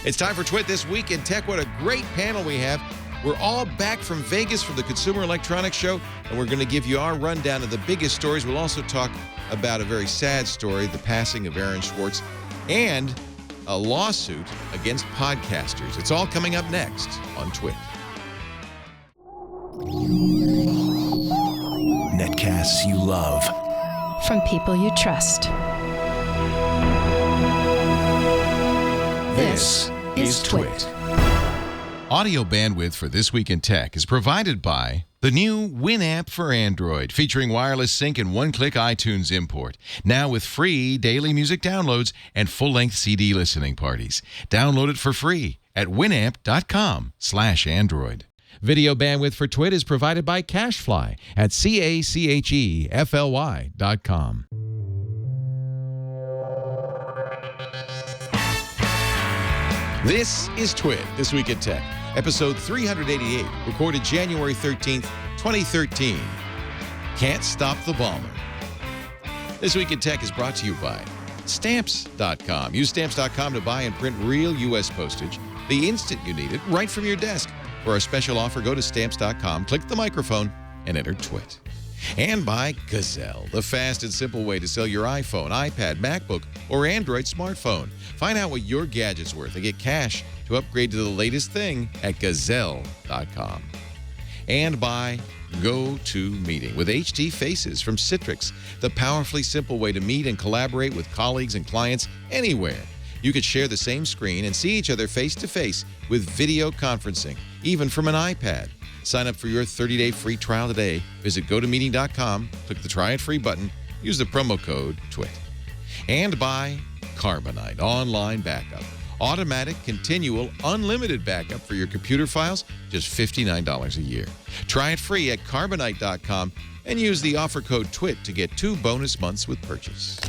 It's time for Twit This Week in Tech. What a great panel we have. We're all back from Vegas for the Consumer Electronics Show, and we're going to give you our rundown of the biggest stories. We'll also talk about a very sad story, the passing of Aaron Swartz, and a lawsuit against podcasters. It's all coming up next on Twit. Netcasts you love. From people you trust. This is Twit. Audio bandwidth for This Week in Tech is provided by the new Winamp for Android, featuring wireless sync and one-click iTunes import. Now with free daily music downloads and full-length CD listening parties. Download it for free at winamp.com/Android. Video bandwidth for Twit is provided by CacheFly at CacheFly.com. This is Twit, This Week in Tech, episode 388, recorded January 13th, 2013. Can't stop the Balmer. This Week in Tech is brought to you by Stamps.com. Use Stamps.com to buy and print real U.S. postage the instant you need it, right from your desk. For our special offer, go to Stamps.com, click the microphone, and enter Twit. And by Gazelle, the fast and simple way to sell your iPhone, iPad, MacBook, or Android smartphone. Find out what your gadget's worth and get cash to upgrade to the latest thing at Gazelle.com. And by GoToMeeting with HD Faces from Citrix, the powerfully simple way to meet and collaborate with colleagues and clients anywhere. You could share the same screen and see each other face-to-face with video conferencing, even from an iPad. Sign up for your 30-day free trial today. Visit GoToMeeting.com, click the Try It Free button, use the promo code TWIT. And by Carbonite Online Backup. Automatic, continual, unlimited backup for your computer files, just $59 a year. Try it free at Carbonite.com and use the offer code TWIT to get 2 bonus months with purchase.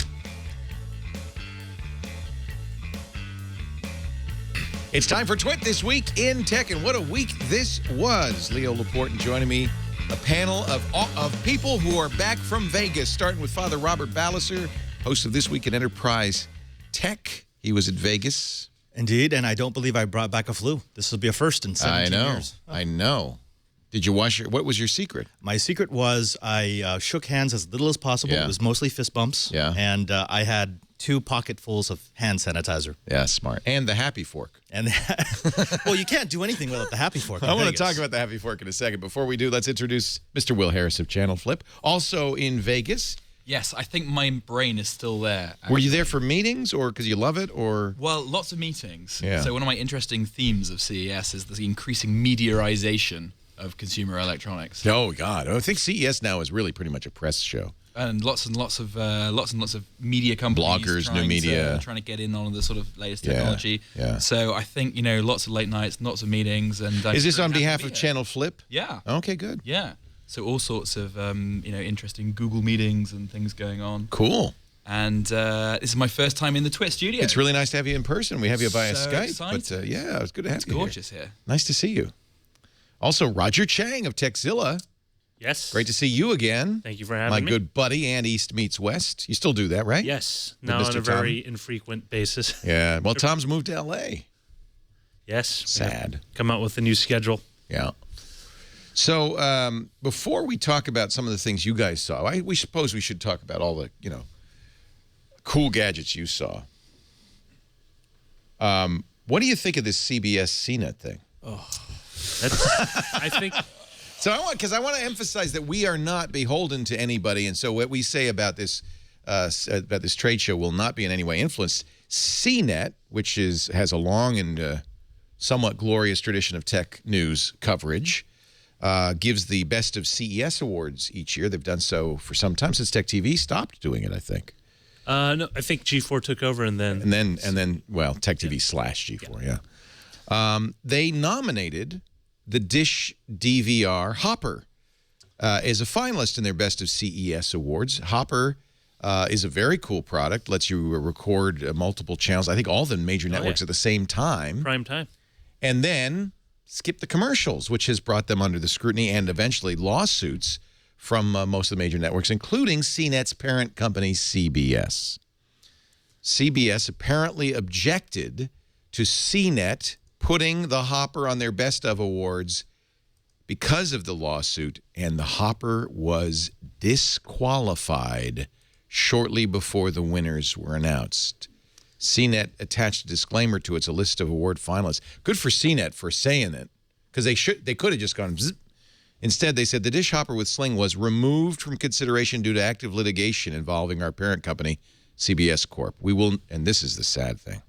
It's time for Twit This Week in Tech, and what a week this was. Leo Laporte joining me, a panel of people who are back from Vegas, starting with Father Robert Balliser, host of This Week in Enterprise Tech. He was at Vegas. Indeed, and I don't believe I brought back a flu. This will be a first in 17 years. I know. Did you wash what was your secret? My secret was I shook hands as little as possible. Yeah. It was mostly fist bumps. Yeah. And I had 2 pocketfuls of hand sanitizer. Yeah, smart. And the Happy Fork. And well, you can't do anything without the Happy Fork. I want to talk about the Happy Fork in a second. Before we do, let's introduce Mr. Will Harris of Channel Flip, also in Vegas. Yes, I think my brain is still there. Were you there for meetings or because you love it? Or Well, lots of meetings. Yeah. So one of my interesting themes of CES is the increasing mediaization of consumer electronics. Oh, God. I think CES now is really pretty much a press show. And lots of media companies, Bloggers, new media, trying to get in on the sort of latest technology. Yeah. So I think lots of late nights, lots of meetings, and is this on behalf of Channel Flip? Yeah. Okay, good. Yeah. So all sorts of interesting Google meetings and things going on. Cool. And this is my first time in the Twit studio. It's really nice to have you in person. We have you via So Skype, excited. but yeah, it's good to have It's you. gorgeous here. Nice to see you. Also, Roger Chang of Techzilla. Yes. Great to see you again. Thank you for having me. me. My good buddy, and East Meets West. You still do that, right? Yes. With Now Mr. on a Tom? very infrequent basis. Yeah. Well, Tom's moved to L.A. Yes. Sad. Come out with a new schedule. Yeah. So before we talk about some of the things you guys saw, we suppose we should talk about all the, cool gadgets you saw. What do you think of this CBS CNET thing? Oh, that's, I think... So I want to emphasize that we are not beholden to anybody, and so what we say about this trade show will not be in any way influenced. CNET, which has a long and somewhat glorious tradition of tech news coverage, gives the Best of CES awards each year. They've done so for some time since Tech TV stopped doing it, I think. No, I think G4 took over, and then well, Tech TV / G4, yeah. They nominated the Dish DVR Hopper as a finalist in their Best of CES awards. Hopper is a very cool product, lets you record multiple channels, I think all the major networks at the same time. Prime time. And then skip the commercials, which has brought them under the scrutiny and eventually lawsuits from most of the major networks, including CNET's parent company, CBS. CBS apparently objected to CNET putting the Hopper on their Best of Awards because of the lawsuit, and the Hopper was disqualified shortly before the winners were announced. CNET attached a disclaimer to its list of award finalists. Good for CNET for saying it, because they could have just gone zzz. Instead, they said the dish hopper with sling was removed from consideration due to active litigation involving our parent company, CBS Corp. We will, and this is the sad thing,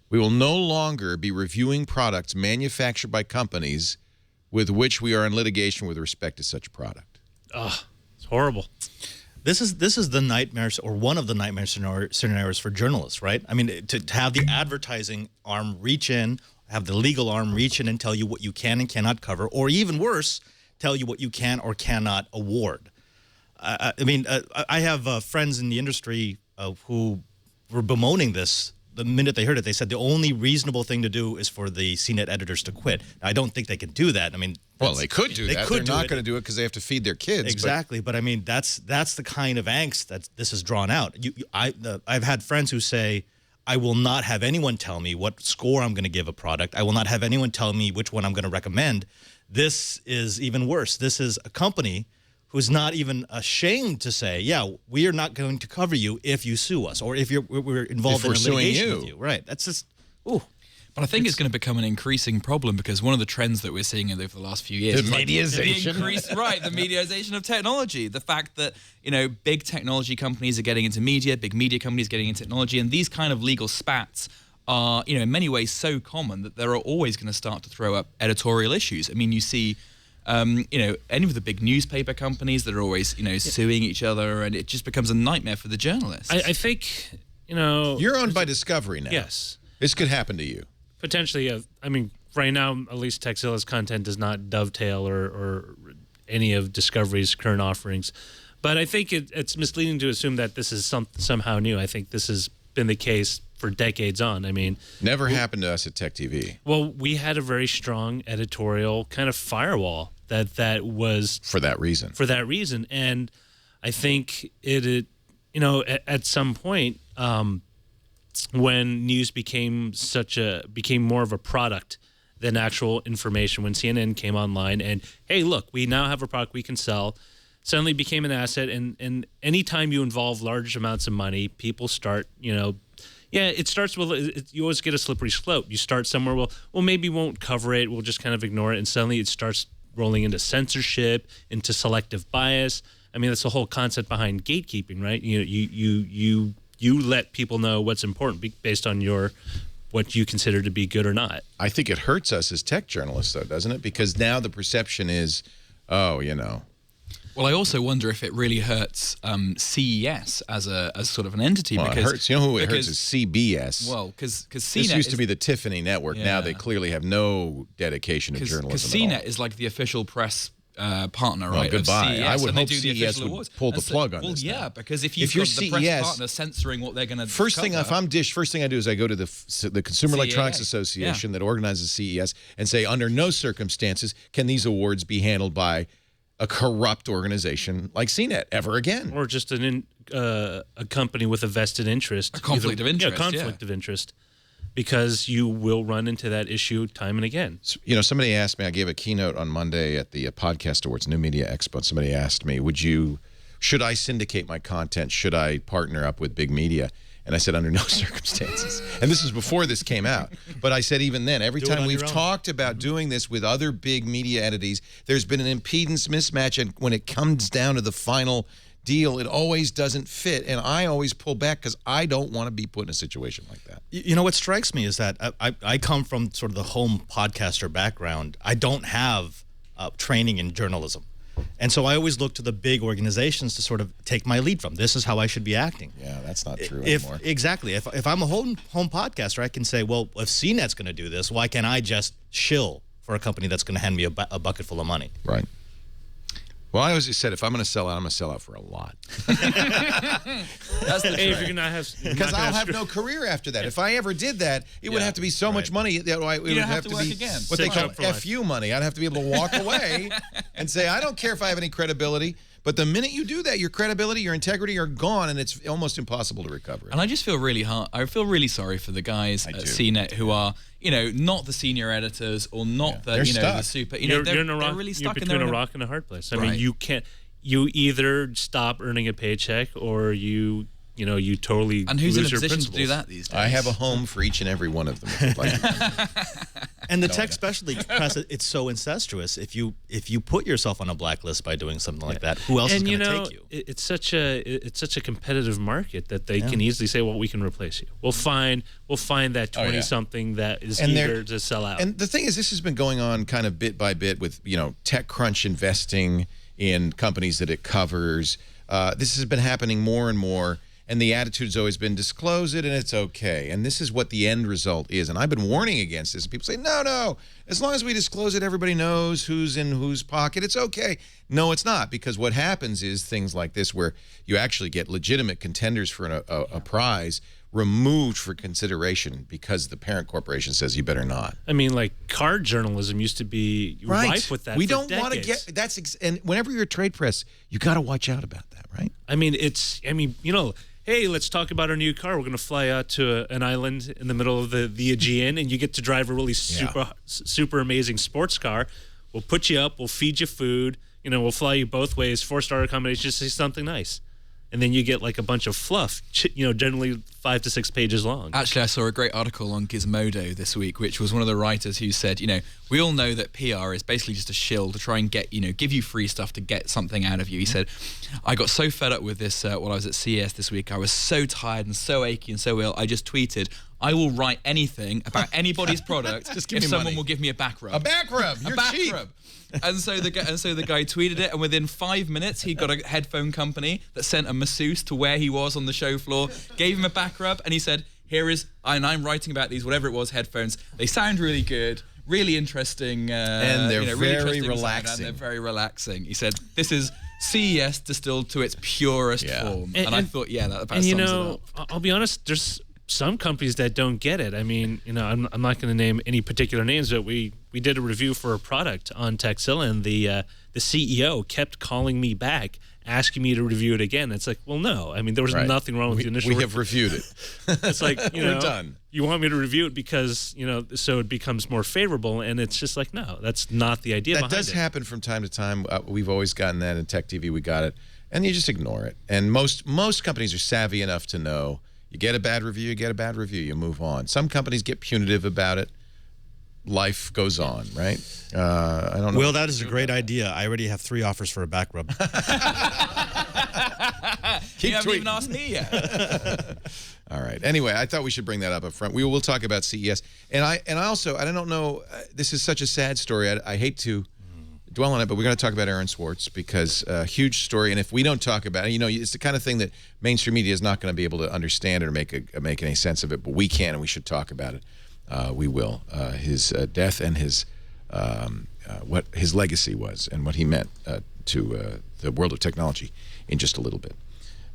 we will no longer be reviewing products manufactured by companies with which we are in litigation with respect to such product. It's horrible. This is the nightmares, or one of the nightmare scenarios for journalists, right? I mean, to have the advertising arm reach in, have the legal arm reach in and tell you what you can and cannot cover, or even worse, tell you what you can or cannot award. I have friends in the industry who were bemoaning this. The minute they heard it, they said the only reasonable thing to do is for the CNET editors to quit. I don't think they can do that. I mean, well, they could do that. They're not going to do it because they have to feed their kids. Exactly, but I mean, that's the kind of angst that this is drawn out. I've had friends who say, I will not have anyone tell me what score I'm going to give a product. I will not have anyone tell me which one I'm going to recommend. This is even worse. This is a company who's not even ashamed to say, yeah, we are not going to cover you if you sue us, or if we're involved in a litigation with you. Right. That's just, ooh. But I think it's going to become an increasing problem, because one of the trends that we're seeing over the last few years the mediaization. The mediaization of technology. The fact that, big technology companies are getting into media, big media companies getting into technology, and these kind of legal spats are, in many ways so common that they're always going to start to throw up editorial issues. I mean, you see any of the big newspaper companies that are always, suing each other, and it just becomes a nightmare for the journalists. I think, You're owned by Discovery now. Yes. This could happen to you. Potentially, I mean, right now, at least Texilla's content does not dovetail or any of Discovery's current offerings. But I think it's misleading to assume that this is somehow new. I think this has been the case for decades on. I mean, never happened to us at Tech TV. Well, we had a very strong editorial kind of firewall that was for that reason. And I think it at some point when news became more of a product than actual information, when CNN came online and, hey, look, we now have a product we can sell, suddenly became an asset, and anytime you involve large amounts of money, people start, it starts with, you always get a slippery slope. You start somewhere, well, maybe we won't cover it, we'll just kind of ignore it, and suddenly it starts rolling into censorship, into selective bias. I mean, that's the whole concept behind gatekeeping, right? You let people know what's important based on what you consider to be good or not. I think it hurts us as tech journalists, though, doesn't it? Because now the perception is, Well, I also wonder if it really hurts CES as sort of an entity. Well, because it hurts. You know who it hurts is CBS. Well, because CNET this used to be the Tiffany network. Now they clearly have no dedication to journalism. Because CNET is like the official press partner, right? Goodbye. Of CES, I would and hope they do the CES official would awards. pull the plug on this. Well, yeah, now. because if you're got the CES, press partner censoring what they're going to first thing I do is I go to the Consumer Electronics Association that organizes CES and say, under no circumstances can these awards be handled by a corrupt organization like CNET ever again, or just a company with a vested interest, a conflict of interest, of interest. Because you will run into that issue time and again. Somebody asked me, I gave a keynote on Monday at the Podcast Awards, New Media Expo, and somebody asked me, should I syndicate my content? Should I partner up with big media? And I said, under no circumstances. And this was before this came out. But I said, even then, every time we've talked about doing this with other big media entities, there's been an impedance mismatch, and when it comes down to the final deal, it always doesn't fit, and I always pull back because I don't want to be put in a situation like that. What strikes me is that I come from sort of the home podcaster background. I don't have training in journalism, and so I always look to the big organizations to sort of take my lead from. This is how I should be acting. Yeah, that's not true anymore. Exactly. If I'm a home podcaster, I can say, well, if CNET's going to do this, why can't I just shill for a company that's going to hand me a bucket full of money? Right. Well, I always said, if I'm going to sell out, I'm going to sell out for a lot. That's the if you're gonna have, because I'll have no career after that. If I ever did that, it would have to be so much money that it would have to be again. what they call FU money. I'd have to be able to walk away and say, I don't care if I have any credibility, But the minute you do that, your credibility, your integrity are gone, and it's almost impossible to recover. And I just feel really I feel really sorry for the guys at CNET who are, not the senior editors or not the, the super. You're they're you're really stuck between in a rock and a hard place. I Right. mean, you can't. You either stop earning a paycheck or you totally And who's in a lose your position to do principles. that these days? I have a home for each and every one of them. If you'd like. And the tech specialty press, it's so incestuous. If you put yourself on a blacklist by doing something like that, who else is going to take you? It's such a competitive market that they can easily say, well, we can replace you. We'll find that 20-something that is eager to sell out. And the thing is, this has been going on kind of bit by bit with TechCrunch investing in companies that it covers. This has been happening more and more. And the attitude's always been disclose it and it's okay. And this is what the end result is. And I've been warning against this. People say, no, as long as we disclose it, everybody knows who's in whose pocket. It's okay. No, it's not. Because what happens is things like this where you actually get legitimate contenders for a prize removed for consideration because the parent corporation says you better not. I mean, like card journalism used to be rife with that. We for don't want to decades. get and whenever you're a trade press, you got to watch out about that, right? I mean, hey, let's talk about our new car. We're going to fly out to an island in the middle of the Aegean, and you get to drive a really super amazing sports car. We'll put you up. We'll feed you food. We'll fly you both ways. 4-star accommodation. Just say something nice. And then you get like a bunch of fluff, generally 5 to 6 pages long. Actually, I saw a great article on Gizmodo this week, which was one of the writers who said, we all know that PR is basically just a shill to try and get, give you free stuff to get something out of you. He said, I got so fed up with this while I was at CES this week. I was so tired and so achy and so ill. I just tweeted, I will write anything about anybody's product Just give if me someone money. will give me a back rub. A back rub. You're a back cheap. rub. And so the guy tweeted it, and within 5 minutes, he got a headphone company that sent a masseuse to where he was on the show floor, gave him a back rub, and he said, and I'm writing about these, whatever it was, headphones. They sound really good, really interesting. And they're really very interesting sound, relaxing. and they're very relaxing. He said, this is CES distilled to its purest form. And I thought, that about sums it up. I'll be honest, there's some companies that don't get it. I mean, I'm not going to name any particular names, but we did a review for a product on Texilla, and the CEO kept calling me back, asking me to review it again. It's like, well, no. I mean, there was nothing wrong with the initial. We have reviewed it. It's like, we're done. You want me to review it because so it becomes more favorable, and it's just like, no, that's not the idea. That does happen from time to time. We've always gotten that in Tech TV. We got it, and you just ignore it. And most companies are savvy enough to know. You get a bad review, you move on. Some companies get punitive about it. Life goes on, right? I don't know. Will, that is a great idea. I already have 3 offers for a back rub. You haven't even asked me yet. All right. Anyway, I thought we should bring that up front. We will talk about CES. And I don't know, this is such a sad story. I hate to dwell on it, but we're going to talk about Aaron Swartz because a huge story. And if we don't talk about it, it's the kind of thing that mainstream media is not going to be able to understand or make any sense of it, but we can, and we should talk about it. We will. His death and his what his legacy was and what he meant to the world of technology in just a little bit.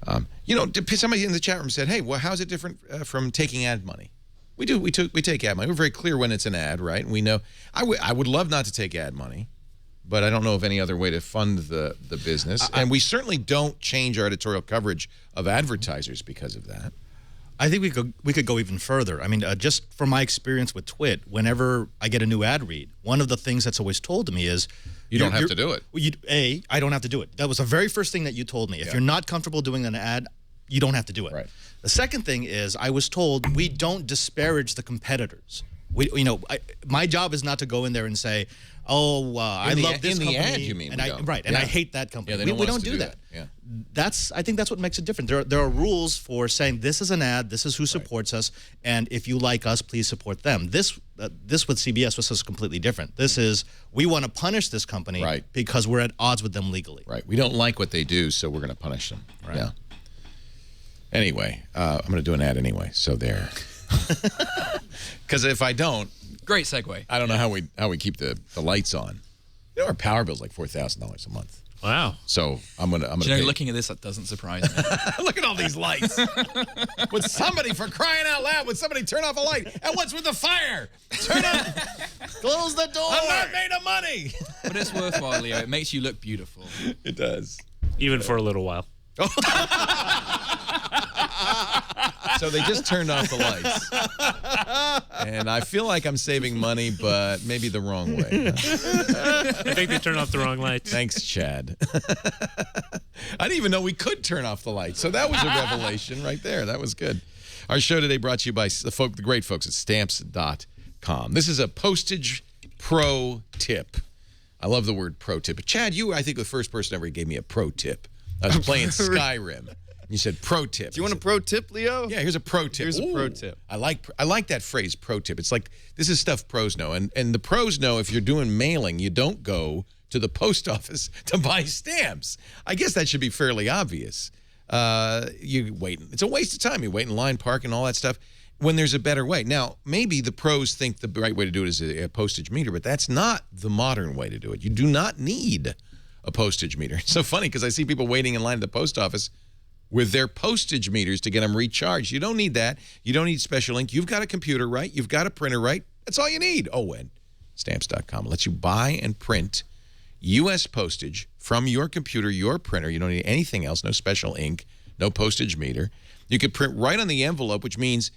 Somebody in the chat room said, "Hey, well, how's it different from taking ad money?" We take ad money. We're very clear when it's an ad, right? And we know. I would love not to take ad money, but I don't know of any other way to fund the business. And we certainly don't change our editorial coverage of advertisers because of that. I think we could go even further. I mean, just from my experience with Twit, whenever I get a new ad read, one of the things that's always told to me is you don't have to do it. Well, I don't have to do it. That was the very first thing that you told me. If you're not comfortable doing an ad, you don't have to do it. Right. The second thing is I was told we don't disparage the competitors. My job is not to go in there and say, "Oh, I love this company." In the ad, you mean? And I hate that company. Yeah, we don't do that. Yeah. I think that's what makes it different. There are rules for saying this is an ad, this is who supports us, and if you like us, please support them. This with CBS was completely different. This is we want to punish this company because we're at odds with them legally. Right. We don't like what they do, so we're going to punish them. Right. Yeah. Anyway, I'm going to do an ad anyway, so there. Because if I don't, great segue. I don't know how we keep the lights on. Our power bill's like $4,000 a month. Wow. So I'm gonna. Looking at this, that doesn't surprise me. Look at all these lights. Would somebody, for crying out loud, would somebody turn off a light? And what's with the fire? Turn off. Close the door. I'm not made of money. But it's worthwhile, Leo. It makes you look beautiful. It does. even for a little while. So they just turned off the lights. And I feel like I'm saving money, but maybe the wrong way. I think they turned off the wrong lights. Thanks, Chad. I didn't even know we could turn off the lights. So that was a revelation right there. That was good. Our show today brought to you by the great folks at Stamps.com. This is a postage pro tip. I love the word pro tip. But Chad, you, I think, the first person ever gave me a pro tip. I was playing Skyrim. You said pro tip. Do you want a pro tip, Leo? Yeah, here's a pro tip. Here's a pro tip. I like that phrase, pro tip. It's like, this is stuff pros know. And the pros know if you're doing mailing, you don't go to the post office to buy stamps. I guess that should be fairly obvious. You wait. It's a waste of time. You wait in line, park, and all that stuff when there's a better way. Now, maybe the pros think the right way to do it is a postage meter, but that's not the modern way to do it. You do not need a postage meter. It's so funny because I see people waiting in line at the post office with their postage meters to get them recharged. You don't need that. You don't need special ink. You've got a computer, right? You've got a printer, right? That's all you need. Oh, and Stamps.com lets you buy and print U.S. postage from your computer, your printer. You don't need anything else, no special ink, no postage meter. You could print right on the envelope, which means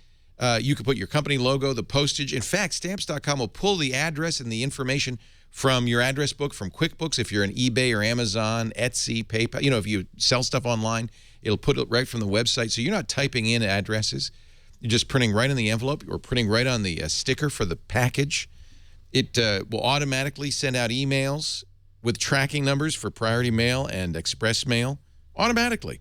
you could put your company logo, the postage. In fact, Stamps.com will pull the address and the information from your address book, from QuickBooks, if you're an eBay or Amazon, Etsy, PayPal. You know, if you sell stuff online, it'll put it right from the website. So you're not typing in addresses. You're just printing right in the envelope or printing right on the sticker for the package. It will automatically send out emails with tracking numbers for priority mail and express mail automatically.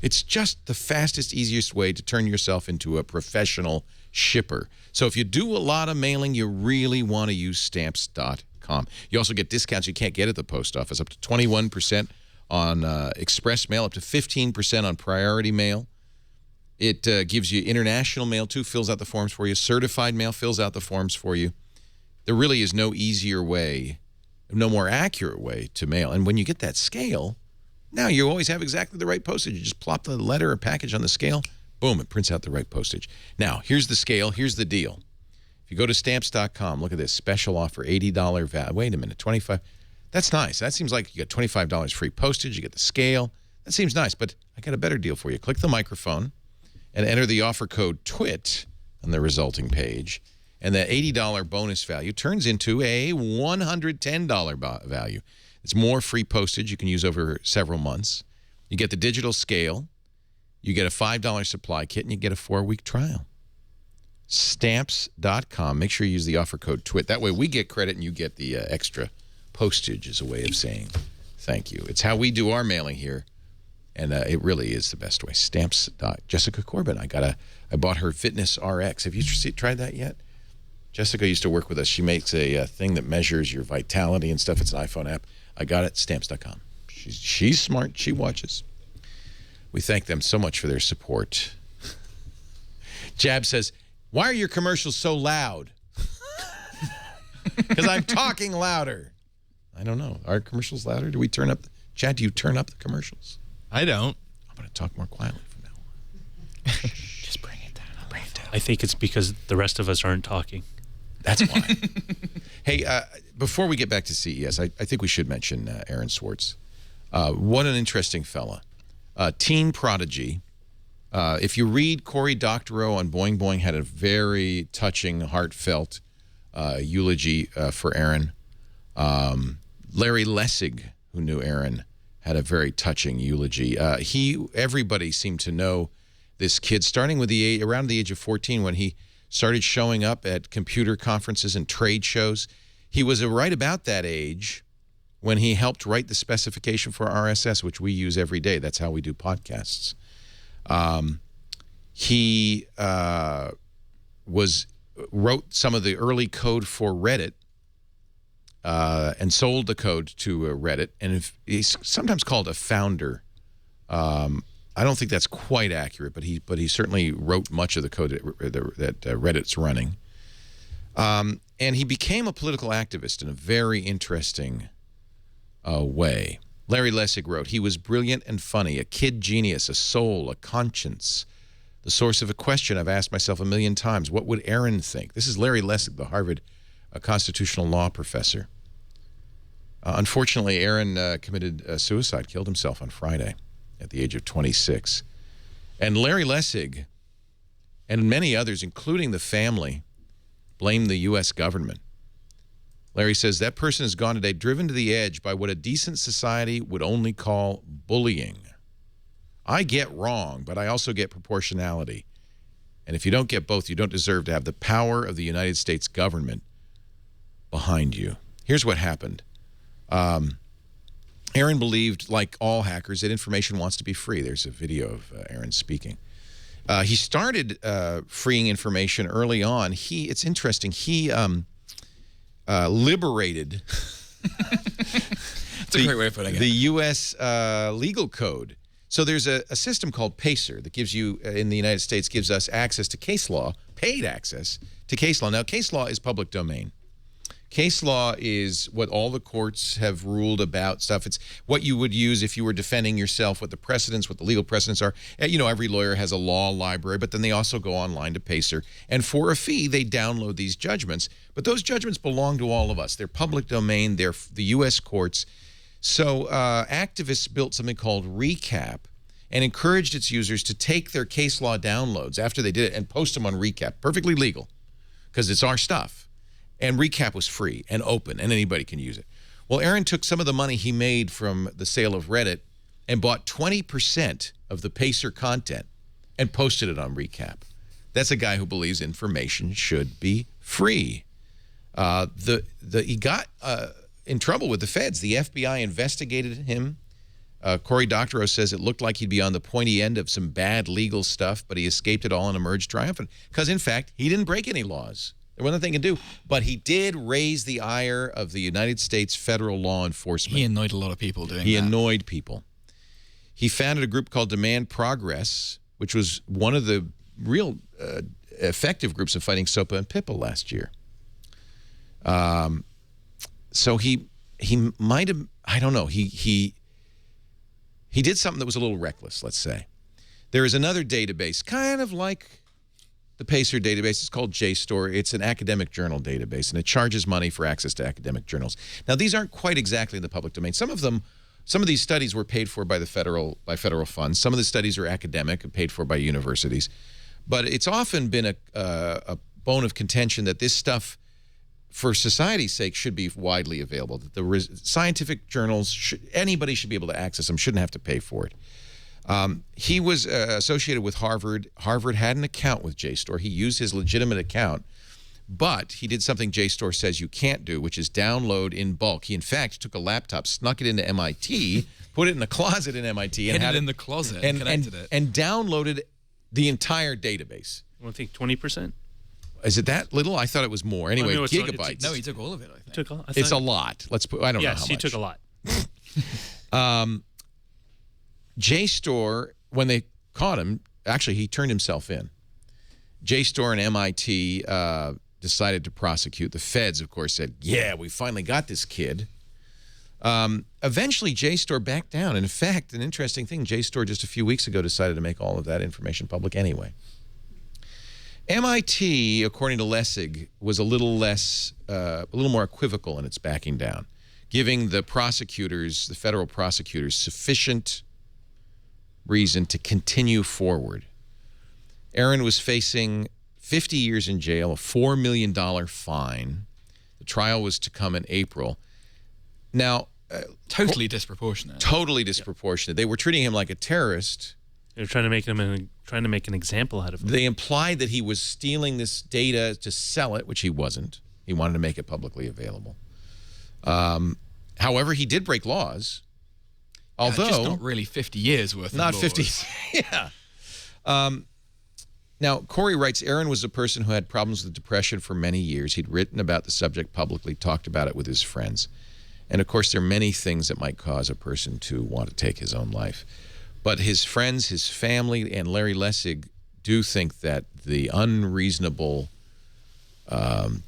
It's just the fastest, easiest way to turn yourself into a professional shipper. So if you do a lot of mailing, you really want to use Stamps.com. You also get discounts you can't get at the post office, up to 21% on express mail, up to 15% on priority mail. It gives you international mail, too, fills out the forms for you. Certified mail fills out the forms for you. There really is no easier way, no more accurate way to mail. And when you get that scale, now you always have exactly the right postage. You just plop the letter or package on the scale, boom, it prints out the right postage. Now, here's the scale, here's the deal. If you go to Stamps.com, look at this, special offer, $80 value. Wait a minute, $25. That's nice. That seems like you get $25 free postage, you get the scale. That seems nice, but I got a better deal for you. Click the microphone and enter the offer code TWIT on the resulting page, and that $80 bonus value turns into a $110 value. It's more free postage you can use over several months. You get the digital scale, you get a $5 supply kit, and you get a 4-week trial. Stamps.com. Make sure you use the offer code TWIT. That way we get credit and you get the extra postage as a way of saying thank you. It's how we do our mailing here, and it really is the best way. Stamps. Jessica Corbin. I bought her Fitness RX. Have you tried that yet? Jessica used to work with us. She makes a thing that measures your vitality and stuff. It's an iPhone app. I got it, Stamps.com. She's smart. She watches. We thank them so much for their support. Jab says, why are your commercials so loud? Because I'm talking louder. I don't know. Are commercials louder? Do we turn up? Chad, do you turn up the commercials? I don't. I'm going to talk more quietly from now on. Just bring it down. I'll bring it down. I think it's because the rest of us aren't talking. That's why. Hey, before we get back to CES, I think we should mention Aaron Swartz. What an interesting fella. Teen prodigy. If you read Cory Doctorow on Boing Boing, had a very touching, heartfelt eulogy for Aaron. Larry Lessig, who knew Aaron, had a very touching eulogy. Everybody seemed to know this kid, starting with around the age of 14 when he started showing up at computer conferences and trade shows. He was right about that age when he helped write the specification for RSS, which we use every day. That's how we do podcasts. He wrote some of the early code for Reddit and sold the code to Reddit. And he's sometimes called a founder. I don't think that's quite accurate, but he certainly wrote much of the code that Reddit's running. And he became a political activist in a very interesting way. Larry Lessig wrote, he was brilliant and funny, a kid genius, a soul, a conscience, the source of a question I've asked myself a million times. What would Aaron think? This is Larry Lessig, the Harvard constitutional law professor. Unfortunately, Aaron committed suicide, killed himself on Friday at the age of 26. And Larry Lessig and many others, including the family, blame the U.S. government. Larry says that person has gone today driven to the edge by what a decent society would only call bullying. I get wrong, but I also get proportionality. And if you don't get both, you don't deserve to have the power of the United States government behind you. Here's what happened. Aaron believed, like all hackers, that information wants to be free. There's a video of Aaron speaking. He started freeing information early on. It's interesting. He liberated That's a great way of putting it. the U.S. Legal code. So there's a system called PACER that gives you, in the United States, gives us access to case law, paid access to case law. Now, case law is public domain. Case law is what all the courts have ruled about stuff. It's what you would use if you were defending yourself, what the precedents, what the legal precedents are. You know, every lawyer has a law library, but then they also go online to PACER. And for a fee, they download these judgments. But those judgments belong to all of us. They're public domain. They're the U.S. courts. So activists built something called Recap and encouraged its users to take their case law downloads after they did it and post them on Recap. Perfectly legal, because it's our stuff. And Recap was free and open, and anybody can use it. Well, Aaron took some of the money he made from the sale of Reddit and bought 20% of the PACER content and posted it on Recap. That's a guy who believes information should be free. He got in trouble with the feds. The FBI investigated him. Cory Doctorow says it looked like he'd be on the pointy end of some bad legal stuff, but he escaped it all and emerged triumphant. Because, in fact, he didn't break any laws. There wasn't nothing he could do. But he did raise the ire of the United States federal law enforcement. He annoyed a lot of people doing that. He annoyed people. He founded a group called Demand Progress, which was one of the real effective groups of fighting SOPA and PIPA last year. So he might have, I don't know, he did something that was a little reckless, let's say. There is another database, kind of like the PACER database. It's called JSTOR. It's an academic journal database, and it charges money for access to academic journals. Now, these aren't quite exactly in the public domain. Some of these studies were paid for by federal funds. Some of the studies are academic and paid for by universities. But it's often been a bone of contention that this stuff, for society's sake, should be widely available. That the scientific journals, anybody should be able to access them, shouldn't have to pay for it. He was associated with Harvard. Harvard had an account with JSTOR. He used his legitimate account, but he did something JSTOR says you can't do, which is download in bulk. He, in fact, took a laptop, snuck it into MIT, put it in a closet in MIT, and Hid had it in the closet and connected it. And downloaded the entire database. I think 20%. Is it that little? I thought it was more. Anyway, no, gigabytes. No, he took all of it, I think. It's a lot. Let's put. I don't know how much. Yes, he took a lot. JSTOR, when they caught him, actually he turned himself in. JSTOR and MIT decided to prosecute. The feds, of course, said, yeah, we finally got this kid. Eventually, JSTOR backed down. And in fact, an interesting thing, JSTOR just a few weeks ago decided to make all of that information public anyway. MIT, according to Lessig, was a little more equivocal in its backing down, giving the prosecutors, the federal prosecutors, sufficient reason to continue forward. Aaron was facing 50 years in jail, a $4 million fine. The trial was to come in April. Now, totally disproportionate. Totally disproportionate. They were treating him like a terrorist. They were trying to make an example out of him. They implied that he was stealing this data to sell it, which he wasn't. He wanted to make it publicly available. However, he did break laws. Although just not really 50 years worth of laws. Not 50, yeah. Now, Corey writes, Aaron was a person who had problems with depression for many years. He'd written about the subject publicly, talked about it with his friends. And, of course, there are many things that might cause a person to want to take his own life. But his friends, his family, and Larry Lessig do think that the unreasonable,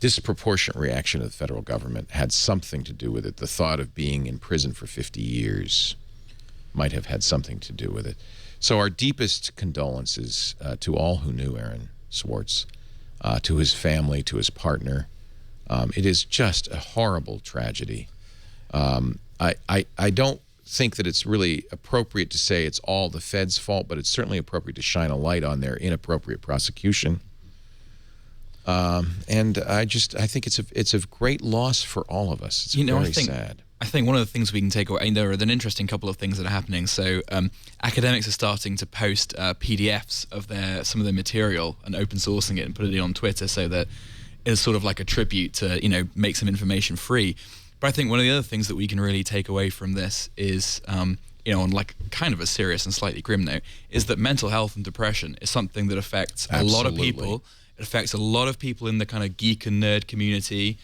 disproportionate reaction of the federal government had something to do with it. The thought of being in prison for 50 years might have had something to do with it. So our deepest condolences to all who knew Aaron Swartz, to his family, to his partner. It is just a horrible tragedy. I don't think that it's really appropriate to say it's all the Fed's fault, but it's certainly appropriate to shine a light on their inappropriate prosecution. And I think it's a great loss for all of us. It's very sad. I think one of the things we can take away, there are an interesting couple of things that are happening. So academics are starting to post PDFs of some of their material and open sourcing it and put it on Twitter so that it's sort of like a tribute to, make some information free. But I think one of the other things that we can really take away from this is, on like kind of a serious and slightly grim note, is that mental health and depression is something that affects a lot of people. It affects a lot of people in the kind of geek and nerd community.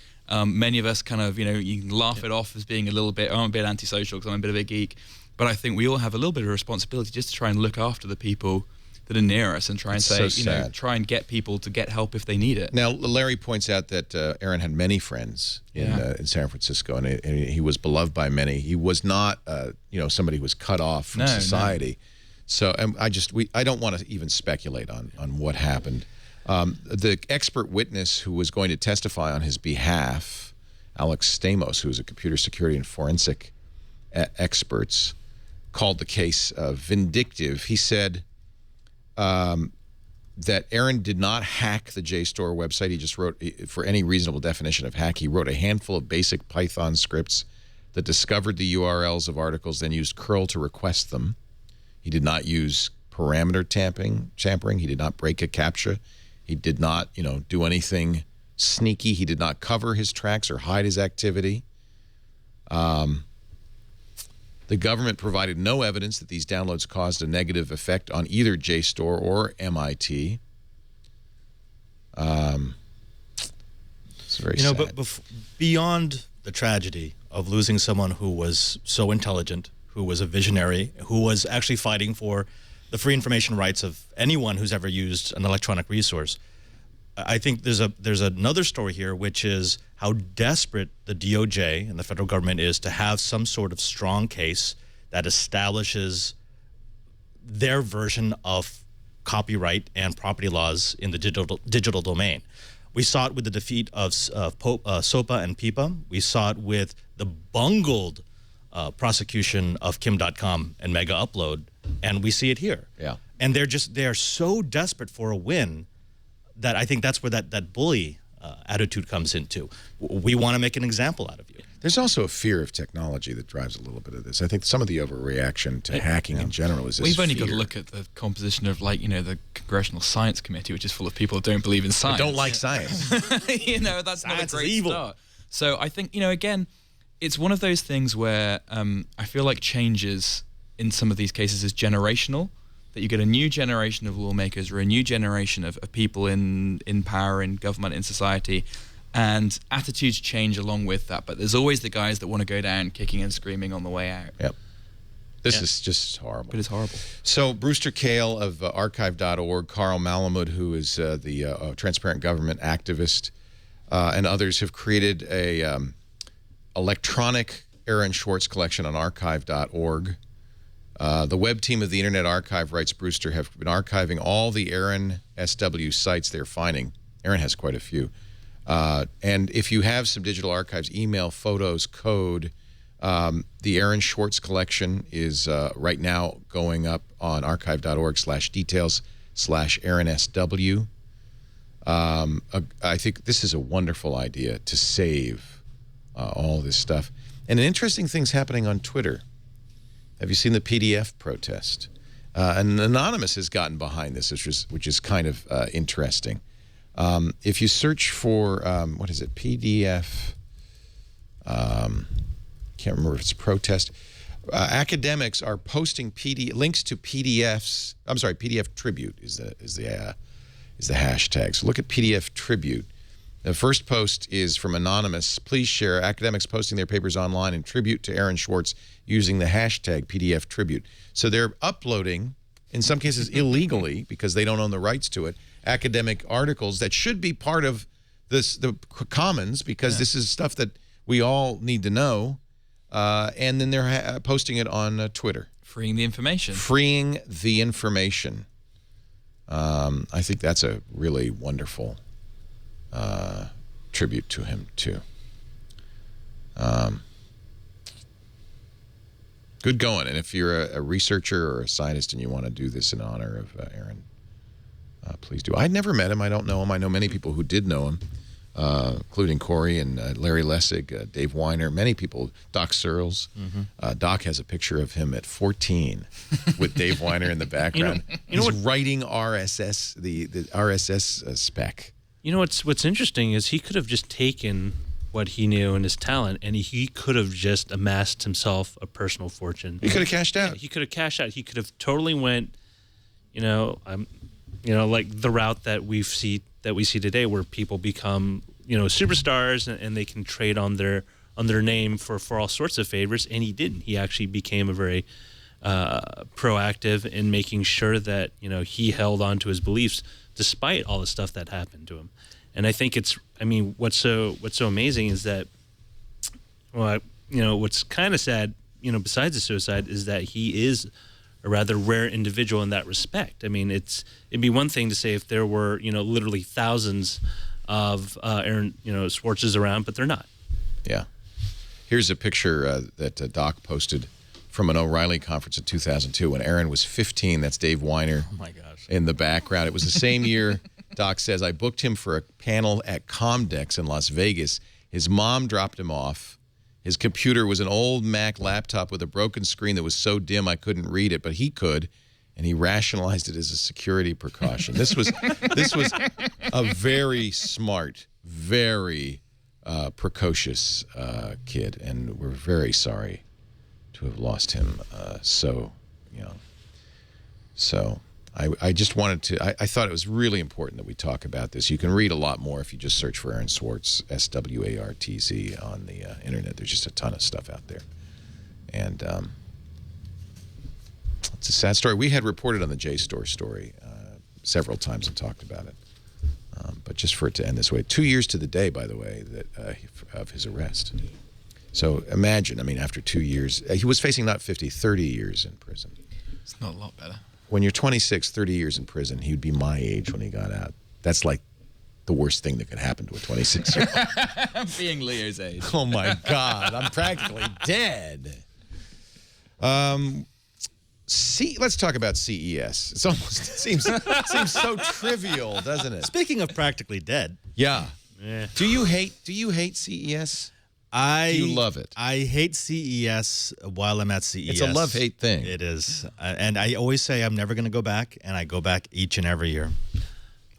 Many of us kind of, you can laugh it off as being I'm a bit antisocial because I'm a bit of a geek. But I think we all have a little bit of a responsibility just to try and look after the people that are near us and try and try and get people to get help if they need it. Now, Larry points out that Aaron had many friends in San Francisco, and he was beloved by many. He was not, somebody who was cut off from society. No. So I don't want to even speculate on what happened. The expert witness who was going to testify on his behalf, Alex Stamos, who is a computer security and forensic experts, called the case vindictive. He said that Aaron did not hack the JSTOR website. He just wrote, for any reasonable definition of hack, he wrote a handful of basic Python scripts that discovered the URLs of articles, then used curl to request them. He did not use parameter tampering. He did not break a CAPTCHA. He did not, do anything sneaky. He did not cover his tracks or hide his activity. The government provided no evidence that these downloads caused a negative effect on either JSTOR or MIT. It's very sad. But beyond the tragedy of losing someone who was so intelligent, who was a visionary, who was actually fighting for the free information rights of anyone who's ever used an electronic resource, I think there's another story here, which is how desperate the DOJ and the federal government is to have some sort of strong case that establishes their version of copyright and property laws in the digital domain. We saw it with the defeat of SOPA and PIPA. We saw it with the bungled prosecution of Kim.com and Mega Upload, and we see it here. Yeah. And they're so desperate for a win that I think that's where that bully attitude comes into. We want to make an example out of you. There's also a fear of technology that drives a little bit of this. I think some of the overreaction to hacking in general is this We've only fear. got to look at the composition of, the Congressional Science Committee, which is full of people who don't believe in science. Don't like science. That's Science not a great is evil. start. So I think, again, it's one of those things where I feel like changes in some of these cases is generational, that you get a new generation of lawmakers or a new generation of people in power, in government, in society, and attitudes change along with that. But there's always the guys that want to go down kicking and screaming on the way out. Yep. This is just horrible. It is horrible. So Brewster Kale of archive.org, Carl Malamud, who is the Transparent Government activist, and others have created a electronic Aaron Swartz collection on archive.org. The web team of the Internet Archive, writes Brewster, have been archiving all the Aaron SW sites they're finding. Aaron has quite a few. And if you have some digital archives, email, photos, code. The Aaron Swartz collection is right now going up on archive.org/details/AaronSW. I think this is a wonderful idea to save all this stuff. And interesting things happening on Twitter. Have you seen the PDF protest? And Anonymous has gotten behind this, which is kind of interesting. If you search for, what is it, PDF, can't remember if it's protest. Academics are posting links to PDFs. I'm sorry, PDF Tribute is the hashtag. So look at PDF Tribute. The first post is from Anonymous. Please share academics posting their papers online in tribute to Aaron Swartz using the hashtag PDF Tribute. So they're uploading, in some cases illegally, because they don't own the rights to it, academic articles that should be part of the commons, because this is stuff that we all need to know. And then they're posting it on Twitter. Freeing the information. Freeing the information. I think that's a really wonderful tribute to him, too. Good going. And if you're a researcher or a scientist and you want to do this in honor of Aaron, please do. I'd never met him. I don't know him. I know many people who did know him, including Corey and Larry Lessig, Dave Weiner, many people, Doc Searles. Doc has a picture of him at 14 with Dave Weiner in the background. He's writing RSS, the RSS spec. You know what's interesting is he could have just taken what he knew and his talent, and he could have just amassed himself a personal fortune. He could have cashed out. He could have cashed out. He could have totally went, like the route that we see today, where people become, superstars and they can trade on their name for all sorts of favors. And he didn't. He actually became a very proactive in making sure that he held on to his beliefs despite all the stuff that happened to him. And I think what's so amazing is that, what's kind of sad, besides the suicide, is that he is a rather rare individual in that respect. I mean, it'd be one thing to say if there were, literally thousands of Aaron, Swartzes around, but they're not. Yeah. Here's a picture that Doc posted from an O'Reilly conference in 2002 when Aaron was 15. That's Dave Weiner. Oh my gosh. In the background. It was the same year. Doc says, I booked him for a panel at Comdex in Las Vegas. His mom dropped him off. His computer was an old Mac laptop with a broken screen that was so dim I couldn't read it, but he could, and he rationalized it as a security precaution. This was a very smart, very precocious kid, and we're very sorry to have lost him so young. So I just wanted to, I thought it was really important that we talk about this. You can read a lot more if you just search for Aaron Swartz, S-W-A-R-T-Z, on the internet. There's just a ton of stuff out there. And it's a sad story. We had reported on the JSTOR story several times and talked about it. But just for it to end this way. 2 years to the day, by the way, that of his arrest. So imagine, after 2 years, he was facing not 50, 30 years in prison. It's not a lot better. When you're 26, 30 years in prison, he would be my age when he got out. That's like the worst thing that could happen to a 26-year-old. Being Leo's age. Oh, my God. I'm practically dead. Let's talk about CES. It seems so trivial, doesn't it? Speaking of practically dead. Yeah. Yeah. Do you hate CES? Do you love it? I hate CES while I'm at CES. It's a love-hate thing. It is. And I always say I'm never going to go back, and I go back each and every year.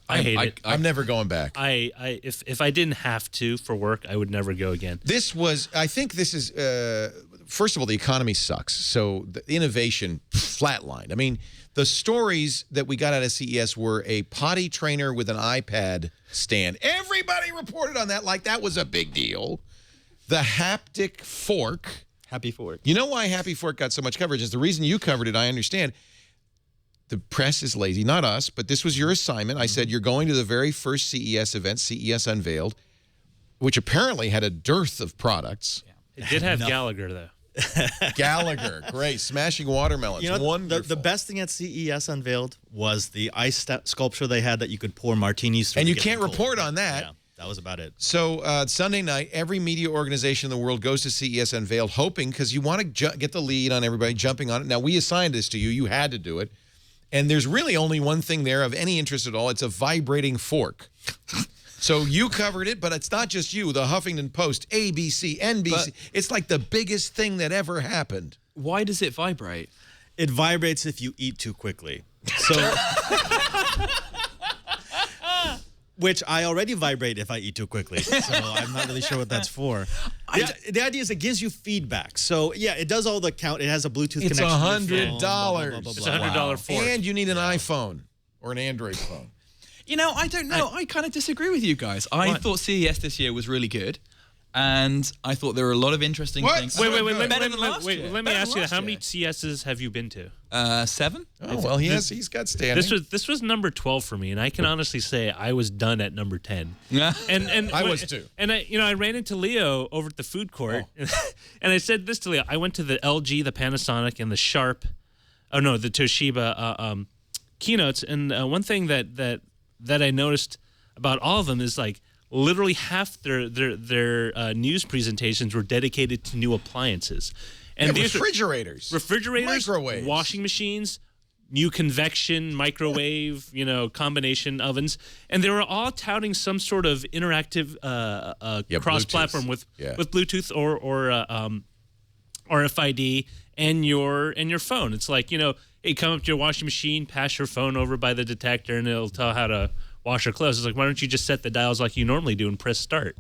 I hate it. I'm never going back. If I didn't have to for work, I would never go again. I think this is, first of all, the economy sucks. So the innovation flatlined. The stories that we got out of CES were a potty trainer with an iPad stand. Everybody reported on that like that was a big deal. The haptic fork. Happy fork. You know why Happy Fork got so much coverage? Is the reason you covered it, I understand. The press is lazy. Not us, but this was your assignment. I said you're going to the very first CES event, CES Unveiled, which apparently had a dearth of products. It did have Gallagher, though. Gallagher, great. Smashing watermelons, wonderful. The best thing at CES Unveiled was the ice sculpture they had that you could pour martinis through. And you can't report on that. Yeah, that was about it. So Sunday night, every media organization in the world goes to CES Unveiled, hoping, because you want to get the lead on everybody jumping on it. Now, we assigned this to you. You had to do it. And there's really only one thing there of any interest at all. It's a vibrating fork. So you covered it, but it's not just you. The Huffington Post, ABC, NBC. It's like the biggest thing that ever happened. Why does it vibrate? It vibrates if you eat too quickly. So, which I already vibrate if I eat too quickly. So I'm not really sure what that's for. The idea is it gives you feedback. So yeah, it does all the count. It has a Bluetooth it's connection. $100. It's a $100 fork. And you need an iPhone or an Android phone. I don't know. I kind of disagree with you guys. I thought CES this year was really good. And I thought there were a lot of interesting things. Wait. Better than last year. Let me ask you, how many CSs have you been to? 7. Oh, well, he's got standing. This was number 12 for me, and I can honestly say I was done at number 10. Yeah. And I was too. And I ran into Leo over at the food court, and I said this to Leo. I went to the LG, the Panasonic, and the Sharp. Oh no, the Toshiba keynotes. And one thing that I noticed about all of them is like literally half their news presentations were dedicated to new appliances. And these are refrigerators, microwaves, washing machines, new convection, microwave, combination ovens, and they were all touting some sort of interactive cross-platform with Bluetooth or RFID and your phone. It's like, hey, come up to your washing machine, pass your phone over by the detector, and it'll tell how to wash your clothes. It's like, why don't you just set the dials like you normally do and press start?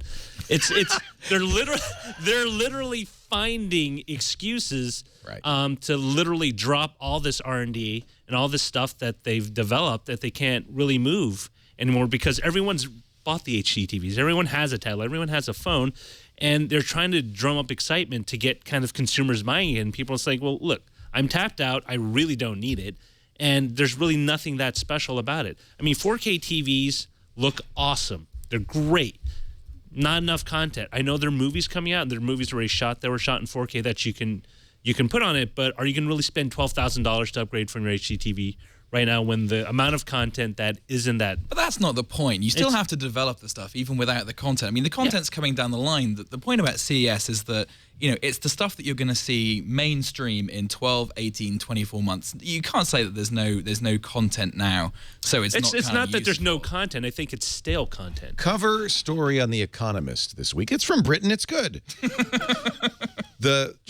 They're literally finding excuses to literally drop all this R&D and all this stuff that they've developed that they can't really move anymore because everyone's bought the HD TVs. Everyone has a tablet. Everyone has a phone. And they're trying to drum up excitement to get kind of consumers buying it. And people are saying, well, look, I'm tapped out. I really don't need it. And there's really nothing that special about it. I mean, 4K TVs look awesome. They're great. Not enough content. I know there are movies coming out, and there are movies that were shot in 4K that you can put on it, but are you going to really spend $12,000 to upgrade from your HD TV right now when the amount of content that is in that... But that's not the point. You still have to develop the stuff even without the content. I mean, the content's coming down the line. The point about CES is that, it's the stuff that you're going to see mainstream in 12, 18, 24 months. You can't say that there's no content now, so it's not that there's no content. I think it's stale content. Cover story on The Economist this week. It's from Britain. It's good.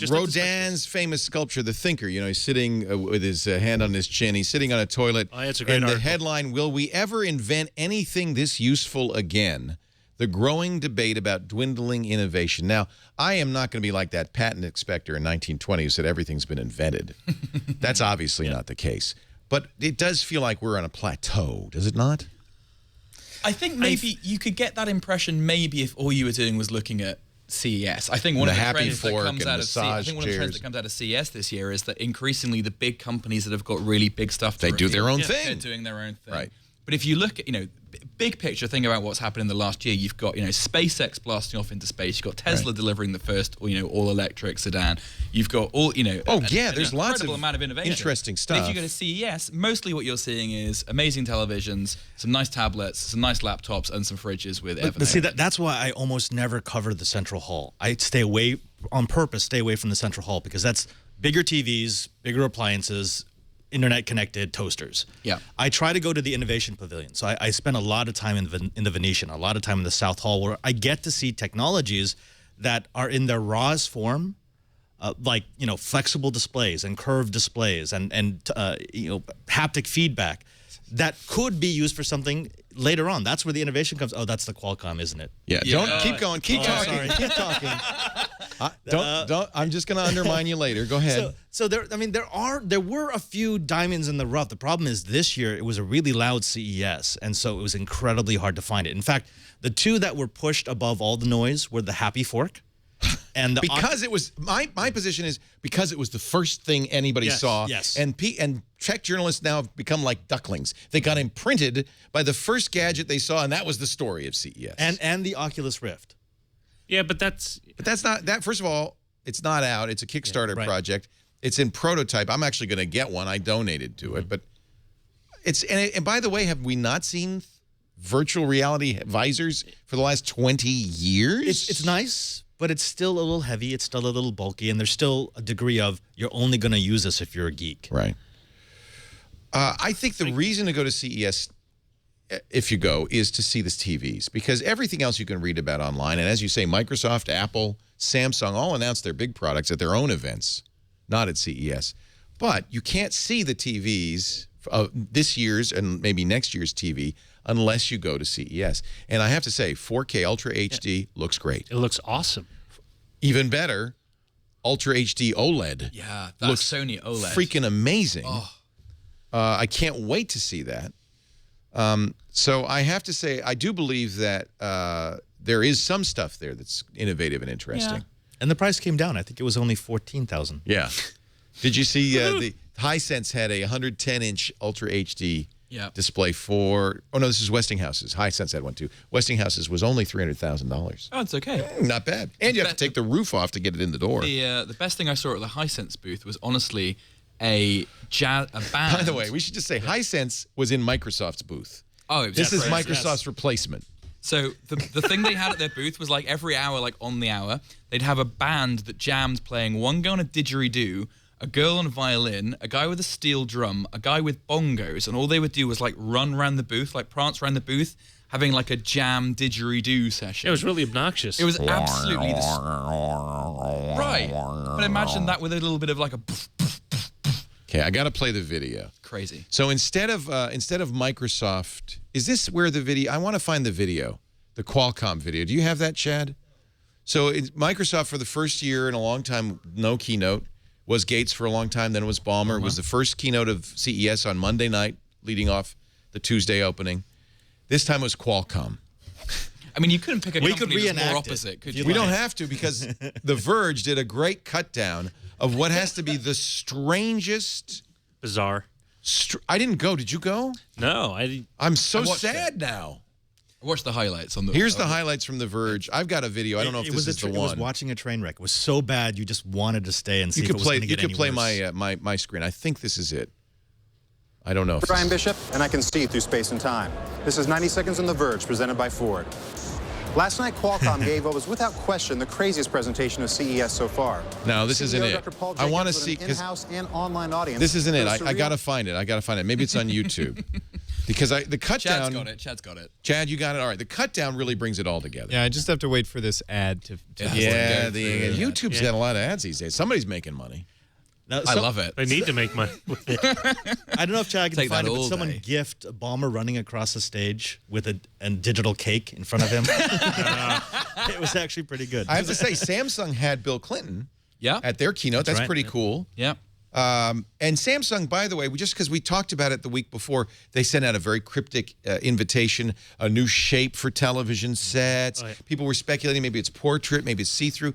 Rodin's famous sculpture, The Thinker, he's sitting with his hand on his chin. He's sitting on a toilet. Oh, that's a great And article. the headline, will we ever invent anything this useful again? The growing debate about dwindling innovation. Now, I am not going to be like that patent inspector in 1920 who said everything's been invented. That's obviously not the case. But it does feel like we're on a plateau, does it not? I think maybe you could get that impression maybe if all you were doing was looking at CES. I think one of the trends that comes out of CES, I think one of the trends that comes out of CES this year is that increasingly the big companies that have got really big stuff to do their own thing. They're doing their own thing. Right. But if you look at, big picture thing about what's happened in the last year, you've got, SpaceX blasting off into space. You've got Tesla delivering the first, all-electric sedan. You've got all, there's lots of amount of innovation. Interesting stuff. But if you go to CES, mostly what you're seeing is amazing televisions, some nice tablets, some nice laptops, and some fridges with everything. But see, that's why I almost never cover the central hall. I stay away on purpose, stay away from the central hall because that's bigger TVs, bigger appliances, internet-connected toasters. Yeah. I try to go to the Innovation Pavilion. So I spend a lot of time in the Venetian, a lot of time in the South Hall, where I get to see technologies that are in their rawest form, like, flexible displays and curved displays and haptic feedback that could be used for something later on. That's where the innovation comes. Oh, that's the Qualcomm, isn't it? Yeah. Don't keep going. Keep talking. Sorry. Keep talking. Don't. I'm just going to undermine you later. Go ahead. So there were a few diamonds in the rough. The problem is this year it was a really loud CES, and so it was incredibly hard to find it. In fact, the two that were pushed above all the noise were the Happy Fork. And because it was my position is because it was the first thing anybody saw. Yes. And tech journalists now have become like ducklings. They got imprinted by the first gadget they saw, and that was the story of CES. And the Oculus Rift. Yeah, but that's not that. First of all, it's not out. It's a Kickstarter project. It's in prototype. I'm actually going to get one. I donated to it, but and by the way, have we not seen virtual reality visors for the last 20 years? It's nice, but it's still a little heavy. It's still a little bulky, and there's still a degree of you're only going to use this if you're a geek. Right. I think the reason to go to CES, if you go, is to see the TVs, because everything else you can read about online. And as you say, Microsoft, Apple, Samsung all announced their big products at their own events, not at CES. But you can't see the TVs this year's and maybe next year's TV unless you go to CES. And I have to say, 4K Ultra HD looks great. it looks awesome. Even better, Ultra HD OLED. Yeah, that looks Sony OLED. Freaking amazing. Oh. I can't wait to see that. So I have to say, I do believe that there is some stuff there that's innovative and interesting. Yeah. And the price came down. I think it was only $14,000. Yeah. Did you see the Hisense had a 110-inch Ultra HD display for? Oh no, this is Westinghouse's. Hisense had one too. Westinghouse's was only $300,000. Oh, it's okay. Not bad. And you have to take the roof off to get it in the door. The best thing I saw at the Hisense booth was honestly a band. By the way, we should just say Hisense was in Microsoft's booth. Oh, this is Microsoft's replacement. So the thing they had at their booth was like every hour, like on the hour, they'd have a band that jammed playing one guy on a didgeridoo, a girl on a violin, a guy with a steel drum, a guy with bongos, and all they would do was like run around the booth, like prance around the booth, having like a jam didgeridoo session. It was really obnoxious. It was absolutely right. But imagine that with a little bit of like a Okay, I got to play the video. crazy. So instead of Microsoft, is this where the video? I want to find the video, the Qualcomm video. Do you have that, Chad? So Microsoft for the first year in a long time, no keynote. Was Gates for a long time, then it was Balmer. It was the first keynote of CES on Monday night, leading off the Tuesday opening. This time it was Qualcomm. I mean, you couldn't pick a We company could that's more reenact it. opposite, could If you? you We like. don't have to because The Verge did a great cut down of what has to be the strangest. bizarre. I didn't go. Did you go? No, I'm so watched sad now. Watch the highlights on the. Here's the highlights from The Verge. I've got a video. I don't know if this is the It was one. watching a train wreck. It was so bad you just wanted to stay and see You if could it was play. going to You get could any play worse. my screen. I think this is it. I don't know. If Brian this- Bishop, and I can see through space and time. This is 90 Seconds on The Verge, presented by Ford. Last night, Qualcomm gave what was without question the craziest presentation of CES so far. No, this isn't CEO it. Dr. Paul I want to Jacobs see with an because in-house and online audience. this isn't it. It was I got to surreal. find it. I got to find it. Maybe it's on YouTube. Because the cut Chad's down. got it. Chad's got it. Chad, you got it. All right. The cut down really brings it all together. Yeah, I just have to wait for this ad to Yeah, go through. YouTube's got a lot of ads these days. Somebody's making money. Now, I love it. they need to make money with it. I don't know if Chad can Take find that it, but all someone day. gift Balmer running across the stage with a digital cake in front of him. It was actually pretty good. I have to say, Samsung had Bill Clinton Yeah. at their keynote. That's right. pretty cool. Yeah. And Samsung, by the way, just because we talked about it the week before, they sent out a very cryptic invitation, a new shape for television sets. Oh, yeah. People were speculating maybe it's portrait, maybe it's see-through.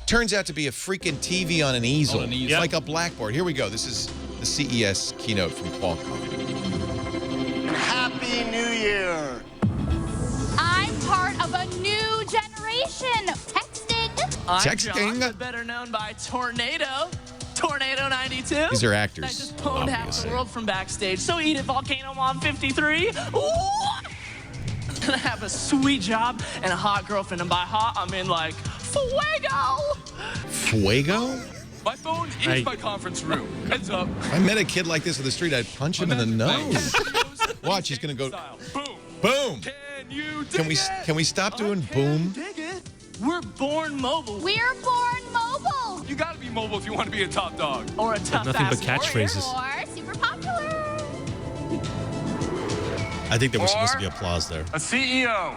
Turns out to be a freaking TV on an easel. On an easel. It's like a blackboard. Here we go. This is the CES keynote from Qualcomm. Happy New Year! I'm part of a new generation. Texting. I'm Texting. John, better known by Tornado. Tornado 92. These are I actors, just pwned half obviously. the world from backstage. So eat it, Volcano Mom 53. Ooh! I have a sweet job and a hot girlfriend, and by hot I mean like fuego. Fuego? My phone is my conference room. Heads up. If I met a kid like this in the street, I'd punch him in the nose. Watch, he's going to go, Boom. boom. Can you Can we stop doing boom? dig it? We're born mobile. We're born mobile. You gotta be mobile if you want to be a top dog. Or a tough Nothing but ass warrior. catchphrases. Or super popular. I think there was supposed to be applause there. A CEO.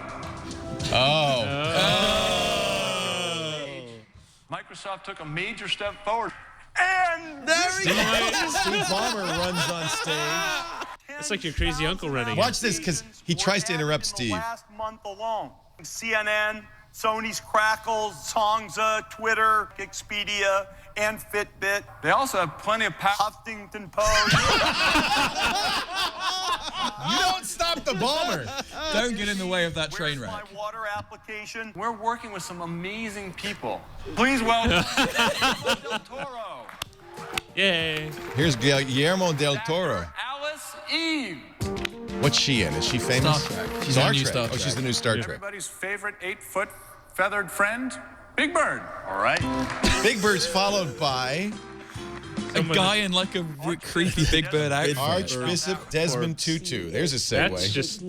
Microsoft took a major step forward. And there he is. Steve Balmer runs on stage. It's like your crazy uncle running. Watch this, because he tries to interrupt Steve. Last month alone, CNN, Sony's Crackle, Songza, Twitter, Expedia, and Fitbit. They also have plenty of Huffington Post. You don't stop the Balmer. Don't get in the way of that train Where's wreck. my water application? We're working with some amazing people. Please welcome Del Toro. Yay. Here's Guillermo del Toro. Alice Eve. What's she in? Is she famous? Star Trek. She's Star in the new Trek. Star Oh, Trek. she's the new Star Trek. Everybody's favorite 8-foot feathered friend, Big Bird. All right. Big Bird's followed by A guy in like a creepy Big Bird outfit. Archbishop Desmond Tutu. There's a segue. That's just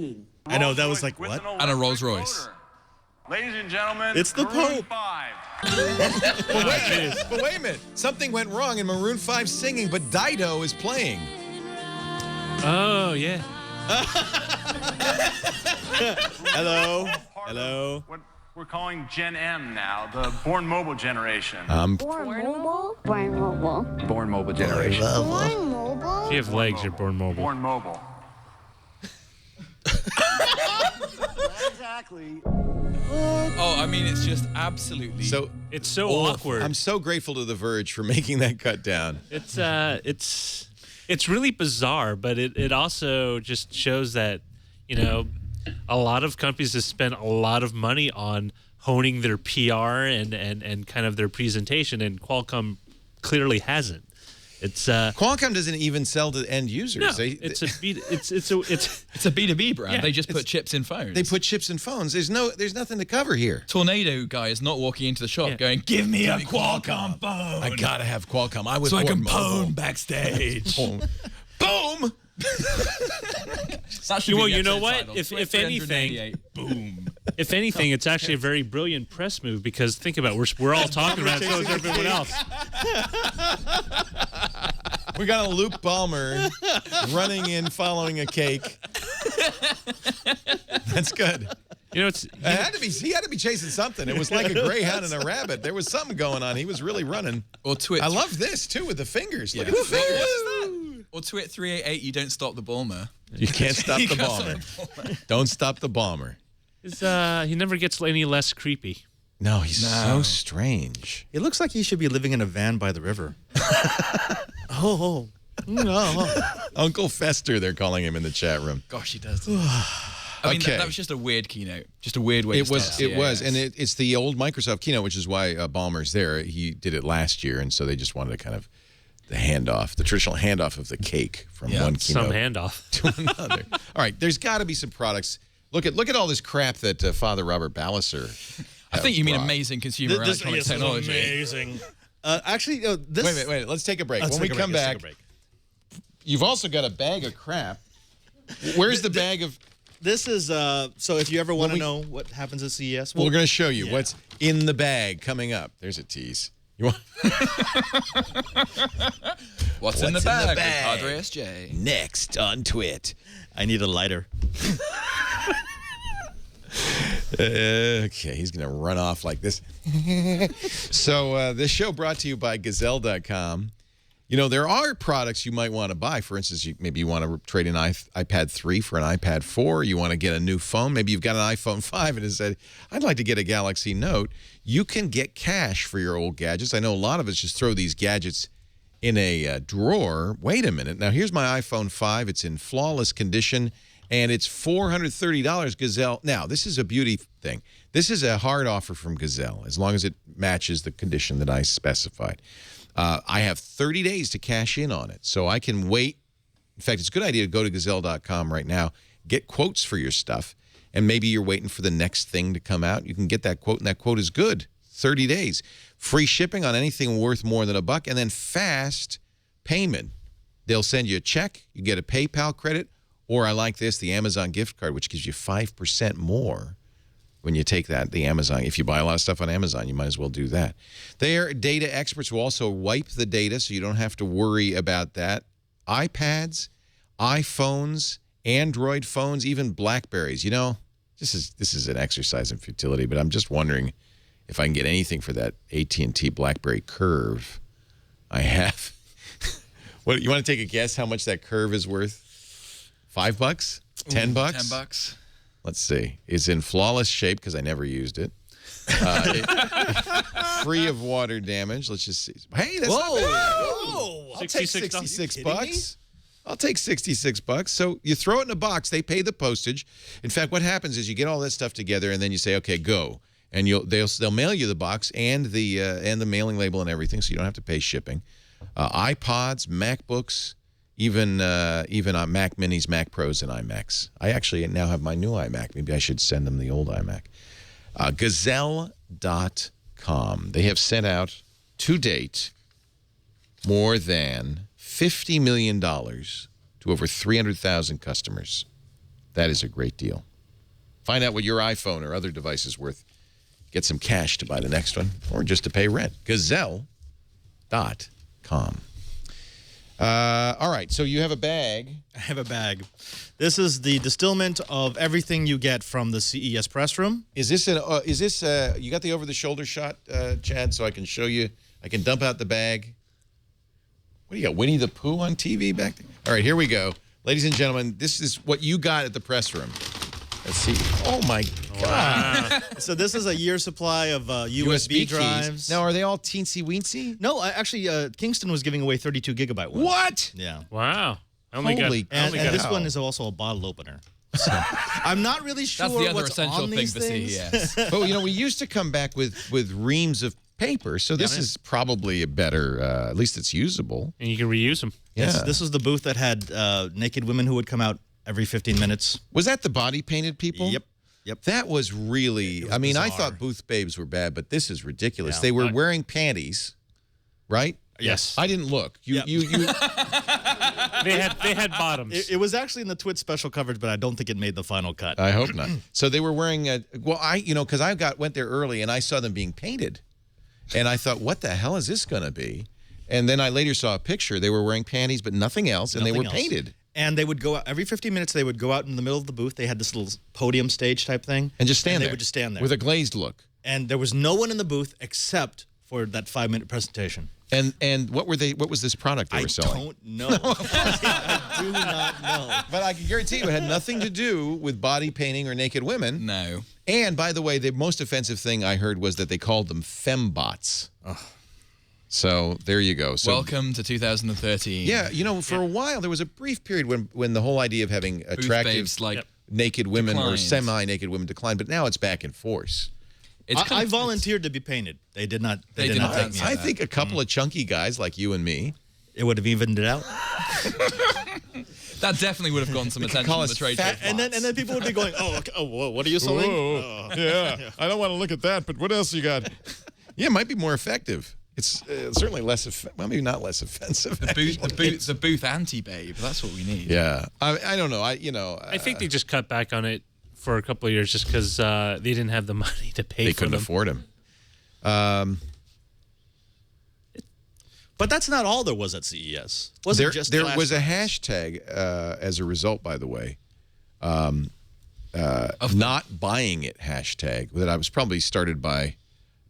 I know, that was like, what? And a Rolls Royce. Ladies and gentlemen, It's the Maroon Pope. 5. But wait a minute. Something went wrong in Maroon 5 singing, but Dido is playing. oh yeah. Hello. Part Hello. of What we're calling Gen M now, the Born Mobile generation. Born mobile. Born mobile. Born mobile generation. Born mobile. If you have legs, you're born mobile. Born Mobile. Exactly. Oh, I mean, it's just absolutely. So It's so awkward. I'm so grateful to The Verge for making that cut down. It's really bizarre, but it also just shows that, you know, a lot of companies have spent a lot of money on honing their PR and kind of their presentation, and Qualcomm clearly hasn't. It's Qualcomm doesn't even sell to end users. no, It's a B2B brand. Yeah, they just put chips in phones. They put chips in phones. There's nothing to cover here. Tornado guy is not walking into the shop going, "Give me a Qualcomm phone. I gotta have Qualcomm. I was so I can mobile. pwn backstage." Boom. That should be the you know episode what? title. If 388. anything, boom. if anything, it's actually a very brilliant press move because think about it, we're all talking about it, so is everyone else. We got a Luke Balmer running in, following a cake. That's good. You know, he had to be chasing something. It was like a greyhound and a rabbit. There was something going on. He was really running. Or Twit. I love this too with the fingers. Look at the fingers. Or Twit 388. You don't stop the Balmer. You can't stop the Balmer. Don't stop the Balmer. He never gets any less creepy. No, he's so strange. It looks like he should be living in a van by the river. No. Uncle Fester, they're calling him in the chat room. Gosh, he does. I mean, that was just a weird keynote. Just a weird way to start. It was. And it's the old Microsoft keynote, which is why Balmer's there. He did it last year, and so they just wanted to kind of the traditional handoff of the cake from one keynote some handoff to another. All right, there's got to be some products. Look at all this crap that Father Robert Balliser. I think you mean amazing consumer electronic technology. Amazing. Actually, this. Wait. Let's take a break. When we come back, you've also got a bag of crap. Where's the bag of? This is so. If you ever want to know what happens at CES, we're going to show you what's in the bag coming up. There's a tease. You want? What's in the bag? With Padre SJ. Next on Twit. I need a lighter. Okay, he's going to run off like this. So this show brought to you by Gazelle.com. You know, there are products you might want to buy. For instance, maybe you want to trade an iPad 3 for an iPad 4. You want to get a new phone. Maybe you've got an iPhone 5 and it said, I'd like to get a Galaxy Note. You can get cash for your old gadgets. I know a lot of us just throw these gadgets in a drawer. Wait a minute. Now, here's my iPhone 5. It's in flawless condition, and it's $430 Gazelle. Now, this is a beauty thing. This is a hard offer from Gazelle, as long as it matches the condition that I specified. I have 30 days to cash in on it, so I can wait. In fact, it's a good idea to go to Gazelle.com right now, get quotes for your stuff, and maybe you're waiting for the next thing to come out. You can get that quote, and that quote is good. 30 days. Free shipping on anything worth more than $1, and then fast payment. They'll send you a check. You get a PayPal credit, or I like this, the Amazon gift card, which gives you 5% more when you take the Amazon. If you buy a lot of stuff on Amazon, you might as well do that. Their data experts will also wipe the data, so you don't have to worry about that. iPads, iPhones, Android phones, even Blackberries. You know, this is an exercise in futility, but I'm just wondering if I can get anything for that AT&T BlackBerry Curve I have. What, you want to take a guess how much that Curve is worth? $5? $10? $10. Let's see. It's in flawless shape because I never used it. Free of water damage. Let's just see. Hey, that's not bad. Whoa! I'll take $66. I'll take $66. So you throw it in a box. They pay the postage. In fact, what happens is you get all that stuff together, and then you say, "Okay, go." And they'll mail you the box and the mailing label and everything, so you don't have to pay shipping. iPods, MacBooks. Even on Mac Minis, Mac Pros, and iMacs. I actually now have my new iMac. Maybe I should send them the old iMac. Gazelle.com. They have sent out, to date, more than $50 million to over 300,000 customers. That is a great deal. Find out what your iPhone or other device is worth. Get some cash to buy the next one, or just to pay rent. Gazelle.com. All right, so you have a bag. I have a bag. This is the distillment of everything you get from the CES press room. Is this you got the over-the-shoulder shot, Chad, so I can show you? I can dump out the bag. What do you got, Winnie the Pooh on TV back there? All right, here we go. Ladies and gentlemen, this is what you got at the press room. Let's see. Oh, my God. Wow. So this is a year's supply of USB drives. Keys. Now, are they all teensy-weensy? No, actually, Kingston was giving away 32-gigabyte ones. What? Yeah. Wow. Holy and this one is also a bottle opener. So, I'm not really sure That's the other what's essential on thing these for things. CES. But, you know, we used to come back with reams of paper. So this is probably a better, at least it's usable. And you can reuse them. Yeah. This was the booth that had naked women who would come out every 15 minutes. Was that the body painted people? Yep. That was really, I mean, bizarre. I thought booth babes were bad, but this is ridiculous. Yeah. They were wearing panties, right? Yes. I didn't look. They had bottoms. It was actually in the Twit special coverage, but I don't think it made the final cut. I hope not. So they were wearing because I went there early and I saw them being painted. And I thought, what the hell is this going to be? And then I later saw a picture. They were wearing panties, but nothing else, and they were painted. And they would go out every 15 minutes. They would go out in the middle of the booth. They had this little podium stage type thing, And just stand there. They would just stand there with a glazed look. And there was no one in the booth except for that 5-minute presentation. And what was this product they were selling? I don't know. I do not know. But I can guarantee you it had nothing to do with body painting or naked women. No. And by the way, the most offensive thing I heard was that they called them fembots. So there you go. So, Welcome to 2013. Yeah, for a while there was a brief period when the whole idea of having attractive babes, naked women declined. or semi-naked women declined, but now it's back in force. I volunteered to be painted. They did not. They did not take me. I think a couple of chunky guys like you and me, it would have evened it out. That definitely would have gotten some attention from the trade show. And then people would be going, whoa, what are you selling? Yeah, I don't want to look at that, but what else you got? Yeah, it might be more effective. It's certainly less, well, maybe not less offensive. The booth anti-babe. That's what we need. Yeah, I don't know. I think they just cut back on it for a couple of years just because they didn't have the money to pay. They for couldn't them. afford them. But that's not all there was at CES. There was a hashtag as a result, by the way, of not buying it hashtag that I was probably started by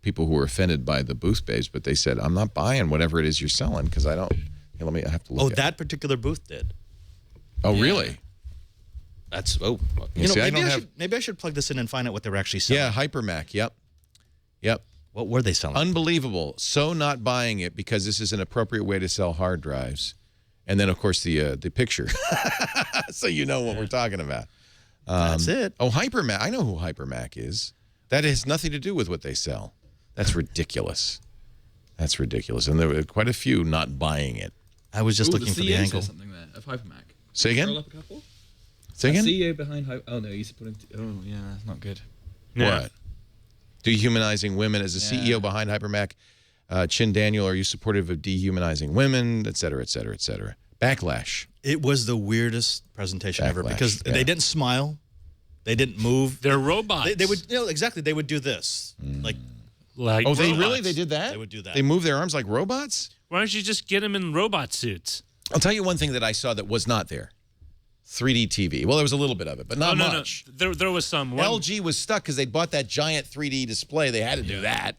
people who were offended by the booth babes, but they said, I'm not buying whatever it is you're selling because I don't. Here, I have to look. That particular booth did. Oh, really? That's maybe I should plug this in and find out what they were actually selling. Yeah, Hypermac. Yep. What were they selling? Unbelievable. So not buying it because this is an appropriate way to sell hard drives. And then, of course, the picture. So you know what we're talking about. That's it. Oh, Hypermac. I know who Hypermac is. That has nothing to do with what they sell. That's ridiculous. That's ridiculous. And there were quite a few not buying it. I was just looking for the angle. Something there of Hypermac. Say again? Scroll up a couple. Say again? CEO behind Oh, no, he's putting... Oh, yeah, that's not good. Yeah. What? Dehumanizing women. As a CEO behind Hypermac, Chin Daniel, are you supportive of dehumanizing women, et cetera, et cetera, et cetera? Backlash. It was the weirdest presentation ever because yeah. they didn't smile. They didn't move. They're robots. They would, exactly. They would do this. Like oh, they robots. really? They did that? They would do that. They move their arms like robots? Why don't you just get them in robot suits? I'll tell you one thing that I saw that was not there. 3D TV. Well, there was a little bit of it, but not much. No. There was some. LG was stuck because they bought that giant 3D display. They had to do that.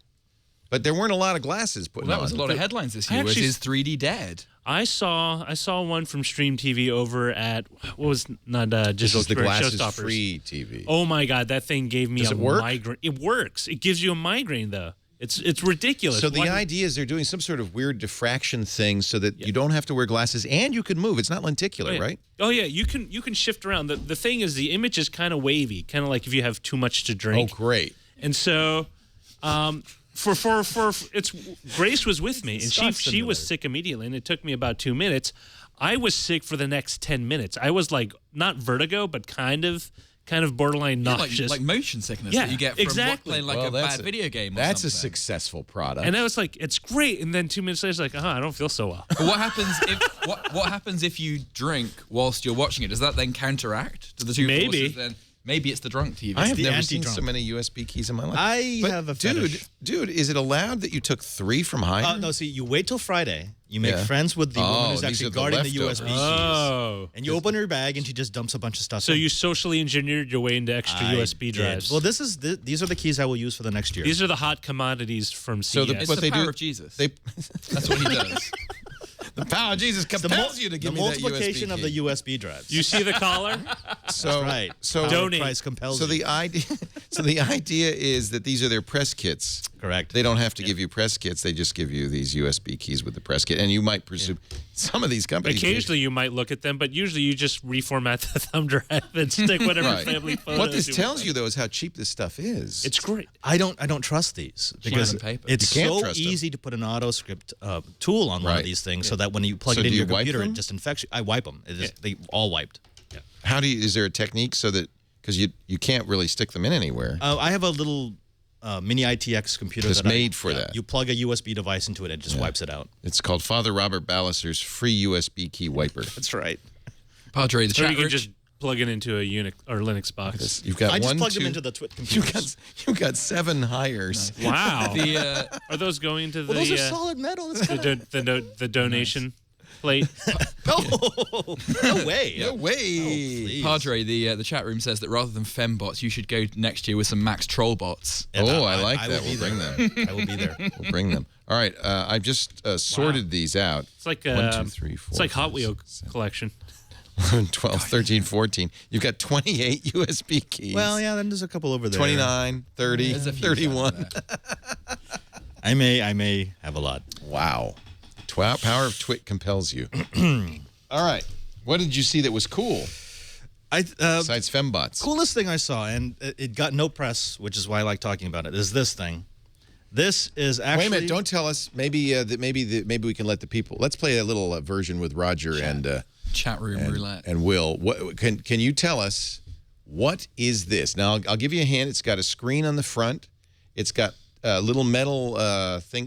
But there weren't a lot of glasses put on. That was a lot of headlines this year. Is 3D dead? I saw one from Stream TV over at what was not Digital the glasses Showstoppers. free TV. Oh my God, that thing gave me Does a it work? migraine. It works. It gives you a migraine though. It's ridiculous. So the idea is they're doing some sort of weird diffraction thing so that you don't have to wear glasses and you can move. It's not lenticular, right? Oh yeah, you can shift around. The thing is the image is kind of wavy, kind of like if you have too much to drink. Oh, great. And so it's Grace was with me and she was sick immediately and it took me about 2 minutes. I was sick for the next 10 minutes. I was like not vertigo but kind of borderline nauseous. Like motion sickness that you get from playing like a bad video game or That's something. a successful product. And I was like, it's great. And then 2 minutes later, I was like, I don't feel so well. But what happens if you drink whilst you're watching it? Does that then counteract? Do the two forces then? Maybe it's the drunk TV. I have never seen so many USB keys in my life. I have a fetish. Dude, is it allowed that you took 3 from Hyder? No, see, you wait till Friday. You make friends with the woman who's actually guarding the USB keys. Oh. And you open her bag and she just dumps a bunch of stuff. So you socially engineered your way into extra USB drives. Well, these are the keys I will use for the next year. These are the hot commodities from CES. It's the power of Jesus. That's what he does. The power of Jesus compels you to give me that USB key. The multiplication of the USB drives. You see the collar? So, right. So donate. Price compels so you. the idea is that these are their press kits. Correct. They don't have to give you press kits. They just give you these USB keys with the press kit. And you might presume some of these companies. Occasionally you might look at them, but usually you just reformat the thumb drive and stick whatever family photos. What this tells you, though, is how cheap this stuff is. It's great. I don't trust these because it's You can't so trust them. easy to put an auto script tool on one of these things so that when you plug it into your computer, it just infects you. I wipe them. They all wiped. How do you? Is there a technique so that because you can't really stick them in anywhere? I have a little mini ITX computer that's that made for that. You plug a USB device into it, and it just wipes it out. It's called Father Robert Ballister's free USB key wiper. That's right. Padre, the So chat you can room. just plug it into a Unix or Linux box. You've got I just one, plugged them two- into the Twit computers. You've got 7 hires. Wow. The, Are those going to the Well, those are solid metal. It's the donation plate? No way. No way. Padre, the chat room says that rather than fembots, you should go next year with some Max Trollbots. Oh, I like I that. will be We'll bring them. I will be there. We'll bring them. All right. I've just sorted these out. It's like 1, 2, 3, 4. it's like Hot 5, Wheel 6, 7, collection. 12, 13, 14. You've got 28 USB keys. Well, yeah, then there's a couple over there. 29, 30, There's a few 31. I may have a lot. Wow. Power of Twit compels you. All right. What did you see that was cool besides fembots? Coolest thing I saw, and it got no press, which is why I like talking about it, is this thing. This is actually. Wait a minute! Don't tell us. Maybe maybe we can let the people. Let's play a little version with Roger and chat room roulette and Will. What can you tell us? What is this? Now I'll give you a hint. It's got a screen on the front. It's got little metal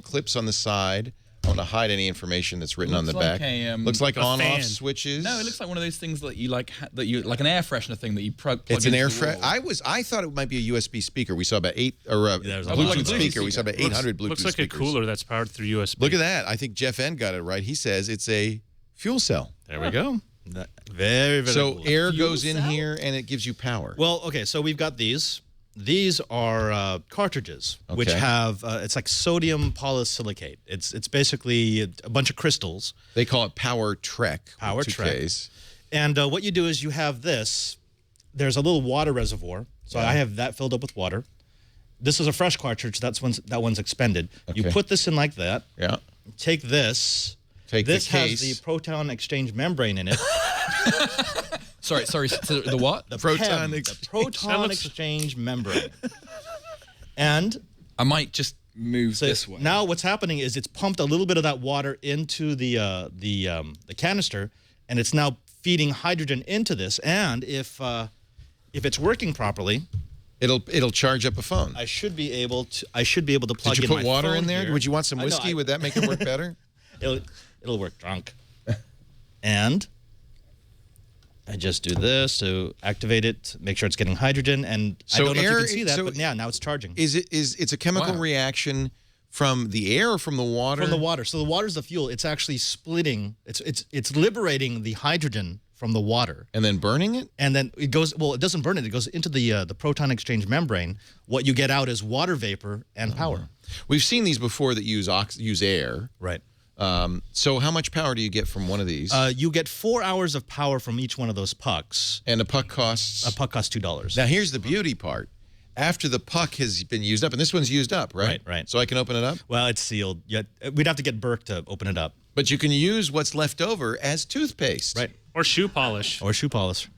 clips on the side. I don't want to hide any information that's written on the back. Looks like on-off switches. No, it looks like one of those things that you like like an air freshener thing that you plug It's an into air the wall. freshener. I thought it might be a USB speaker. We saw about 8 or a Bluetooth speaker. We saw about 800 Bluetooth Looks like speakers. a cooler that's powered through USB. Look at that. I think Jeff N got it right. He says it's a fuel cell. There we go. Very, very So cool. air goes in here and it gives you power. Well, okay, so we've got these. These are cartridges, which have it's like sodium polysilicate. It's basically a bunch of crystals. They call it Power Trek. Power Trek. And what you do is you have this. There's a little water reservoir, so I have that filled up with water. This is a fresh cartridge. That one's expended. You put this in like that. Yeah. Take this. This has the proton exchange membrane in it. Sorry. So the what? The proton exchange membrane. And I might just move this way. Now what's happening is it's pumped a little bit of that water into the canister, and it's now feeding hydrogen into this. And if it's working properly, it'll charge up a phone. I should be able to plug Did you in put my water phone in there? here. Would you want some whiskey? Would that make it work better? It'll work drunk. And I just do this to activate it, make sure it's getting hydrogen, and So I don't know if you air- can see that, so but yeah, now it's charging. It's a chemical reaction from the air or from the water? From the water. So the water's the fuel. It's actually splitting. It's liberating the hydrogen from the water. And then burning it? And then it goes, well, it doesn't burn it. It goes into the proton exchange membrane. What you get out is water vapor and power. We've seen these before that use air. Right. So how much power do you get from one of these? You get 4 hours of power from each one of those pucks. And a puck costs? A puck costs $2. Now, here's the beauty part. After the puck has been used up, and this one's used up, right? Right. So I can open it up? Well, it's sealed. We'd have to get Burke to open it up. But you can use what's left over as toothpaste. Right. Or shoe polish. Or shoe polish.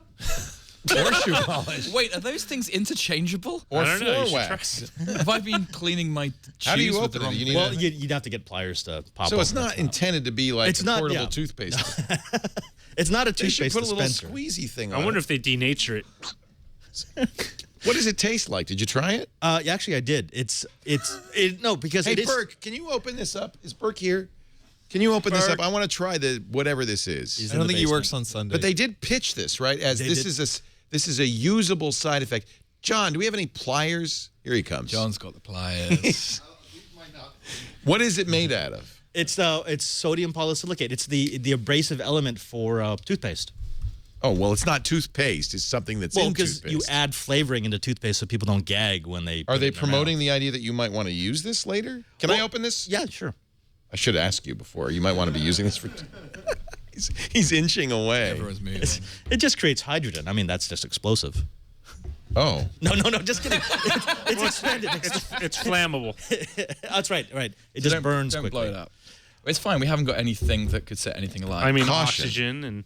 Or shoe polish. Wait, are those things interchangeable? Or I don't know, floor you should wax. Have I been cleaning my shoes How do you with the open wrong... it? You need Well, you'd have to get pliers to pop So it's open not it. intended to be like It's a not, portable yeah. toothpaste. It's not a They should toothpaste put a little dispenser. squeezy thing on I wonder it. if they denature it. What does it taste like? Did you try it? Actually, I did. No, because Hey, it is. Burke, can you open this up? Is Burke here? Can you open this up? I want to try whatever this is. I don't think he works on Sunday. But they did pitch this, right? As this is a usable side effect. John, do we have any pliers? Here he comes. John's got the pliers. What is it made out of? It's sodium polysilicate. It's the abrasive element for toothpaste. Oh, well, it's not toothpaste. It's something that's in because toothpaste. you add flavoring into toothpaste so people don't gag when they. Are put they it in their promoting mouth. the idea that you might want to use this later? Can I open this? Yeah, sure. I should ask you before. You might want to be using this for... he's inching away. Everyone's moving. It just creates hydrogen. I mean, that's just explosive. Oh. No, just kidding. It's expanded. It's flammable. That's right. It just burns don't quickly. blow it up. It's fine. We haven't got anything that could set anything alight. I mean, Caution. oxygen and.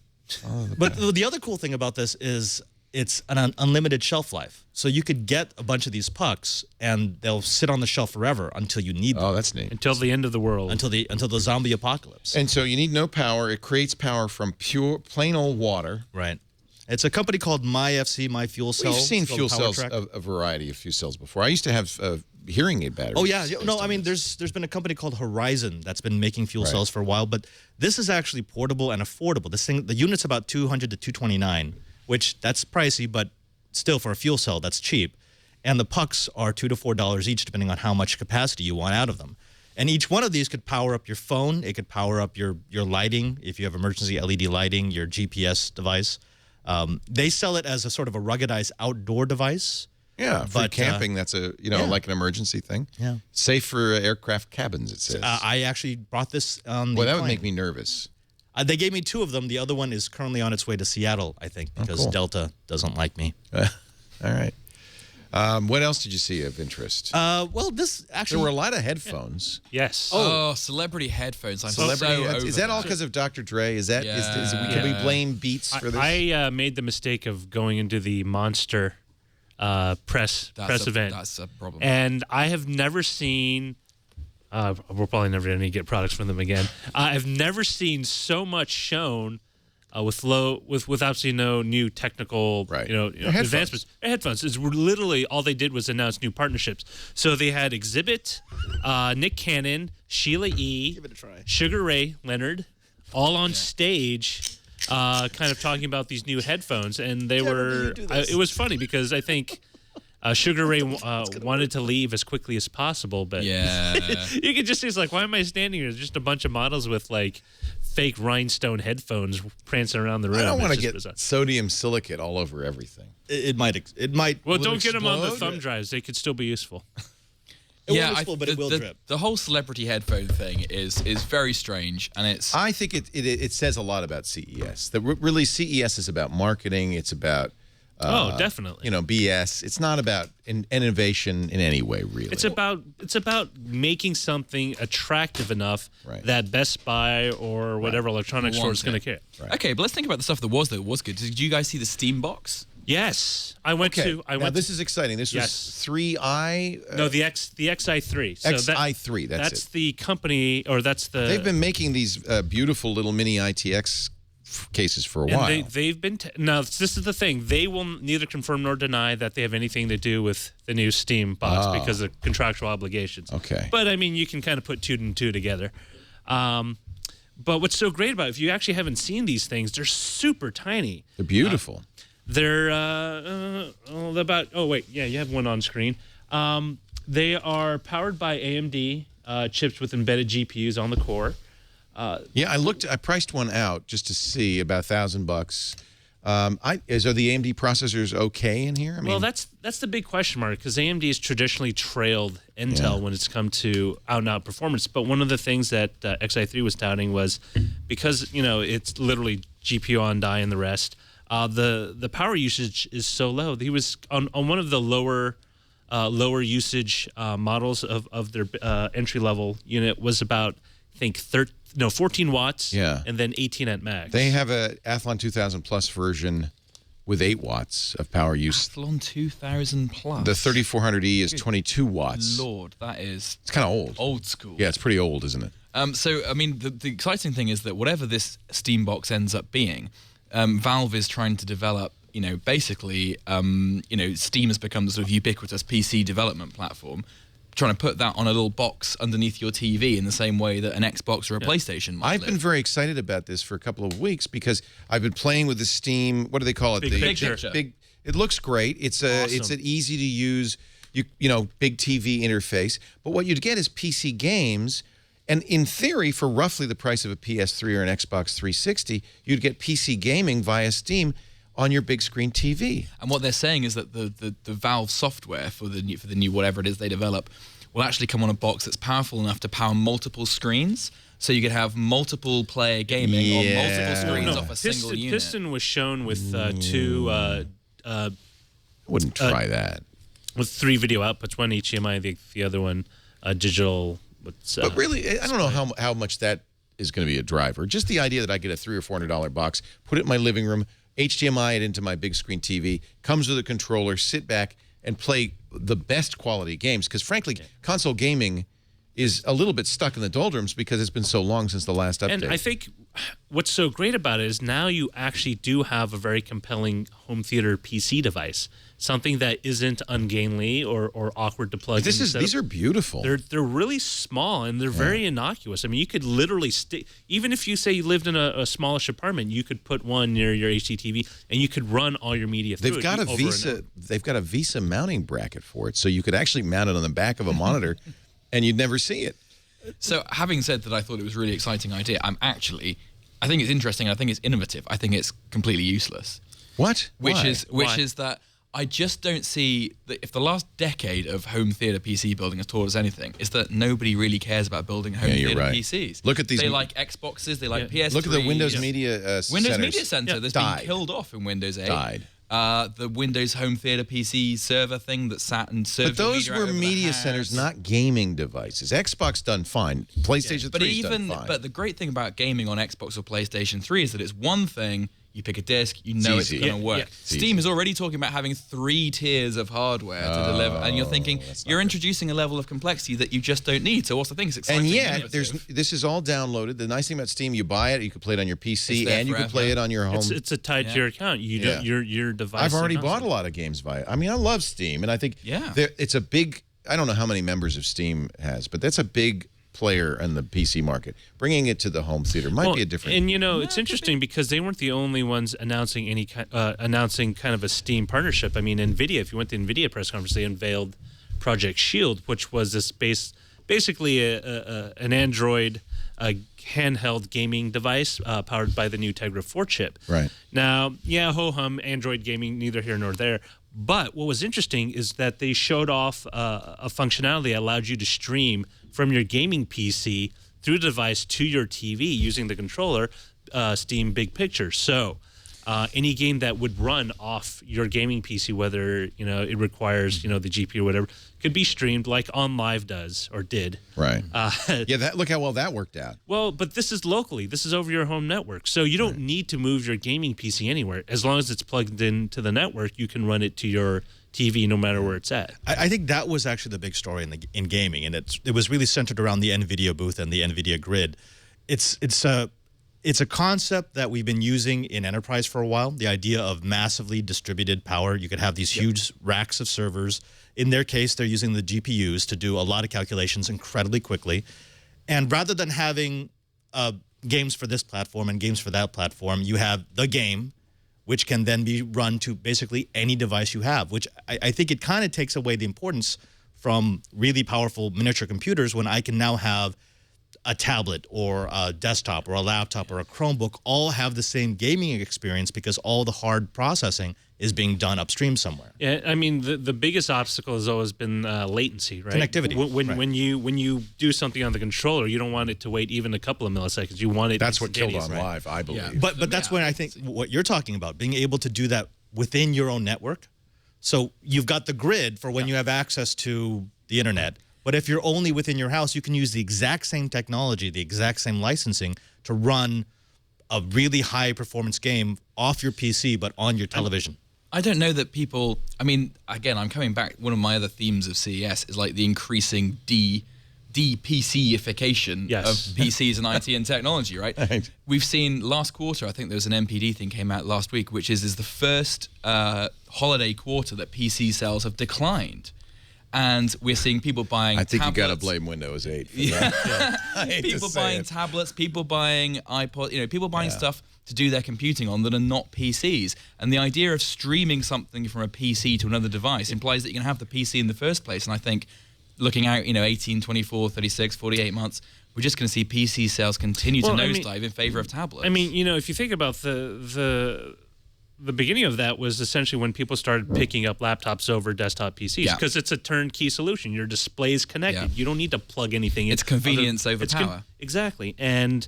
But the other cool thing about this is it's an unlimited shelf life. So you could get a bunch of these pucks, and they'll sit on the shelf forever until you need them. Oh, that's neat. Until the end of the world. Until the zombie apocalypse. And so you need no power. It creates power from plain old water. Right. It's a company called MyFC, My Fuel Cell. We've seen It's called fuel Power cells, Track. a variety of fuel cells before. I used to have hearing aid batteries. Oh yeah, based no. on I mean, this. there's been a company called Horizon that's been making fuel Right. cells for a while, but this is actually portable and affordable. The unit's about $200 to $229, which that's pricey, but still for a fuel cell that's cheap. And the pucks are $2 to $4 each, depending on how much capacity you want out of them. And each one of these could power up your phone. It could power up your lighting if you have emergency LED lighting, your GPS device. They sell it as a sort of a ruggedized outdoor device. Yeah, for But, camping, that's like an emergency thing. Yeah. Safe for aircraft cabins, it says. I actually brought this on the Well, that would plane. make me nervous. They gave me 2 of them. The other one is currently on its way to Seattle, I think, because cool. Delta doesn't like me. All right. What else did you see of interest? Well, this There actually... were a lot of headphones. Yes. Oh, celebrity headphones. I'm Celebrity. so over Is that all that. because of Dr. Dre? Is that can we blame Beats for this? I made the mistake of going into the Monster press event. That's a problem. And I have never seen. We're probably never going to get products from them again. I've never seen so much shown with absolutely no new technical advancements. Headphones. It's literally all they did was announce new partnerships. So they had Exhibit, Nick Cannon, Sheila E., Give it a try. Sugar Ray Leonard, all on stage, kind of talking about these new headphones, and they were. It was funny because I think. Sugar Ray wanted to leave as quickly as possible, but you could just see it's like, why am I standing here? There's just a bunch of models with like fake rhinestone headphones prancing around the room. I don't want to get bizarre. sodium silicate all over everything. It might. Well, Will don't it get them on the explode? thumb drives. They could still be useful. But it will drip. The whole celebrity headphone thing is very strange, and it's. I think it says a lot about CES. That really CES is about marketing. It's about definitely. BS. It's not about innovation in any way, really. It's about making something attractive enough that Best Buy or whatever electronics store is going to care. Right. Okay, but let's think about the stuff that was good. Did you guys see the Steam box? Yes, I went to. This is exciting. This was 3i. No, the XI3. So XI3. That's it. the company, or that's the. They've been making these beautiful little mini ITX cases for a while. They've been. Now, this is the thing. They will neither confirm nor deny that they have anything to do with the new Steam box because of contractual obligations. Okay. But I mean, you can kind of put 2 and 2 together. But what's so great about it, if you actually haven't seen these things, they're super tiny. They're beautiful. They're about. Oh wait, yeah, you have one on screen. They are powered by AMD chips with embedded GPUs on the core. I priced one out just to see, about $1,000. Are the AMD processors okay in here? I mean, Well, that's the big question mark because AMD has traditionally trailed Intel when it's come to out-and-out performance. But one of the things that XI3 was touting was because it's literally GPU on die and the rest. The power usage is so low. He was on one of the lower usage models of their entry level unit was about I think 14 watts. Yeah. And then 18 at max. They have a Athlon 2000 Plus version with 8 watts of power use. Athlon 2000 Plus. The 3400E is 22 watts. Lord, that is. It's kind of old. Old school. Yeah, it's pretty old, isn't it? So I mean, the exciting thing is that whatever this Steam box ends up being. Valve is trying to develop, basically, Steam has become the sort of ubiquitous PC development platform, trying to put that on a little box underneath your TV in the same way that an Xbox or a PlayStation might I've been very excited about this for a couple of weeks because I've been playing with the Steam, what do they call it? Big picture. It looks great. It's it's an easy to use, big TV interface. But what you'd get is PC games. And in theory, for roughly the price of a PS3 or an Xbox 360, you'd get PC gaming via Steam on your big screen TV. And what they're saying is that the Valve software for the new whatever it is they develop will actually come on a box that's powerful enough to power multiple screens. So you could have multiple player gaming on multiple screens off a single unit. Piston was shown with two Wouldn't try that. With 3 video outputs, one HDMI, the other one digital. But really, I don't know how much that is going to be a driver. Just the idea that I get a $300 or $400 box, put it in my living room, HDMI it into my big screen TV, comes with a controller, sit back and play the best quality games. Because frankly, console gaming is a little bit stuck in the doldrums because it's been so long since the last update. And I think what's so great about it is now you actually do have a very compelling home theater PC device, something that isn't ungainly or awkward to plug in. These are beautiful. They're really small and they're very innocuous. I mean, you could literally even if you say you lived in a smallish apartment, you could put one near your HDTV and you could run all your media through it. They've got a VESA mounting bracket for it, so you could actually mount it on the back of a monitor and you'd never see it. So having said that I thought it was a really exciting idea, I think it's interesting, I think it's innovative. I think it's completely useless. What? Which is that I just don't see that if the last decade of home theater PC building has taught us anything, is that nobody really cares about building home theater PCs. Look at these. They like Xboxes, they like PS3. Look at the Windows Media Windows Media Center that's been killed off in Windows 8. Died. The Windows Home Theater PC server thing that sat and served. But those were media centers, not gaming devices. Xbox done fine. PlayStation 3 done fine. But the great thing about gaming on Xbox or PlayStation 3 is that it's one thing. You pick a disc, you know it's going to work. Steam is already talking about having 3 tiers of hardware to deliver, and you're thinking you're introducing a level of complexity that you just don't need. So what's the thing? It's exciting. And yet, this is all downloaded. The nice thing about Steam, you buy it, you can play it on your PC, and you can play it on your home. It's tied to your account. Your device. I've already bought a lot of games via it. I mean, I love Steam, and I think it's a big. I don't know how many members of Steam has, but that's a big player in the PC market. Bringing it to the home theater might be a different. And it's interesting because they weren't the only ones announcing announcing kind of a Steam partnership. I mean, NVIDIA. If you went to NVIDIA press conference, they unveiled Project Shield, which was this basically an Android handheld gaming device powered by the new Tegra 4 chip. Right. Now, ho hum, Android gaming, neither here nor there. But what was interesting is that they showed off a functionality that allowed you to stream from your gaming PC through the device to your TV using the controller, Steam Big Picture. So any game that would run off your gaming PC, whether it requires the GPU or whatever, could be streamed like OnLive does or did. Right. Look how well that worked out. Well, but this is locally. This is over your home network, so you don't need to move your gaming PC anywhere. As long as it's plugged into the network, you can run it to your TV no matter where it's at. I think that was actually the big story in gaming, and it was really centered around the NVIDIA booth and the NVIDIA grid. It's a concept that we've been using in enterprise for a while, the idea of massively distributed power. You could have these huge racks of servers. In their case, they're using the GPUs to do a lot of calculations incredibly quickly. And rather than having games for this platform and games for that platform, you have the game, which can then be run to basically any device you have, which I think it kind of takes away the importance from really powerful miniature computers when I can now have a tablet or a desktop or a laptop or a Chromebook all have the same gaming experience because all the hard processing is being done upstream somewhere. Yeah, I mean, the biggest obstacle has always been latency, right? Connectivity. When you do something on the controller, you don't want it to wait even a couple of milliseconds. You want it. That's what killed OnLive, I believe. Yeah. But that's when I think what you're talking about, being able to do that within your own network. So you've got the grid for when you have access to the internet. But if you're only within your house, you can use the exact same technology, the exact same licensing to run a really high-performance game off your PC but on your television. I don't know that people... I mean, again, I'm coming back. One of my other themes of CES is like the increasing de-PC-ification of PCs and IT and technology, right? We've seen last quarter, I think there was an NPD thing came out last week, which is the first holiday quarter that PC sales have declined. And we're seeing people buying tablets. You got to blame Windows 8 for that. People buying tablets, people buying iPods, people buying stuff to do their computing on that are not PCs. And the idea of streaming something from a PC to another device implies that you can have the PC in the first place. And I think looking out, 18, 24, 36, 48 months, we're just going to see PC sales continue to nosedive in favor of tablets. I mean, if you think about the beginning of that was essentially when people started picking up laptops over desktop PCs because it's a turnkey solution. Your display's connected. You don't need to plug anything in. It's convenience over power. Exactly. And,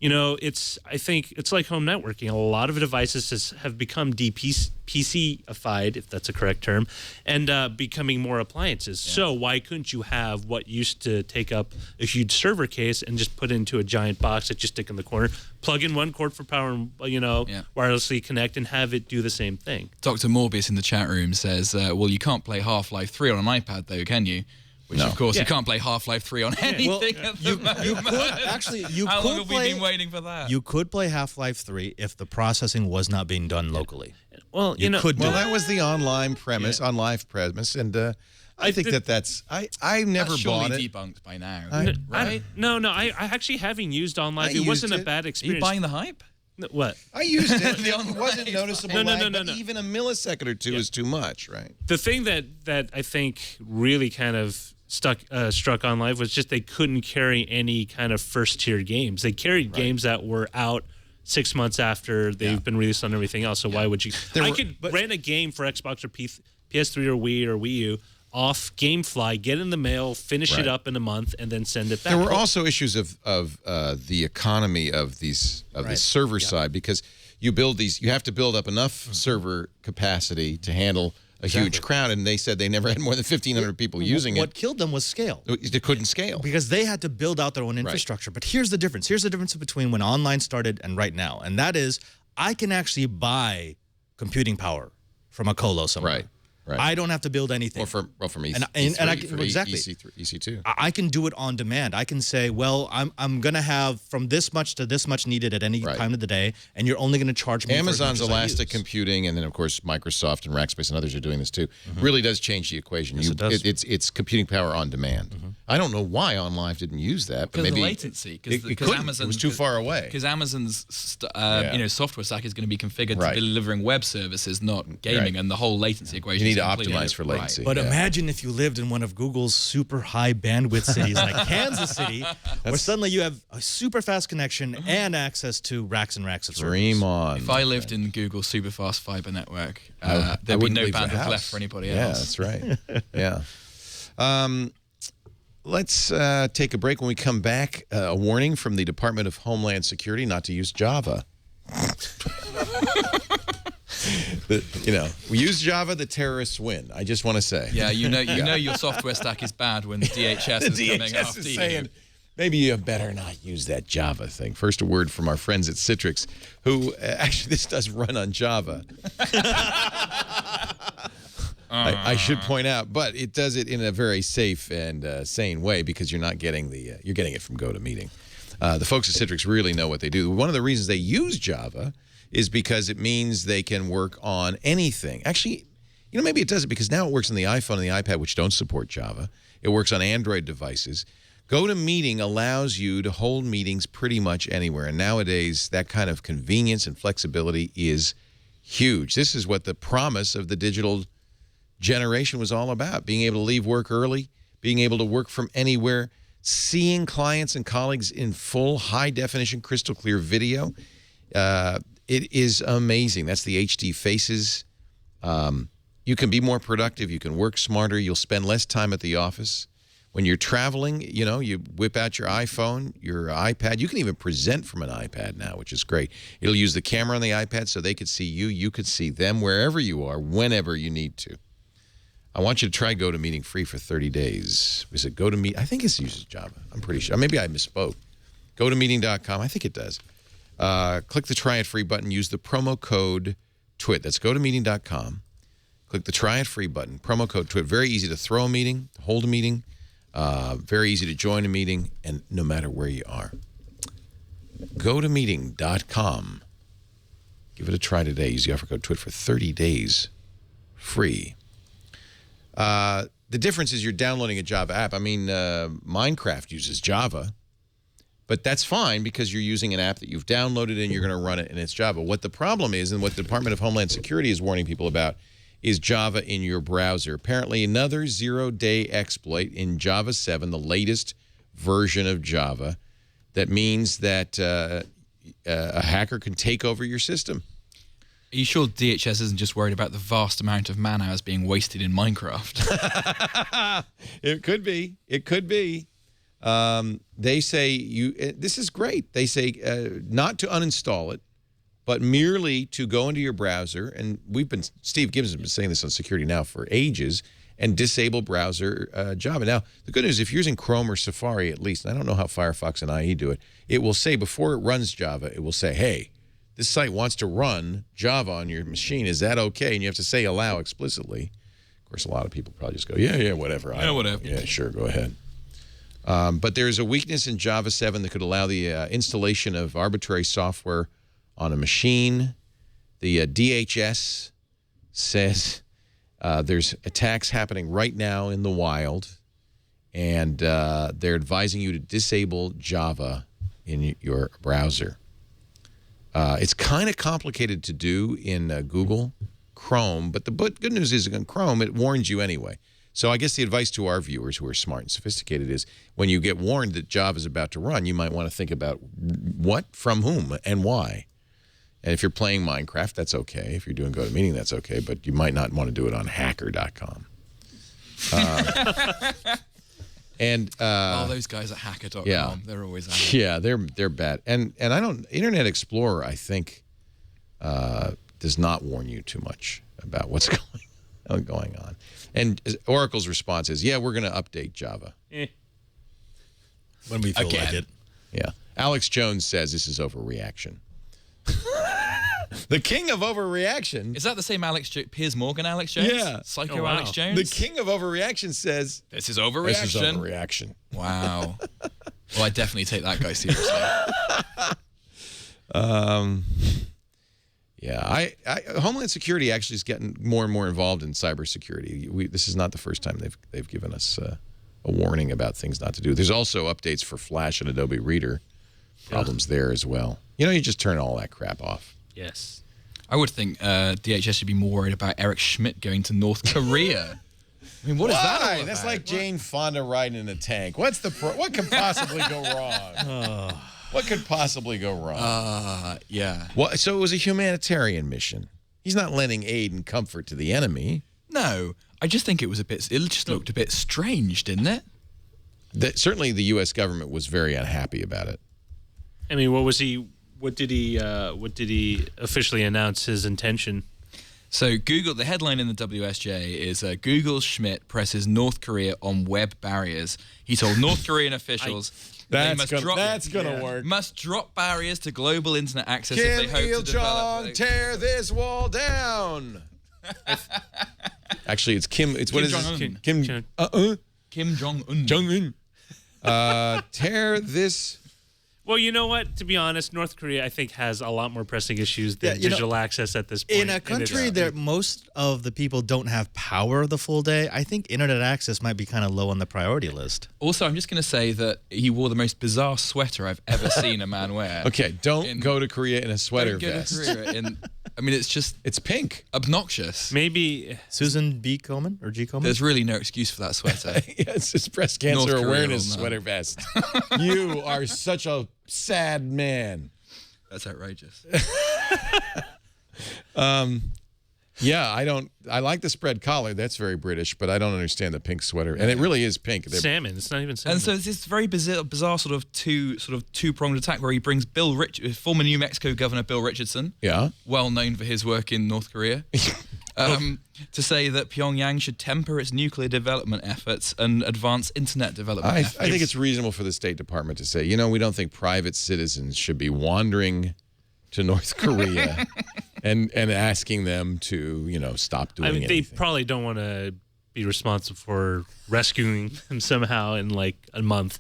I think it's like home networking. A lot of devices have become PC-ified, if that's a correct term, and becoming more appliances. Yeah. So why couldn't you have what used to take up a huge server case and just put it into a giant box that you stick in the corner, plug in one cord for power, and wirelessly connect, and have it do the same thing? Dr. Morbius in the chat room says, well, you can't play Half-Life 3 on an iPad, though, can you? Which, of course, you can't play Half-Life 3 on anything at the moment. You could, actually, How long have we been waiting for that? You could play Half-Life 3 if the processing was not being done locally. Well, that was the online premise, on live premise, and I think that's. I never bought it. Debunked by now, right? No. I actually having used online. It wasn't a bad experience. Are you buying the hype? What? I used it. It wasn't noticeable. No. Even a millisecond or two is too much, right? The thing that I think really kind of struck on live was just they couldn't carry any kind of first-tier games. They carried games that were out 6 months after they've been released on everything else. So why would you? I could rent a game for Xbox or PS3 or Wii or Wii U off GameFly, get in the mail, finish it up in a month, and then send it back. There were also issues of the economy of the server side, because you have to build up enough server capacity to handle a huge crowd, and they said they never had more than 1,500 people using it. What killed them was scale. They couldn't scale. Because they had to build out their own infrastructure. But here's the difference. Here's the difference between when online started and right now, and that is I can actually buy computing power from a colo somewhere. Right. I don't have to build anything. Or from EC3, exactly. EC2. I can do it on demand. I can say, well, I'm going to have from this much to this much needed at any time of the day, and you're only going to charge me Amazon's for elastic computing, and then, of course, Microsoft and Rackspace and others are doing this too, really does change the equation. Yes, it does. It's computing power on demand. I don't know why OnLive didn't use that. But maybe the latency. Because Amazon, it was too far away. Because Amazon's software stack is going to be high-bandwidth to be delivering web services, not gaming, and the whole latency equation. You need to optimize for latency. But imagine if you lived in one of Google's super high bandwidth cities like Kansas City, where suddenly you have a super fast connection and access to racks and racks of servers. Dream on. If I lived in Google's super fast fiber network, there'd be no bandwidth left for anybody else. Yeah, that's right. Let's take a break. When we come back, a warning from the Department of Homeland Security not to use Java. We use Java, the terrorists win. I just want to say. Yeah, you know your software stack is bad when the DHS is coming after you. Saying, maybe you better not use that Java thing. First, a word from our friends at Citrix, who actually this does run on Java. I should point out, but it does it in a very safe and sane way, because you're not getting you're getting it from GoToMeeting. The folks at Citrix really know what they do. One of the reasons they use Java is because it means they can work on anything. Actually, maybe it doesn't, because now it works on the iPhone and the iPad, which don't support Java. It works on Android devices. GoToMeeting allows you to hold meetings pretty much anywhere, and nowadays that kind of convenience and flexibility is huge. This is what the promise of the digital generation was all about, being able to leave work early, being able to work from anywhere, seeing clients and colleagues in full, high-definition, crystal-clear video. It is amazing. That's the HD faces. You can be more productive. You can work smarter. You'll spend less time at the office. When you're traveling, you whip out your iPhone, your iPad. You can even present from an iPad now, which is great. It'll use the camera on the iPad so they could see you. You could see them wherever you are, whenever you need to. I want you to try GoToMeeting free for 30 days. Is it GoToMeeting? I think it uses Java. I'm pretty sure. Maybe I misspoke. GoToMeeting.com. I think it does. Click the Try It Free button. Use the promo code TWIT. That's GoToMeeting.com. Click the Try It Free button. Promo code TWIT. Very easy to throw a meeting, to hold a meeting. Very easy to join a meeting, and no matter where you are. GoToMeeting.com. Give it a try today. Use the offer code TWIT for 30 days free. The difference is you're downloading a Java app. I mean, Minecraft uses Java. But that's fine, because you're using an app that you've downloaded and you're going to run it in its Java. What the problem is, and what the Department of Homeland Security is warning people about, is Java in your browser. Apparently, another zero-day exploit in Java 7, the latest version of Java, that means that a hacker can take over your system. Are you sure DHS isn't just worried about the vast amount of man hours being wasted in Minecraft? It could be. It could be. They say this is great. They say not to uninstall it, but merely to go into your browser. And Steve Gibbs has been saying this on Security Now for ages, and disable browser Java. Now, the good news, if you're using Chrome or Safari at least, and I don't know how Firefox and IE do it, it will say before it runs Java, it will say, hey, this site wants to run Java on your machine. Is that okay? And you have to say allow explicitly. Of course, a lot of people probably just go, yeah, whatever. Whatever. Yeah, sure, go ahead. But there's a weakness in Java 7 that could allow the installation of arbitrary software on a machine. The DHS says there's attacks happening right now in the wild, and they're advising you to disable Java in your browser. It's kind of complicated to do in Google Chrome, but the good news is in Chrome, it warns you anyway. So I guess the advice to our viewers who are smart and sophisticated is when you get warned that Java is about to run, you might want to think about what, from whom, and why. And if you're playing Minecraft, that's okay. If you're doing GoToMeeting, that's okay. But you might not want to do it on hacker.com. Those guys at hacker.com, yeah, they're always out. Yeah, they're bad. And I don't. Internet Explorer, I think, does not warn you too much about what's going on. And Oracle's response is, yeah, we're going to update Java. When we feel like it. Yeah. Alex Jones says this is overreaction. The king of overreaction. Is that the same Piers Morgan Alex Jones? Yeah. Psycho Alex Jones? The king of overreaction says, this is overreaction. This is overreaction. Wow. Well, I definitely take that guy seriously. Yeah, Homeland Security actually is getting more and more involved in cybersecurity. This is not the first time they've given us a warning about things not to do. There's also updates for Flash and Adobe Reader. Problems there as well. You just turn all that crap off. Yes. I would think DHS should be more worried about Eric Schmidt going to North Korea. I mean, what is that all about? That's like Jane Fonda riding in a tank. What could possibly go wrong? What could possibly go wrong? Yeah. Well, so it was a humanitarian mission. He's not lending aid and comfort to the enemy. No, I just think it just looked a bit strange, didn't it? Certainly the U.S. government was very unhappy about it. I mean, what did he officially announce his intention? So Google, the headline in the WSJ is Google's Schmidt presses North Korea on web barriers. He told North Korean officials that's gonna work. Must drop barriers to global internet access if they hope to develop. Tear this wall down. Actually, it's Kim. It's what is it? Kim Jong-un. Tear this. Well, you know what? To be honest, North Korea, I think, has a lot more pressing issues than digital access at this point. In a country that most of the people don't have power the full day, I think internet access might be kind of low on the priority list. Also, I'm just going to say that he wore the most bizarre sweater I've ever seen a man wear. Okay, don't go to Korea in a sweater vest. Don't go to Korea I mean, it's pink. Obnoxious. Maybe Susan B. Komen or G. Komen? There's really no excuse for that sweater. Yes, it's breast cancer awareness sweater vest. You are such a sad man. That's outrageous. Yeah, I like the spread collar. That's very British, but I don't understand the pink sweater. And it really is pink. Salmon. It's not even salmon. And so it's this very bizarre sort of two-pronged attack where he brings former New Mexico Governor Bill Richardson, well known for his work in North Korea, to say that Pyongyang should temper its nuclear development efforts and advance internet development efforts. I think it's reasonable for the State Department to say, we don't think private citizens should be wandering to North Korea and asking them to, stop doing anything. They probably don't want to be responsible for rescuing them somehow in like a month.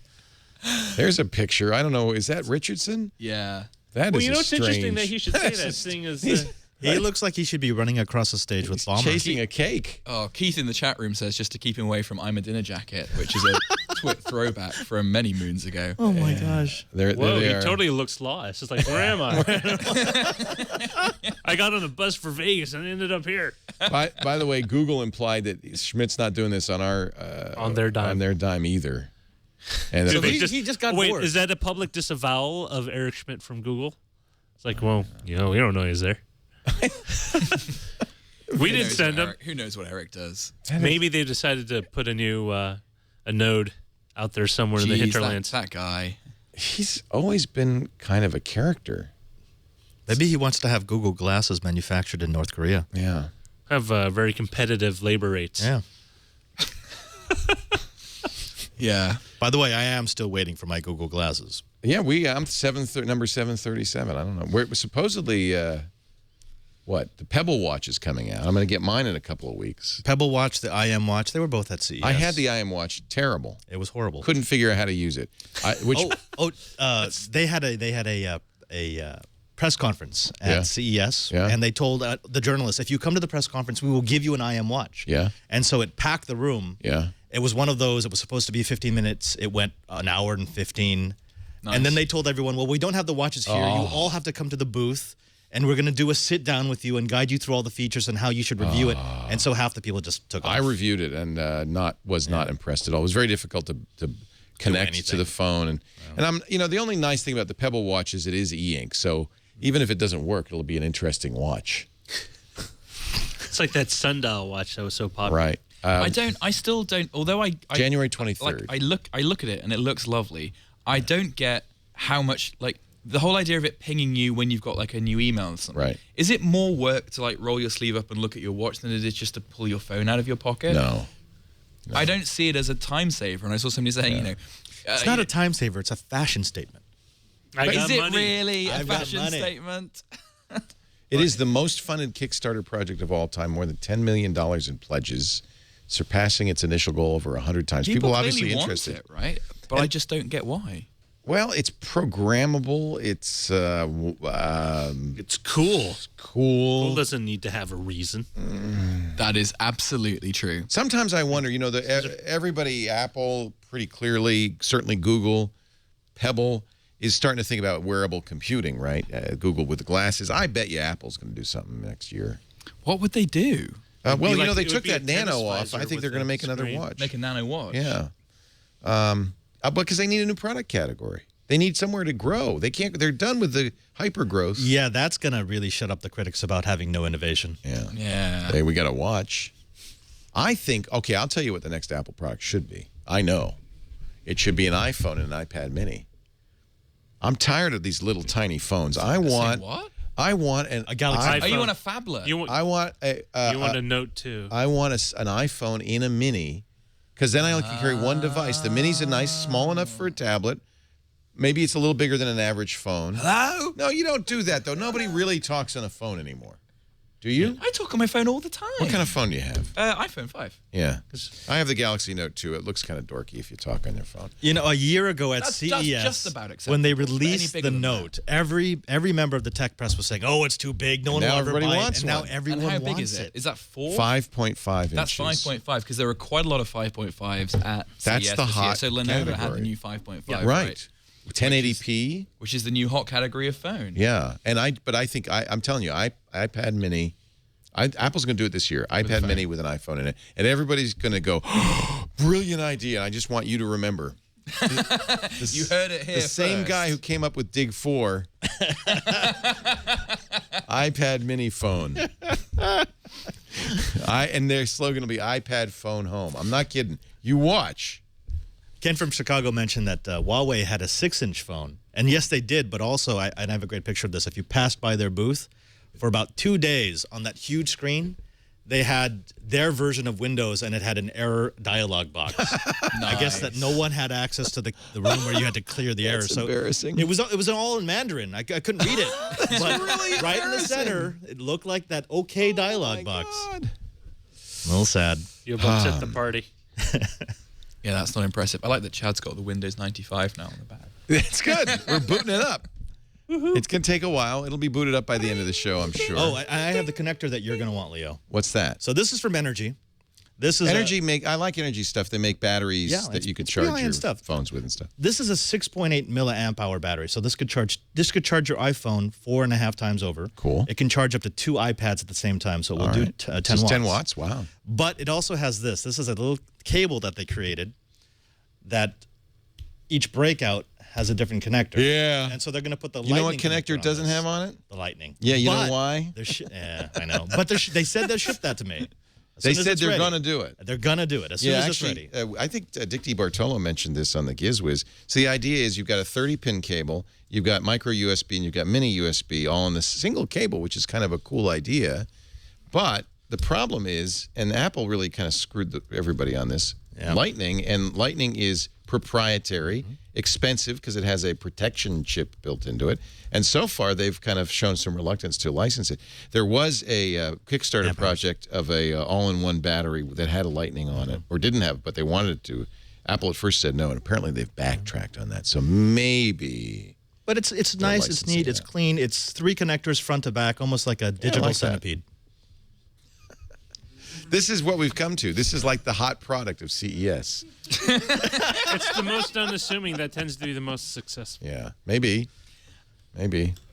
There's a picture. I don't know. Is that Richardson? Yeah. That is it's interesting that he should say that thing is... He looks like he should be running across the stage with Balmer. Chasing a cake. Oh, Keith in the chat room says just to keep him away from I'm a Dinner Jacket, which is a twit throwback from many moons ago. Oh my gosh. He totally looks lost. It's like, where am I? I got on a bus for Vegas and ended up here. By the way, Google implied that Schmidt's not doing this on their dime either. And so he just got bored. Is that a public disavowal of Eric Schmidt from Google? It's like, well, we don't know he's there. We didn't send him. Who knows what Eric does? Maybe they decided to put a new a node out there somewhere in the hinterlands. That guy. He's always been kind of a character. Maybe he wants to have Google glasses manufactured in North Korea. Yeah. Have very competitive labor rates. Yeah. Yeah. By the way, I am still waiting for my Google glasses. Yeah, I'm number 737. I don't know. We're supposedly, what? The Pebble Watch is coming out. I'm going to get mine in a couple of weeks. Pebble Watch, the IM Watch, they were both at CES. I had the IM Watch. Terrible. It was horrible. Couldn't figure out how to use it. They had a press conference at CES, and they told the journalists, if you come to the press conference, we will give you an IM Watch. Yeah. And so it packed the room. Yeah. It was one of those, it was supposed to be 15 minutes. It went an hour and 15. Nice. And then they told everyone, well, we don't have the watches here. You all have to come to the booth, and we're going to do a sit down with you and guide you through all the features and how you should review it. And so half the people just took off. I reviewed it and was not impressed at all. It was very difficult to connect to the phone. And I'm, the only nice thing about the Pebble Watch is it is e-ink. So even if it doesn't work, it'll be an interesting watch. It's like that sundial watch that was so popular. Right. I still don't, although I January 23rd. I look at it and it looks lovely. I don't get how much, like, the whole idea of it pinging you when you've got like a new email or something. Right. Is it more work to like roll your sleeve up and look at your watch than it is just to pull your phone out of your pocket? No. I don't see it as a time saver. And I saw somebody saying, it's not a time saver, it's a fashion statement. But is it really a fashion statement? It is the most funded Kickstarter project of all time, more than $10 million in pledges, surpassing its initial goal over 100 times. People obviously interested. Want it, right? But I just don't get why. Well, it's programmable. It's cool. Cool. Cool doesn't need to have a reason. That is absolutely true. Sometimes I wonder, everybody, Apple, pretty clearly, certainly Google, Pebble, is starting to think about wearable computing, right? Google with the glasses. I bet you Apple's going to do something next year. What would they do? Well, they took that Nano off. I think they're going to make another watch. Make a Nano watch? Yeah. Because they need a new product category. They need somewhere to grow. They can't. They're done with the hyper growth. Yeah, that's going to really shut up the critics about having no innovation. Yeah. Yeah. Hey, we got a watch. I think, okay, I'll tell you what the next Apple product should be. I know. It should be an iPhone and an iPad mini. I'm tired of these little tiny phones. I want a Galaxy. Are you on a phablet? I want you want a Note 2. I want an iPhone in a mini, because then I only can carry one device. The mini's a nice, small enough for a tablet. Maybe it's a little bigger than an average phone. Hello? No, you don't do that, though. Nobody really talks on a phone anymore. Do you? I talk on my phone all the time. What kind of phone do you have? iPhone 5. Yeah. I have the Galaxy Note 2. It looks kind of dorky if you talk on your phone. A year ago at CES, just about when they released the Note, every member of the tech press was saying, "Oh, it's too big. No one will ever buy it." And now everyone wants it. How big is it? Is that 4? 5.5 inches. That's 5.5, because there are quite a lot of 5.5s at That's CES the this hot year. So Lenovo category. had the new 5.5. Yeah, right. 1080p. Which is the new hot category of phone. Yeah. But I think, I'm telling you, iPad mini, Apple's going to do it this year. iPad mini with an iPhone in it. And everybody's going to go, brilliant idea. And I just want you to remember. You heard it here The same guy who came up with Dig 4. iPad mini phone. And their slogan will be iPad phone home. I'm not kidding. You watch. Ken from Chicago mentioned that Huawei had a 6-inch phone. And yes, they did, but also, I have a great picture of this. If you passed by their booth, for about 2 days on that huge screen, they had their version of Windows, and it had an error dialog box. I guess that no one had access to the room where you had to clear the error. So embarrassing. It was all in Mandarin. I couldn't read it. But really right in the center, it looked like that OK dialog box. God. A little sad. You've upset the party. Yeah, that's not impressive. I like that Chad's got the Windows 95 now on the back. That's good. We're booting it up. It's going to take a while. It'll be booted up by the end of the show, I'm sure. Oh, I have the connector that you're going to want, Leo. What's that? So this is from Energy. This is I like Energy stuff. They make batteries that you could charge your phones with and stuff. This is a 6.8 milliamp hour battery. So this could charge your iPhone 4.5 times over. Cool. It can charge up to 2 iPads at the same time. So it will do 10 watts. 10 watts. Wow. But it also has this. This is a little cable that they created that each breakout has a different connector. Yeah. And so they're going to put the You lightning know what connector doesn't have on it? The lightning. Yeah, you know why? Yeah, I know. But they said they'll ship that to me. As They soon as said it's they're ready. going to do it. They're going to do it as soon as it's ready. I think Dick DiBartolo mentioned this on the GizWiz. So the idea is you've got a 30-pin cable, you've got micro USB, and you've got mini USB all on this single cable, which is kind of a cool idea. But the problem is, and Apple really kind of screwed everybody on this, Lightning is proprietary, expensive because it has a protection chip built into it. And so far, they've kind of shown some reluctance to license it. There was a Kickstarter project of a all-in-one battery that had a Lightning on it, or didn't have, but they wanted it to. Apple at first said no, and apparently they've backtracked on that. So maybe. But it's nice, it's neat, it's clean. It's 3 connectors front to back, almost like a digital centipede. This is what we've come to. This is like the hot product of CES. It's the most unassuming that tends to be the most successful. Yeah, maybe.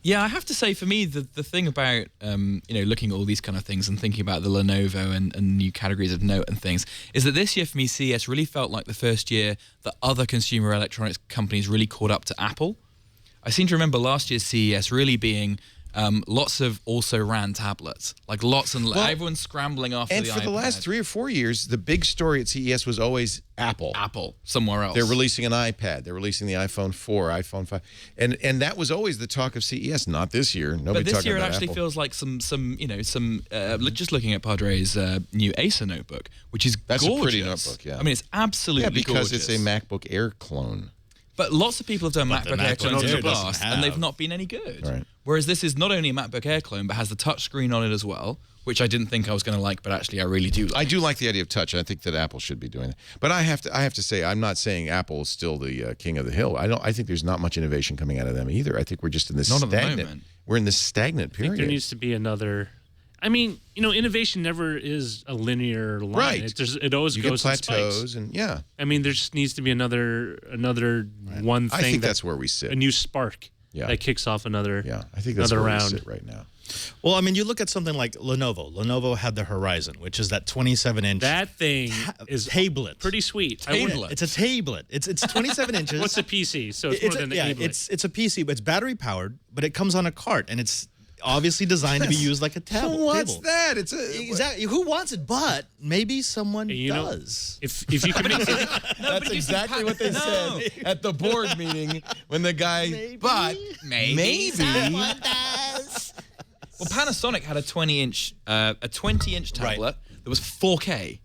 Yeah, I have to say, for me, the thing about looking at all these kind of things and thinking about the Lenovo and new categories of Note and things is that this year for me, CES really felt like the first year that other consumer electronics companies really caught up to Apple. I seem to remember last year's CES really being lots of also-ran tablets, like lots and everyone's scrambling after the iPad. And for the last 3 or 4 years, the big story at CES was always Apple. Apple, somewhere else. They're releasing an iPad. They're releasing the iPhone 4, iPhone 5. And that was always the talk of CES, not this year. Nobody but this talking year it about actually Apple. feels like just looking at Padre's new Acer notebook, which is That's gorgeous. a pretty notebook, yeah. I mean, it's absolutely because gorgeous. it's a MacBook Air clone. But lots of people have done But the MacBook Air MacBook clones in Air the doesn't past, have. and they've not been any good. Right. Whereas this is not only a MacBook Air clone, but has the touch screen on it as well, which I didn't think I was going to like, but actually I really do like. I do like the idea of touch. I think that Apple should be doing that. But I have to say, I'm not saying Apple is still the king of the hill. I think there's not much innovation coming out of them either. I think we're just in this Not at the stagnant. moment. We're in this stagnant I period. think there needs to be another. I mean, innovation never is a linear line. Right. It always you goes get in plateaus spikes. and yeah. I mean, there just needs to be another one thing. I think that's where we sit. A new spark that kicks off another. Yeah, I think that's another where round we sit right now. Well, I mean, you look at something like Lenovo. Lenovo had the Horizon, which is that 27-inch. That thing is tablet. pretty sweet. It's a tablet. It's 27 inches. What's a PC? So it's more than a tablet. it's a PC, but it's battery powered, but it comes on a cart, and it's obviously designed to be used like a tablet. Who wants table. that? It's Exactly. Who wants it? But maybe someone does. If you can make it, That's exactly what they said at the board meeting when the guy. Maybe someone does. Well, Panasonic had a 20-inch tablet that was 4K.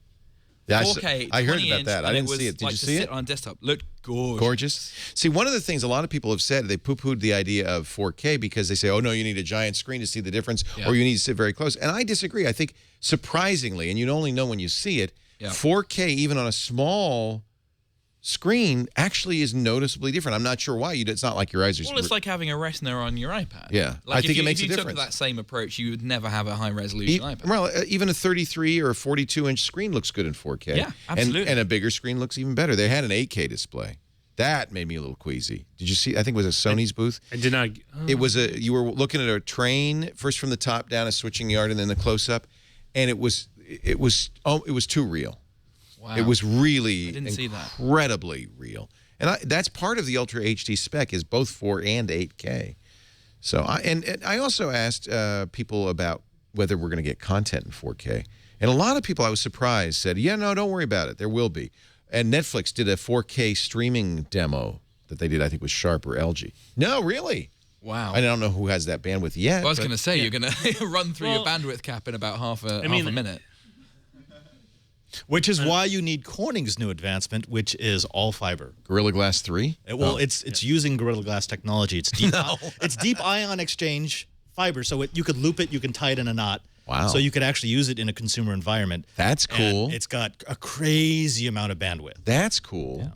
Yeah, 4K. I heard 20 about inch, that. I and didn't was see it. Did like you to see sit it? on a desktop. Looked gorgeous. Gorgeous. See, one of the things a lot of people have said, they poo-pooed the idea of 4K because they say, oh, no, you need a giant screen to see the difference, or you need to sit very close. And I disagree. I think, surprisingly, and you only know when you see it, 4K, even on a small screen, actually is noticeably different. I'm not sure why. It's not like your eyes are... Well, it's like having a Retina on your iPad. Yeah. Like I think it makes a if you difference. took that same approach, you would never have a high-resolution iPad. Well, even a 33 or a 42-inch screen looks good in 4K. Yeah, absolutely. And a bigger screen looks even better. They had an 8K display. That made me a little queasy. Did you see? I think it was a Sony's booth. I did not. It was you were looking at a train, first from the top down, a switching yard, and then the close-up. And it was too real. Wow. It was really I didn't see that. incredibly real. And that's part of the Ultra HD spec is both 4 and 8K. So I also asked people about whether we're going to get content in 4K. And a lot of people, I was surprised, said, yeah, no, don't worry about it. There will be. And Netflix did a 4K streaming demo that they did, I think, with Sharp or LG. No, really? Wow. I don't know who has that bandwidth yet. Well, I was going to say, you're going to run through your bandwidth cap in about half a minute. Which is why you need Corning's new advancement, which is all fiber. Gorilla Glass 3? It's using Gorilla Glass technology. It's deep. It's deep ion exchange fiber, so you could loop it, you can tie it in a knot. Wow. So you could actually use it in a consumer environment. That's cool. And it's got a crazy amount of bandwidth. That's cool. Yeah.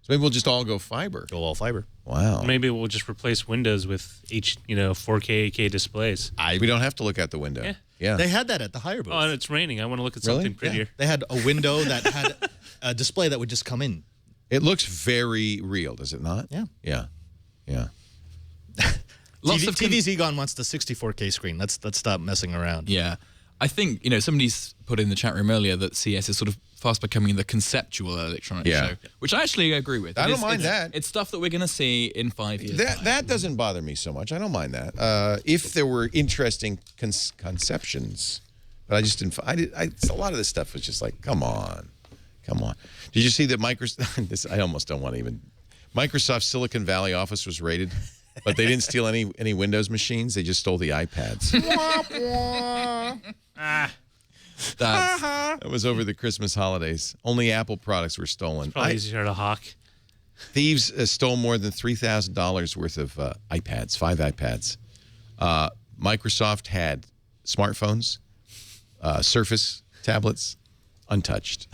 So maybe we'll just all go fiber. Go all fiber. Wow. Maybe we'll just replace Windows with 4K, 8K displays. We don't have to look out the window. Yeah. They had that at the higher booth. Oh, and it's raining. I want to look at something prettier. Yeah. They had a window that had a display that would just come in. It looks very real, does it not? Yeah. Yeah. Yeah. TV's Egon wants the 64K screen. Let's stop messing around. Yeah. I think, somebody's put in the chat room earlier that CES is sort of fast becoming the conceptual electronics show, which I actually agree with. I don't mind that. It's stuff that we're going to see in 5 years. That doesn't bother me so much. I don't mind that. If there were interesting conceptions But I just didn't. A lot of this stuff was just like, come on. Did you see that Microsoft? I almost don't want to even. Microsoft's Silicon Valley office was raided, but they didn't steal any Windows machines. They just stole the iPads. That was over the Christmas holidays. Only Apple products were stolen. Probably easier to hawk. Thieves stole more than $3,000 worth of iPads, 5 iPads. Microsoft had smartphones, Surface tablets, untouched.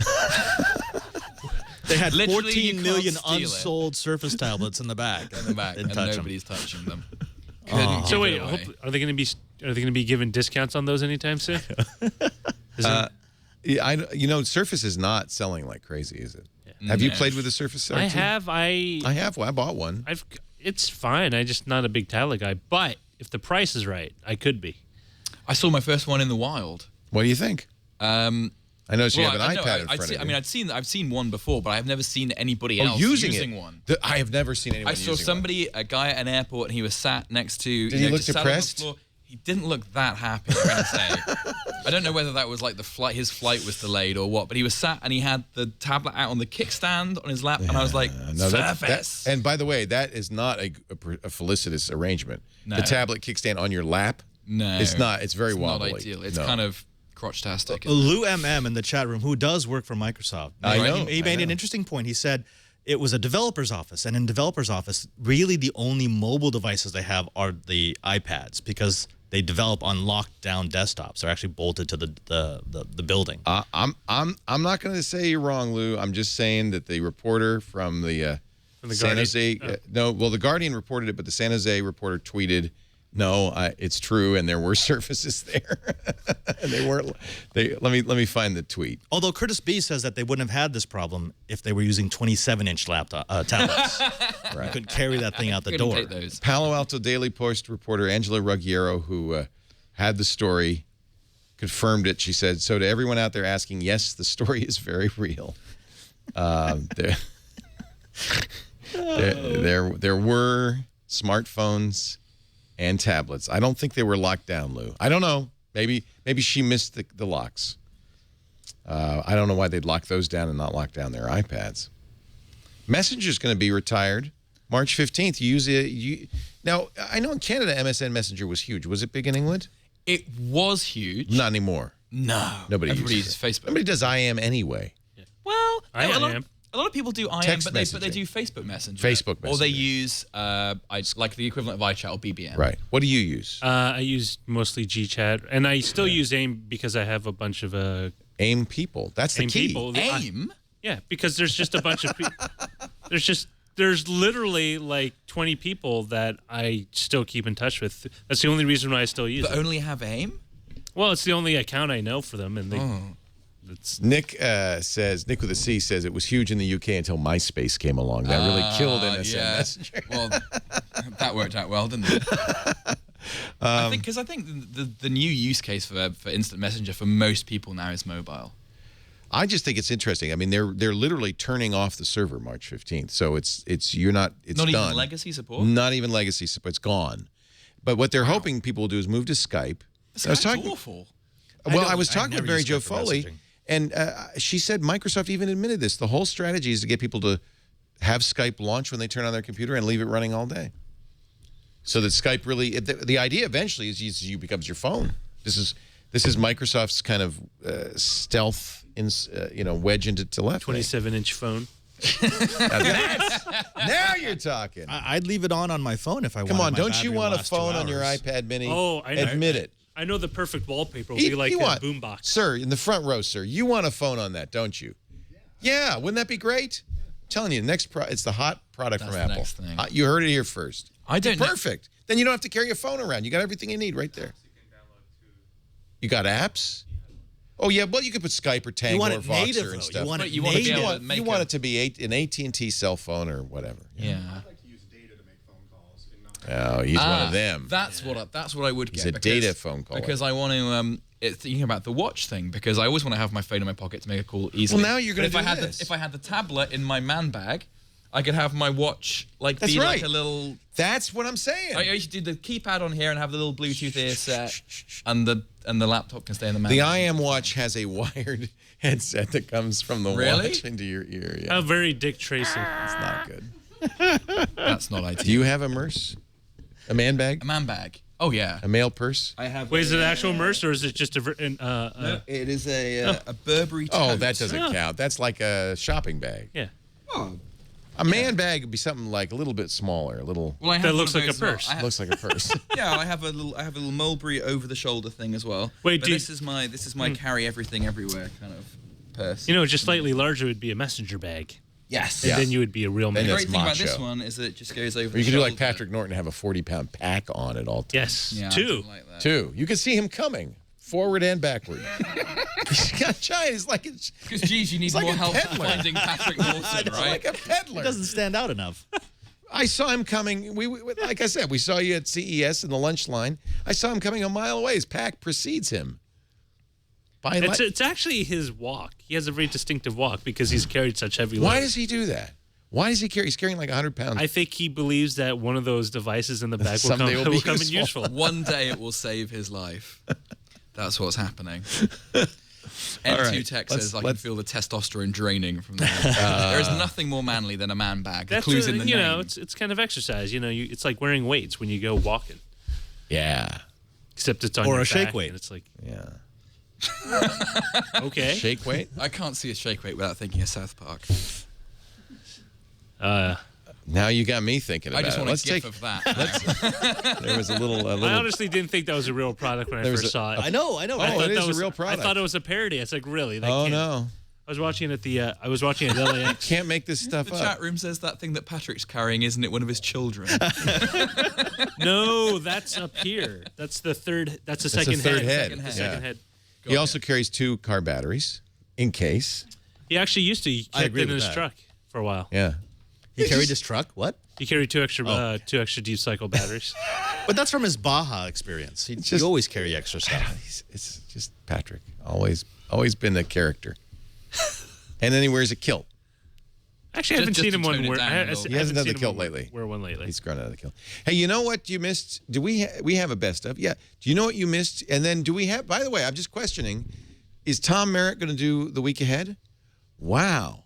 They had Literally, you 14 can't million steal it. unsold Surface tablets in the back. And Didn't touch 'em. nobody's touching them. So wait, are they going to be giving discounts on those anytime soon? Yeah, Surface is not selling like crazy, is it? Yeah. Have you played with the Surface? I have. I have. Well, I bought one. It's fine. I'm just not a big tablet guy. But if the price is right, I could be. I saw my first one in the wild. What do you think? I noticed you have an iPad in front of you. I mean, I've seen one before, but I've never seen anybody else using one. I have never seen anyone using one. I saw a guy at an airport, and he was sat next to. Did he look just sat on the depressed? floor. He didn't look that happy, I'm going to say. I don't know whether that was like his flight was delayed or what, but he was sat and he had the tablet out on the kickstand on his lap, and I was like, Surface. And by the way, that is not a felicitous arrangement. No. The tablet kickstand on your lap? No. It's not. It's very wobbly. Not ideal. It's kind of crotch-tastic. Lou MM in the chat room, who does work for Microsoft, I know. He made an interesting point. He said it was a developer's office, and in developer's office, really the only mobile devices they have are the iPads because they develop on locked down desktops. They're actually bolted to the building. I'm not going to say you're wrong, Lou. I'm just saying that the reporter from the San Jose the Guardian reported it, but the San Jose reporter tweeted, "No, it's true, and there were Surfaces there, and they weren't." Let me find the tweet. Although Curtis B says that they wouldn't have had this problem if they were using 27-inch tablets. Right. You couldn't carry that thing out the door. Take those. Palo Alto Daily Post reporter Angela Ruggiero, who had the story, confirmed it. She said, "So to everyone out there asking, yes, the story is very real. There were smartphones and tablets. I don't think they were locked down, Lou. I don't know. Maybe she missed the locks. I don't know why they'd lock those down and not lock down their iPads. Messenger's going to be retired March 15th. You use it. Now, I know in Canada, MSN Messenger was huge. Was it big in England? It was huge. Not anymore. No. Everybody uses Facebook. Nobody does IM anyway. Yeah. Well, IM. A lot of people do IM, Text but they do Facebook Messenger. Facebook Messenger. Or they use like the equivalent of iChat or BBM. Right. What do you use? I use mostly GChat, and I still use AIM because I have a bunch of AIM people. That's the AIM key. People. AIM? Yeah, because there's just a bunch of people. There's literally like 20 people that I still keep in touch with. That's the only reason why I still use it. But only have AIM? Well, it's the only account I know for them, and they. Nick says, Nick with a C says it was huge in the UK until MySpace came along. That really killed MSN Messenger. Well, that worked out well, didn't it? I think the new use case for instant messenger for most people now is mobile. I just think it's interesting. I mean, they're literally turning off the server March 15th, so it's not done. Even legacy support. Not even legacy support. It's gone. But what they're hoping people will do is move to Skype. Skype's awful. Well, I was talking with Mary Jo Foley. And she said Microsoft even admitted this. The whole strategy is to get people to have Skype launch when they turn on their computer and leave it running all day. So that Skype really, the idea eventually is you becomes your phone. This is Microsoft's kind of stealth, wedge into left. 27-inch phone. Now you're talking. I'd leave it on my phone if I wanted. Come on, my don't you want a last phone 2 on your hours. iPad Mini? Oh, I know. Admit it. I know the perfect wallpaper will be like a boombox. Sir, in the front row, sir, you want a phone on that, don't you? Yeah, wouldn't that be great? I'm telling you, it's the hot product from Apple. Next thing. You heard it here first. I don't know. Perfect. Then you don't have to carry a phone around. You got everything you need right there. You got apps? Oh, yeah, well, you could put Skype or Tango or Voxer and stuff. You want it to be an AT&T cell phone or whatever. Yeah. Oh, he's one of them. That's what I would get. He's a data phone caller. Because I want to. Thinking about the watch thing, because I always want to have my phone in my pocket to make a call easily. Well, now you're going to do this. If I had the tablet in my man bag, I could have my watch like a little. That's what I'm saying. I used to do the keypad on here and have the little Bluetooth ear set, and the the laptop can stay in the man. The IM watch has a wired headset that comes from the watch into your ear. Yeah. How very Dick Tracy. It's not good. That's not ideal. Do you have a Merce? A man bag? A man bag. Oh yeah. A male purse? I have. Wait, is it an actual Merce or is it just a? No, it is a Burberry. Tote. Oh, that doesn't count. That's like a shopping bag. Yeah. Oh. A man bag would be something like a little bit smaller, a little. Well, I have that one looks of like a those as well. purse. Looks like a purse. Yeah, I have a little Mulberry over the shoulder thing as well. Wait, but this is my carry everything everywhere kind of purse. You know, just slightly larger would be a messenger bag. Yes. And then you would be a real man. The That's great thing about macho. this one is that it just goes over. Or the you could do like shoulder. Patrick Norton and have a 40-pound pack on at all times. Yes, Yeah, two. something like that. Two. You can see him coming, forward and backward. He's got giant. He's like Because geez, you need like more a help peddler. finding Patrick Norton, it's right? like a peddler. It doesn't stand out enough. I saw him coming. We like I said, we saw you at CES in the lunch line. I saw him coming a mile away. His pack precedes him. It's actually his walk. He has a very distinctive walk because he's carried such heavy load. Why does he do that? Why does he carry? He's carrying like 100 pounds. I think he believes that one of those devices in the back will Someday come, will be will come in useful. useful. One day it will save his life. That's what's happening. All right, N2 Tech says I can let's- feel the testosterone draining from that. There is nothing more manly than a man bag. The That's clue's in the you name. know, it's kind of exercise. You know, it's like wearing weights when you go walking, Yeah. except it's on Or your a shake back, weight. and it's like Yeah. okay, Shake weight. I can't see a shake weight without thinking of South Park. Now you got me thinking I about just it. want Let's a gif take. of that. There was a little. I honestly didn't think that was a real product when I There was first saw it. I know. Oh, I it thought is that a was real product. I thought it was a parody. It's like really. That Oh can't- no! I was watching it at the. I was watching it at LAX. Can't make this stuff The up. chat room says that thing that Patrick's carrying, isn't it one of his children? No, that's up here. That's the third. That's the That's second the third head. head. The Yeah. second head. He also carries 2 car batteries in case. He actually used to. He I kept agree it in with his that. truck for a while. Yeah. He carried his truck. What? He carried two extra deep cycle batteries. But that's from his Baja experience. He just- always carry extra stuff. It's just Patrick. Always been a character. And then he wears a kilt. Actually, I haven't Just seen to him tone one it wear. down a I little. He hasn't done seen the him kilt wear- lately. Wear one lately. He's grown out of the kilt. Hey, you know what you missed? Do we have a best of? Yeah. Do you know what you missed? And then do we have? By the way, I'm just questioning: is Tom Merritt going to do the week ahead? Wow.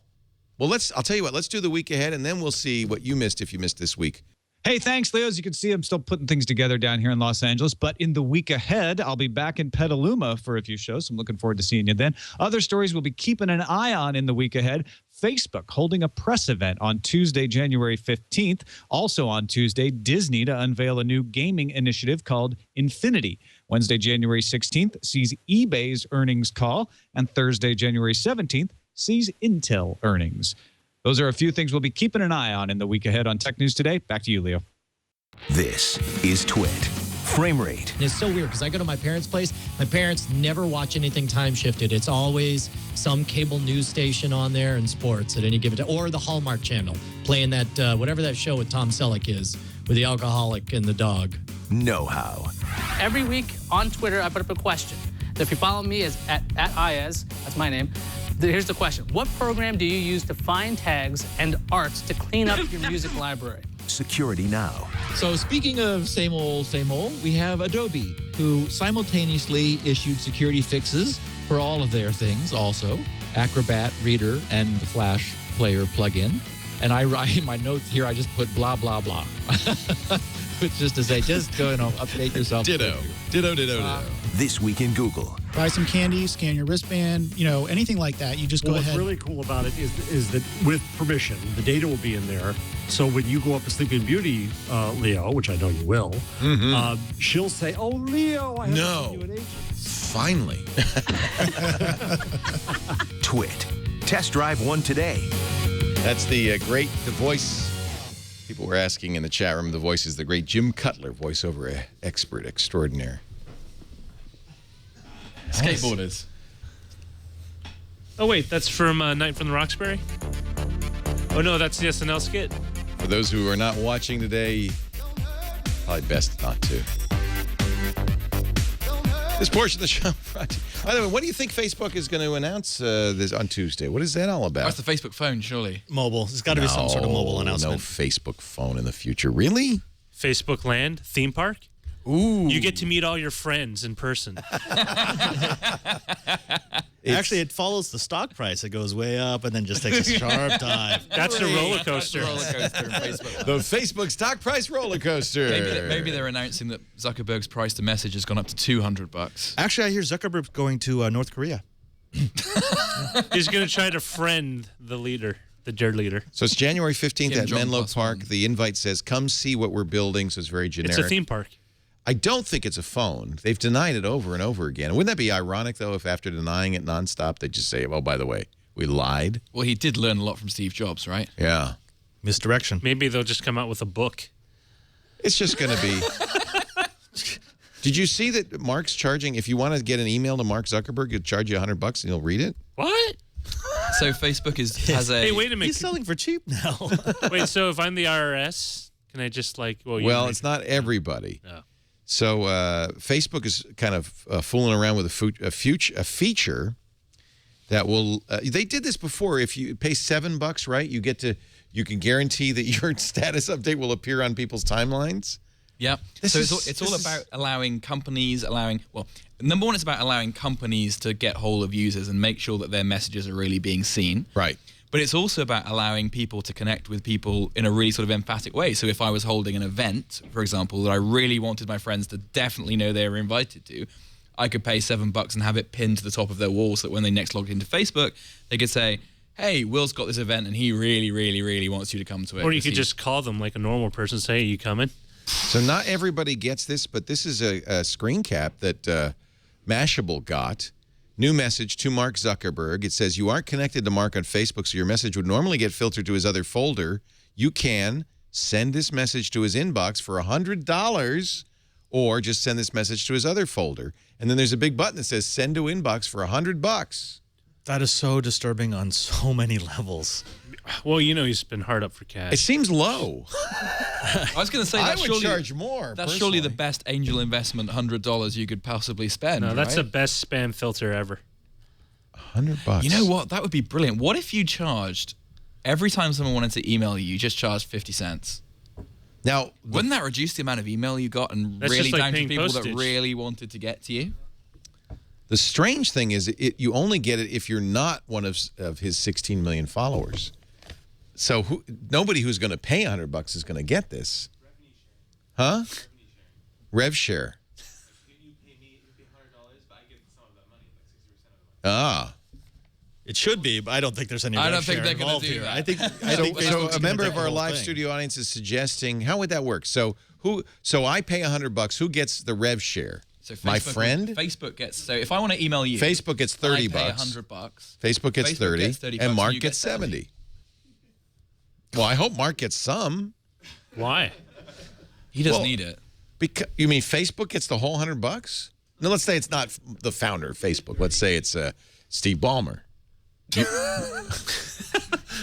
Well, I'll tell you what. Let's do the week ahead, and then we'll see what you missed if you missed this week. Hey, thanks, Leo. As you can see, I'm still putting things together down here in Los Angeles. But in the week ahead, I'll be back in Petaluma for a few shows. So I'm looking forward to seeing you then. Other stories we'll be keeping an eye on in the week ahead. Facebook holding a press event on Tuesday, January 15th. Also on Tuesday, Disney to unveil a new gaming initiative called Infinity. Wednesday, January 16th, sees eBay's earnings call. And Thursday, January 17th, sees Intel earnings. Those are a few things we'll be keeping an eye on in the week ahead on Tech News Today. Back to you, Leo. This is Twit. Frame rate. And it's so weird because I go to my parents' place. My parents never watch anything time shifted. It's always some cable news station on there and sports at any given time, or the Hallmark Channel playing that whatever that show with Tom Selleck is with the alcoholic and the dog. Know-how. Every week on Twitter, I put up a question. If you follow me as at Iaz, that's my name. Here's the question. What program do you use to find tags and arts to clean up your music library? Security Now. So speaking of same old, we have Adobe, who simultaneously issued security fixes for all of their things also, Acrobat Reader and the Flash Player plugin. And I write in my notes here, I just put blah, blah, blah. Which just to say, just go and update yourself. Ditto. This Week in Google. Buy some candy, scan your wristband, anything like that. You just go ahead. What's really cool about it is that with permission, the data will be in there. So when you go up to Sleeping Beauty, Leo, which I know you will, she'll say, "Oh, Leo, I haven't seen you in ages." Finally. Twit. Test drive one today. That's the voice. People were asking in the chat room. The voice is the great Jim Cutler, voiceover expert extraordinaire. Skateboarders. Oh wait, that's from Night from the Roxbury. Oh no, that's the SNL skit. For those who are not watching today, probably best not to. This portion of the show. By the way, what do you think Facebook is going to announce this on Tuesday? What is that all about? That's the Facebook phone, surely. Mobile. There's got to be some sort of mobile announcement. No Facebook phone in the future. Really? Facebook Land theme park. Ooh. You get to meet all your friends in person. Actually, it follows the stock price. It goes way up and then just takes a sharp dive. That's a roller coaster. The Facebook stock price roller coaster. Maybe they're announcing that Zuckerberg's price to message has gone up to $200. Actually, I hear Zuckerberg's going to North Korea. He's going to try to friend the leader, the dirt leader. So it's January 15th Kim at Jong Menlo plus Park. one. The invite says, come see what we're building, so it's very generic. It's a theme park. I don't think it's a phone. They've denied it over and over again. Wouldn't that be ironic, though, if after denying it nonstop, they just say, oh, by the way, we lied? Well, he did learn a lot from Steve Jobs, right? Yeah. Misdirection. Maybe they'll just come out with a book. It's just going to be... Did you see that Mark's charging, if you want to get an email to Mark Zuckerberg, he'll charge you $100 and he'll read it? What? So Facebook has a... Hey, wait a minute. He's selling for cheap now. Wait, so if I'm the IRS, can I just like... Well, it's not everybody. No. So Facebook is kind of fooling around with a feature that will. They did this before. If you pay $7, right, you can guarantee that your status update will appear on people's timelines. Yeah. So it's all about allowing companies, number one, it's about allowing companies to get hold of users and make sure that their messages are really being seen. Right. But it's also about allowing people to connect with people in a really sort of emphatic way. So if I was holding an event, for example, that I really wanted my friends to definitely know they were invited to, I could pay $7 and have it pinned to the top of their wall so that when they next logged into Facebook, they could say, hey, Will's got this event and he really, really, really wants you to come to it. Or you could just call them like a normal person, say, hey, you coming? So not everybody gets this, but this is a screen cap that Mashable got. New message to Mark Zuckerberg. It says, you aren't connected to Mark on Facebook, so your message would normally get filtered to his other folder. You can send this message to his inbox for $100 or just send this message to his other folder. And then there's a big button that says send to inbox for $100. That is so disturbing on so many levels. Well, he's been hard up for cash. It seems low. I was going to say, I would charge more. That's surely the best angel investment, $100 you could possibly spend. No, that's right? the best spam filter ever. $100. You know what? That would be brilliant. What if you charged every time someone wanted to email you, just charged 50 cents? Now, wouldn't that reduce the amount of email you got and really down to people that really wanted to get to you? The strange thing is you only get it if you're not one of his 16 million followers. So nobody who's going to pay $100 is going to get this. Huh? Rev share. Ah. It should be, but I don't think there's any I rev don't think share they're going involved to do here. that. I think So Facebook's a gonna member take of the our whole live thing. studio audience is suggesting, how would that work? So I pay $100. Who gets the rev share? So My friend? Facebook gets, so if I want to email you, Facebook gets $30. I pay $100. Facebook gets 30, and Mark gets 70. Well, I hope Mark gets some. Why? He doesn't need it. Because you mean Facebook gets the whole $100? No, let's say it's not the founder of Facebook. Let's say it's Steve Balmer.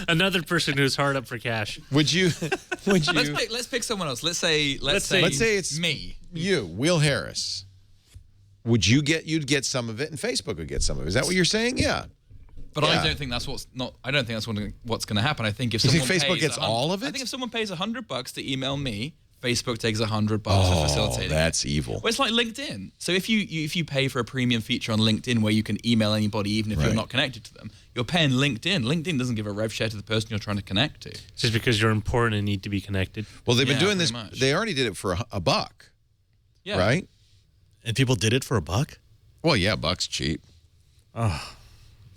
Another person who's hard up for cash. Would you? Let's pick someone else. Let's say it's me. You, Will Harris. You'd get some of it, and Facebook would get some of it. Is that what you're saying? Yeah. But Yeah. I don't think that's what's going to happen. I think if You someone think Facebook pays gets all of it? I think if someone pays $100 to email me, Facebook takes $100 for facilitating. That's evil. Well, it's like LinkedIn. So if you pay for a premium feature on LinkedIn where you can email anybody even if you're not connected to them, you're paying LinkedIn. LinkedIn doesn't give a rev share to the person you're trying to connect to. Just because you're important and need to be connected. Well, they've been doing this. pretty much. They already did it for a buck. Yeah. Right? And people did it for $1? Well, yeah, buck's cheap. Oh.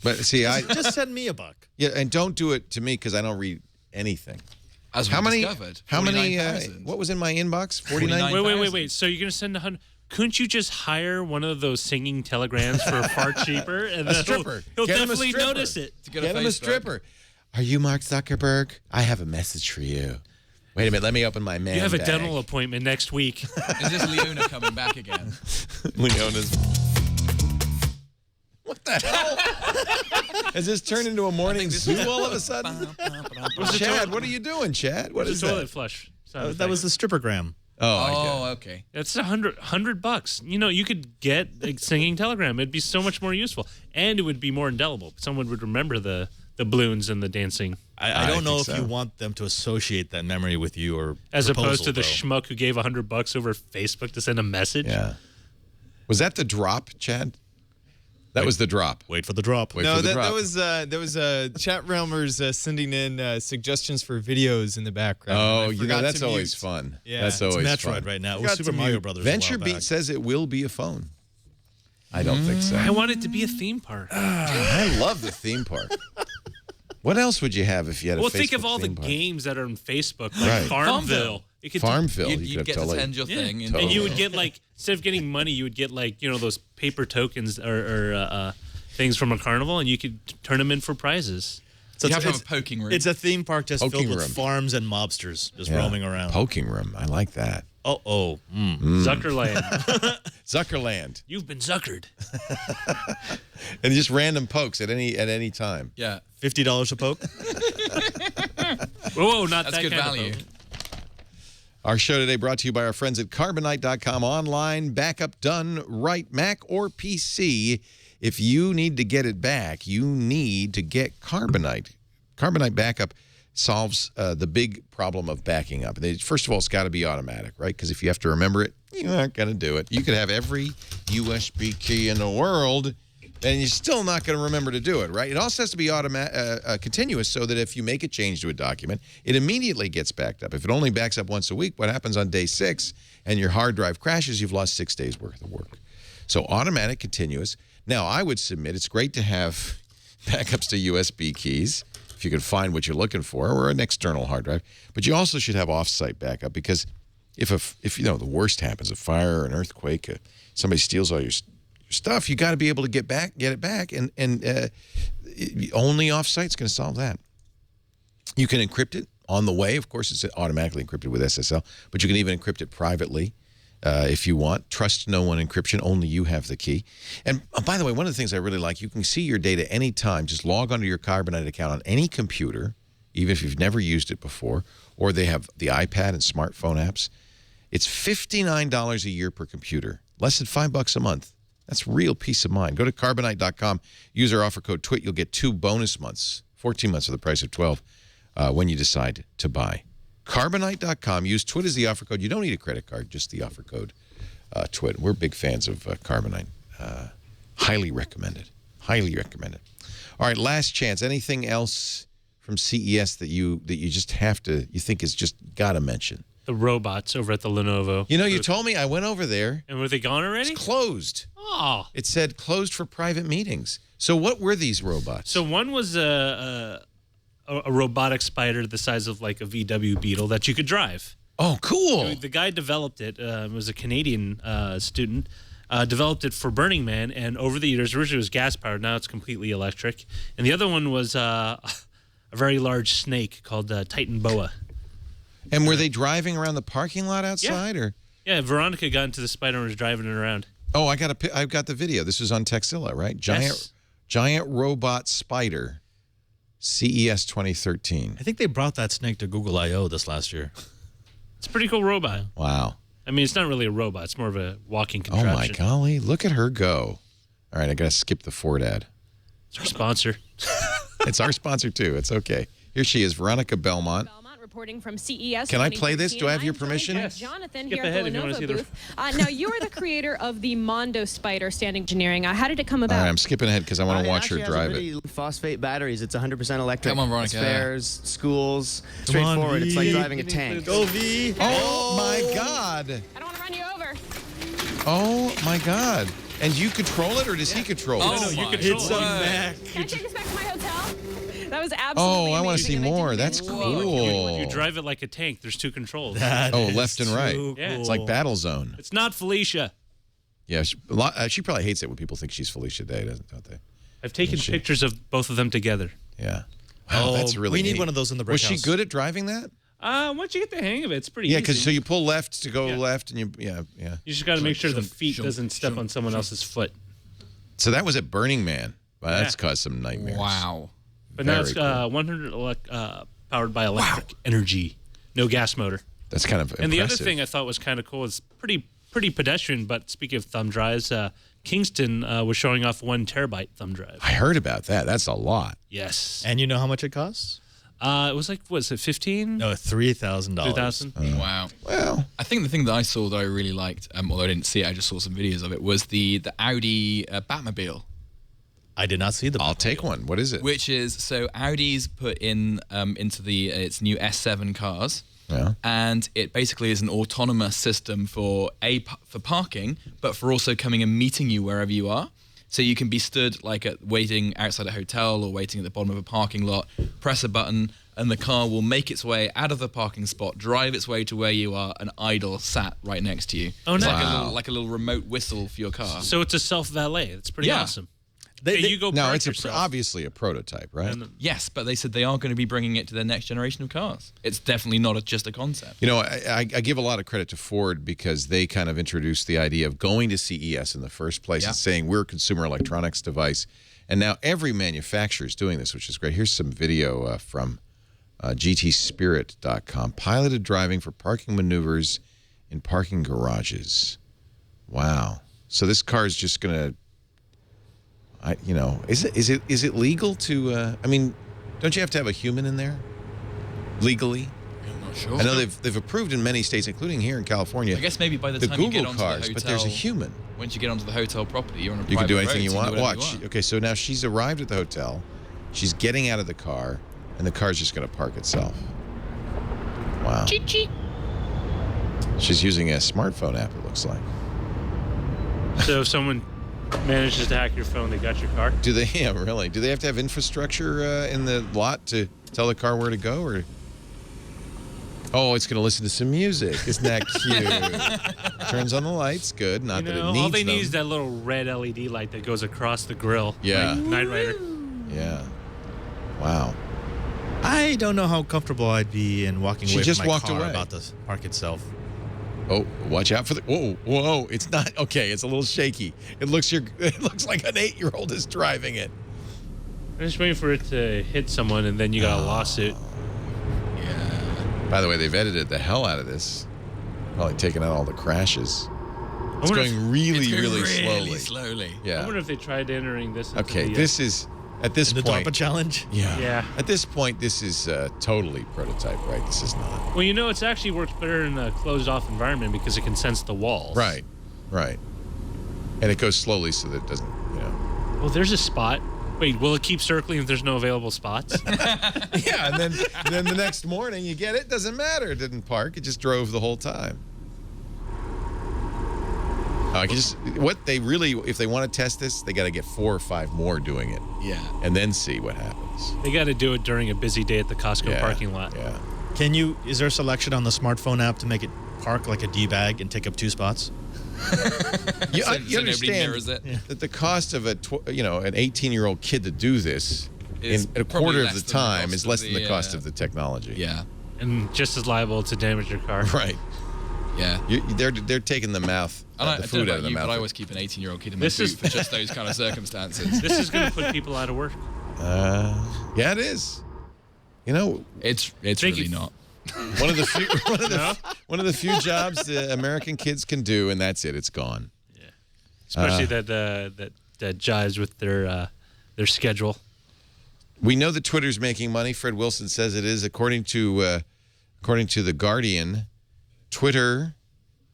But see, just send me $1. Yeah, and don't do it to me because I don't read anything. As how we many? discovered, How many? 49,000. What was in my inbox? 49. Wait. So you're gonna send 100? Couldn't you just hire one of those singing telegrams for far cheaper? And A then stripper. He'll Get him a definitely stripper. notice it. Get him a stripper. Are you Mark Zuckerberg? I have a message for you. Wait a minute. Let me open my man You have a bag. dental appointment next week. Is this Leona coming back again? Leona's. What the hell? Has this turned into a morning zoo all of a sudden? Chad, what are you doing, Chad? What is toilet that? flush? That was the strippergram. Oh, okay. It's $100. You could get a singing telegram. It'd be so much more useful, and it would be more indelible. Someone would remember the the balloons and the dancing. I don't know if so. you want them to associate that memory with you or As opposed to the though. schmuck who gave $100 over Facebook to send a message. Yeah. Was that the drop, Chad? That was the drop. Wait for the drop. Wait for the drop. That was chat realmers sending in suggestions for videos in the background. Oh, I forgot that's to always mute. fun. Yeah. That's It's always Metroid fun. right now. It Forgot was Super to Mario mute. Brothers. a while VentureBeat back. says it will be a phone. I don't think so. I want it to be a theme park. I love the theme park. What else would you have if you had a Well, Facebook think of all the theme park? games that are on Facebook, like Right. Farmville. It could Farmville. You'd, you you'd could get have to totally. send your thing. And you would get like, instead of getting money, you would get like, those paper tokens or things from a carnival, and you could turn them in for prizes. So you have to have a poking room. It's a theme park just Poking filled with room. farms and mobsters just Yeah. roaming around. Poking room. I like that. Oh. Zuckerland. Zuckerland. You've been zuckered. And just random pokes at any time. Yeah. $50 a poke? Whoa, not That's that good kind value. of poke. Our show today brought to you by our friends at Carbonite.com. Online backup done right, Mac or PC. If you need to get it back, you need to get Carbonite. Carbonite backup solves the big problem of backing up. First of all, it's got to be automatic, right? Because if you have to remember it, you aren't going to do it. You could have every USB key in the world, and you're still not going to remember to do it, right? It also has to be continuous so that if you make a change to a document, it immediately gets backed up. If it only backs up once a week, what happens on day 6 and your hard drive crashes, you've lost 6 days worth of work. So automatic, continuous. Now, I would submit it's great to have backups to USB keys if you can find what you're looking for, or an external hard drive. But you also should have off-site backup, because if the worst happens, a fire, an earthquake, somebody steals all your stuff, you got to be able to get it back, and only off-site's going to solve that. You can encrypt it on the way. Of course, it's automatically encrypted with SSL, but you can even encrypt it privately if you want. Trust no one encryption. Only you have the key. And by the way, one of the things I really like, you can see your data anytime. Just log onto your Carbonite account on any computer, even if you've never used it before, or they have the iPad and smartphone apps. It's $59 a year per computer, less than $5 a month. That's real peace of mind. Go to Carbonite.com, use our offer code TWIT. You'll get 2 bonus months, 14 months for the price of 12 when you decide to buy. Carbonite.com, use TWIT as the offer code. You don't need a credit card, just the offer code TWIT. We're big fans of Carbonite. Highly recommended. Highly recommended. All right, last chance. Anything else from CES that you just you think is just got to mention? The robots over at the Lenovo. You told me. I went over there. And were they gone already? It's closed. Oh. It said closed for private meetings. So what were these robots? So one was a robotic spider the size of like a VW Beetle that you could drive. Oh, cool. The guy developed it. Was a Canadian student. Developed it for Burning Man, and over the years, originally it was gas-powered. Now it's completely electric. And the other one was a very large snake called Titan Boa. And were they driving around the parking lot outside, or? Yeah, Veronica got into the spider and was driving it around. Oh, I've got the video. This is on Texilla, right? Giant robot spider, CES 2013. I think they brought that snake to Google I/O this last year. It's a pretty cool robot. Wow. I mean, it's not really a robot. It's more of a walking contraption. Oh, my golly. Look at her go. All right, I got to skip the Ford ad. It's our sponsor. It's our sponsor, too. It's okay. Here she is, Veronica Belmont. Reporting from CES. Can I play this? Do I have your permission? Yes. Jonathan Skip here at the ahead if you wanna see Lenovo the- booth. Now, you are the creator of the Mondo Spider standing engineering. How did it come All about? right, I'm skipping ahead because I want to watch her drive it. Phosphate batteries. It's 100% electric. Come on, Veronica. It's fairs, schools, Come on, straightforward. It's like V. driving a tank. Go, V. Oh, my God. I don't want to run you over. Oh, my God. And you control it, or does he control it? No, you control It's it. a Mac. Can I take this back to my hotel? That was absolutely Oh, I want to see amazing, and I more. didn't That's even- cool. You drive it like a tank. There's 2 controls. Oh, left and right. too Yeah. It's like Battle Zone. It's not Felicia. Yeah, she probably hates it when people think she's Felicia Day, don't they? I've taken Is she? pictures of both of them together. Yeah. Wow, that's really we need neat. one of those in the brick Was she house. good at driving that? Once you get the hang of it, it's pretty Yeah, easy. because so you pull left to go Yeah. left, and you You just got to make sure the feet doesn't step on someone else's foot. So that was at Burning Man. Wow, that's caused some nightmares. Wow. But now it's Very cool. 100 powered by electric energy, no gas motor. That's kind of impressive. And the other thing I thought was kind of cool is pretty pretty pedestrian. But speaking of thumb drives, Kingston was showing off 1 terabyte thumb drive. I heard about that. That's a lot. Yes. And you know how much it costs? It was like, what is it, 15? No, $3,000. $3,000? Wow. Well, I think the thing that I saw that I really liked, although I didn't see it, I just saw some videos of it, was the Audi Batmobile. I did not see the. I'll take one. What is it? Which is, so Audi's put in into its new S7 cars. Yeah. And it basically is an autonomous system for parking, but for also coming and meeting you wherever you are. So you can be stood like waiting outside a hotel or waiting at the bottom of a parking lot, press a button, and the car will make its way out of the parking spot, drive its way to where you are, and idle sat right next to you. Oh, it's nice. like a little remote whistle for your car. So it's a self-valet. That's pretty awesome. You go now, park it's yourself. obviously a prototype, right? Yes, but they said they are going to be bringing it to their next generation of cars. It's definitely not just a concept. You know, I give a lot of credit to Ford because they kind of introduced the idea of going to CES in the first place and saying we're a consumer electronics device. And now every manufacturer is doing this, which is great. Here's some video from GTspirit.com. Piloted driving for parking maneuvers in parking garages. Wow. So this car is just going to... is it legal to? I mean, don't you have to have a human in there legally? I'm not sure. I know they've approved in many states, including here in California. I guess maybe by the time Google you get onto cars, the hotel, but there's a human. Once you get onto the hotel property, you're on a You can private do anything road, you so want. do whatever Watch. you want. Okay, so now she's arrived at the hotel. She's getting out of the car, and the car's just going to park itself. Wow. Cheat. She's using a smartphone app. It looks like. So if someone manages to hack your phone, they got your car? Do they? Yeah, really. Do they have to have infrastructure in the lot to tell the car where to go, or? Oh, it's going to listen to some music. Isn't that cute? Turns on the lights. Good. Not that it needs all they them. need is that little red LED light that goes across the grill. Yeah. Like Knight Rider. Yeah. Wow. I don't know how comfortable I'd be in walking She away just from my walked car away. about the park itself. Oh, watch out for the... Whoa. It's not... Okay, it's a little shaky. It looks like an 8-year-old is driving it. I'm just waiting for it to hit someone, and then you got a lawsuit. By the way, they've edited the hell out of this. Probably taking out all the crashes. It's going really slowly. Yeah. I wonder if they tried entering this into Okay, the, this is... At this the point... DARPA challenge? Yeah. At this point, this is totally prototype, right? This is not... Well, it's actually works better in a closed-off environment because it can sense the walls. Right. And it goes slowly so that it doesn't, Well, there's a spot. Wait, will it keep circling if there's no available spots? Yeah, and then the next morning you get it. Doesn't matter. It didn't park. It just drove the whole time. If they want to test this, they got to get 4 or 5 more doing it. Yeah. And then see what happens. They got to do it during a busy day at the Costco parking lot. Yeah. Is there a selection on the smartphone app to make it park like a D-bag and take up 2 spots? You So nobody understand mirrors it? that the cost of an 18-year-old kid to do this Is in a probably quarter of less the than the time cost is of less than the the, cost of the technology. Yeah. And just as liable to damage your car. Right. Yeah. They're taking the mouth, I the food don't know out of about the you, mouth. but I always keep an 18-year-old kid in my This boot is- for just those kind of circumstances. This is going to put people out of work. Yeah, it is. It's really not. One of the few jobs the American kids can do, and that's it. It's gone. Especially that jives with their schedule. We know that Twitter's making money. Fred Wilson says it is. According to The Guardian, Twitter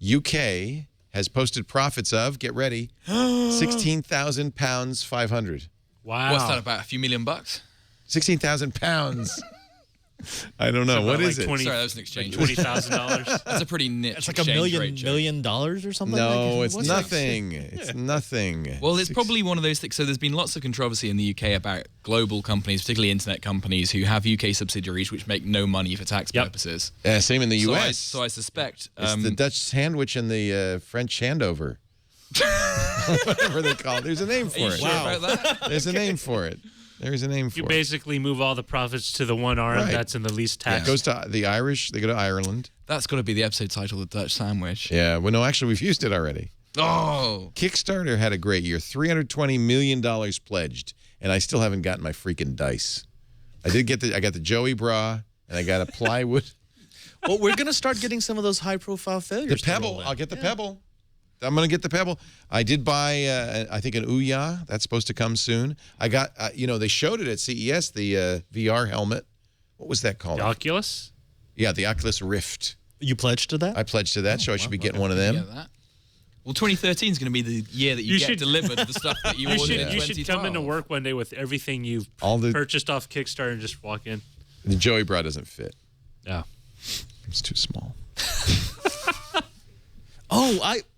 UK has posted profits of, get ready, £16,000 500. Wow. What's that about? A few $1 million? £16,000. I don't know. So What about is like it? 20 Sorry, that was an exchange. like $20,000. That's a pretty niche. It's like $1 exchange rate joke. million or something? No, like it's what's nothing. It's nothing. Well, it's probably one of those things. So there's been lots of controversy in the UK about global companies, particularly internet companies, who have UK subsidiaries which make no money for tax purposes. Yeah, same in the U.S. So I suspect It's the Dutch sandwich and the French handover. Whatever they call it. There's a name for Are you it. sure about that? There's a name for it. There's a name for You it. basically move all the profits to the one arm Right. that's in the least Yeah, tax. it goes to the Irish. They go to Ireland. That's got to be the episode title, The Dutch Sandwich. Yeah. Well, no, actually, we've used it already. Oh. Kickstarter had a great year. $320 million pledged, and I still haven't gotten my freaking dice. I got the Joey bra, and I got a plywood. Well, we're going to start getting some of those high-profile failures. The Pebble. I'll get the Pebble. I'm going to get the Pebble. I did buy, I think, an Ouya. That's supposed to come soon. I got, they showed it at CES, the VR helmet. What was that called? The Oculus? Yeah, the Oculus Rift. You pledged to that? I pledged to that, so I should be getting one of them. Well, 2013 is going to be the year that you get delivered the stuff that you ordered in 2012. You should come into work one day with everything you've purchased off Kickstarter and just walk in. The Joey bra doesn't fit. Yeah. It's too small.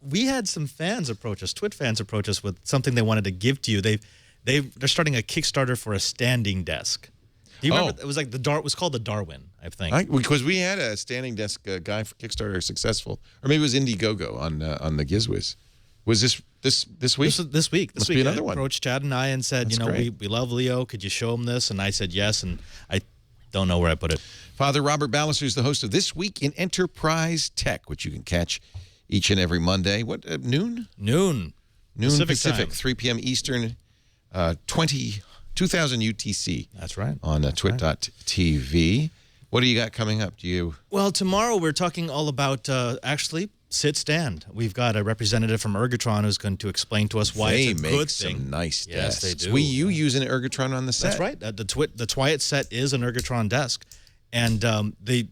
We had some fans approach us, Twit fans approach us with something they wanted to give to you. They're starting a Kickstarter for a standing desk. Do you remember? It was like it was called the Darwin, I think. Because we had a standing desk guy for Kickstarter successful, or maybe it was Indiegogo on the Gizwiz. Was this week? This week. Must be another one. Approached Chad and I and said, That's we love Leo. Could you show him this? And I said yes, and I don't know where I put it. Father Robert Ballister is the host of This Week in Enterprise Tech, which you can catch each and every Monday. What, noon? Noon Pacific 3 p.m. Eastern, 2000 UTC. That's right. On twit.tv. What do you got coming up? Well, tomorrow we're talking all about, actually, sit-stand. We've got a representative from Ergotron who's going to explain to us why it's a good thing. They make some nice desks. Yes, they do. You use an Ergotron on the set. That's right. The Twyat set is an Ergotron desk. And the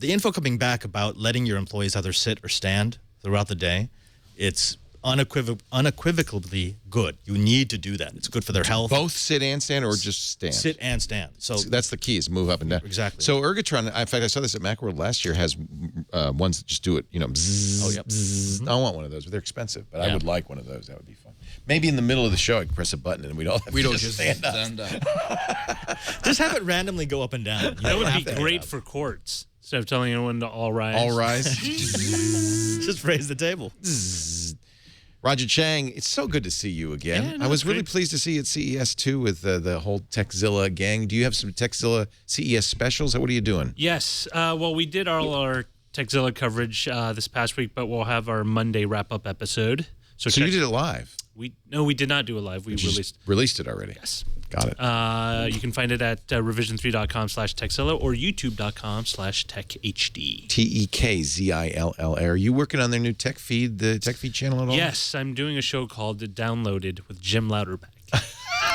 info coming back about letting your employees either sit or stand throughout the day, it's unequivocally good. You need to do that. It's good for their health. Both sit and stand, or just stand? Sit and stand. So that's the key, is move up and down. Exactly. So Ergotron, in fact, I saw this at Macworld last year, has ones that just do it, bzzz, Oh, yep. Bzzz. I want one of those, but they're expensive. But I would like one of those. That would be fun. Maybe in the middle of the show, I could press a button and we'd all just stand up. Just have it randomly go up and down. That would be great for courts. Instead of telling everyone to all rise. All rise. Just raise the table. Roger Chang, it's so good to see you again. Yeah, no, I was really great. pleased to see you at CES too with the whole Techzilla gang. Do you have some Techzilla CES specials? What are you doing? Yes. Well, we did all our Techzilla coverage this past week, but we'll have our Monday wrap-up episode. So you did it live? No, we did not do it live. We released it already? Yes. Got it. You can find it at revision3.com/Techzilla or youtube.com/TechHD. TEKZILL. Are you working on their new tech feed, the tech feed channel at all? Yes, I'm doing a show called Downloaded with Jim Louderback.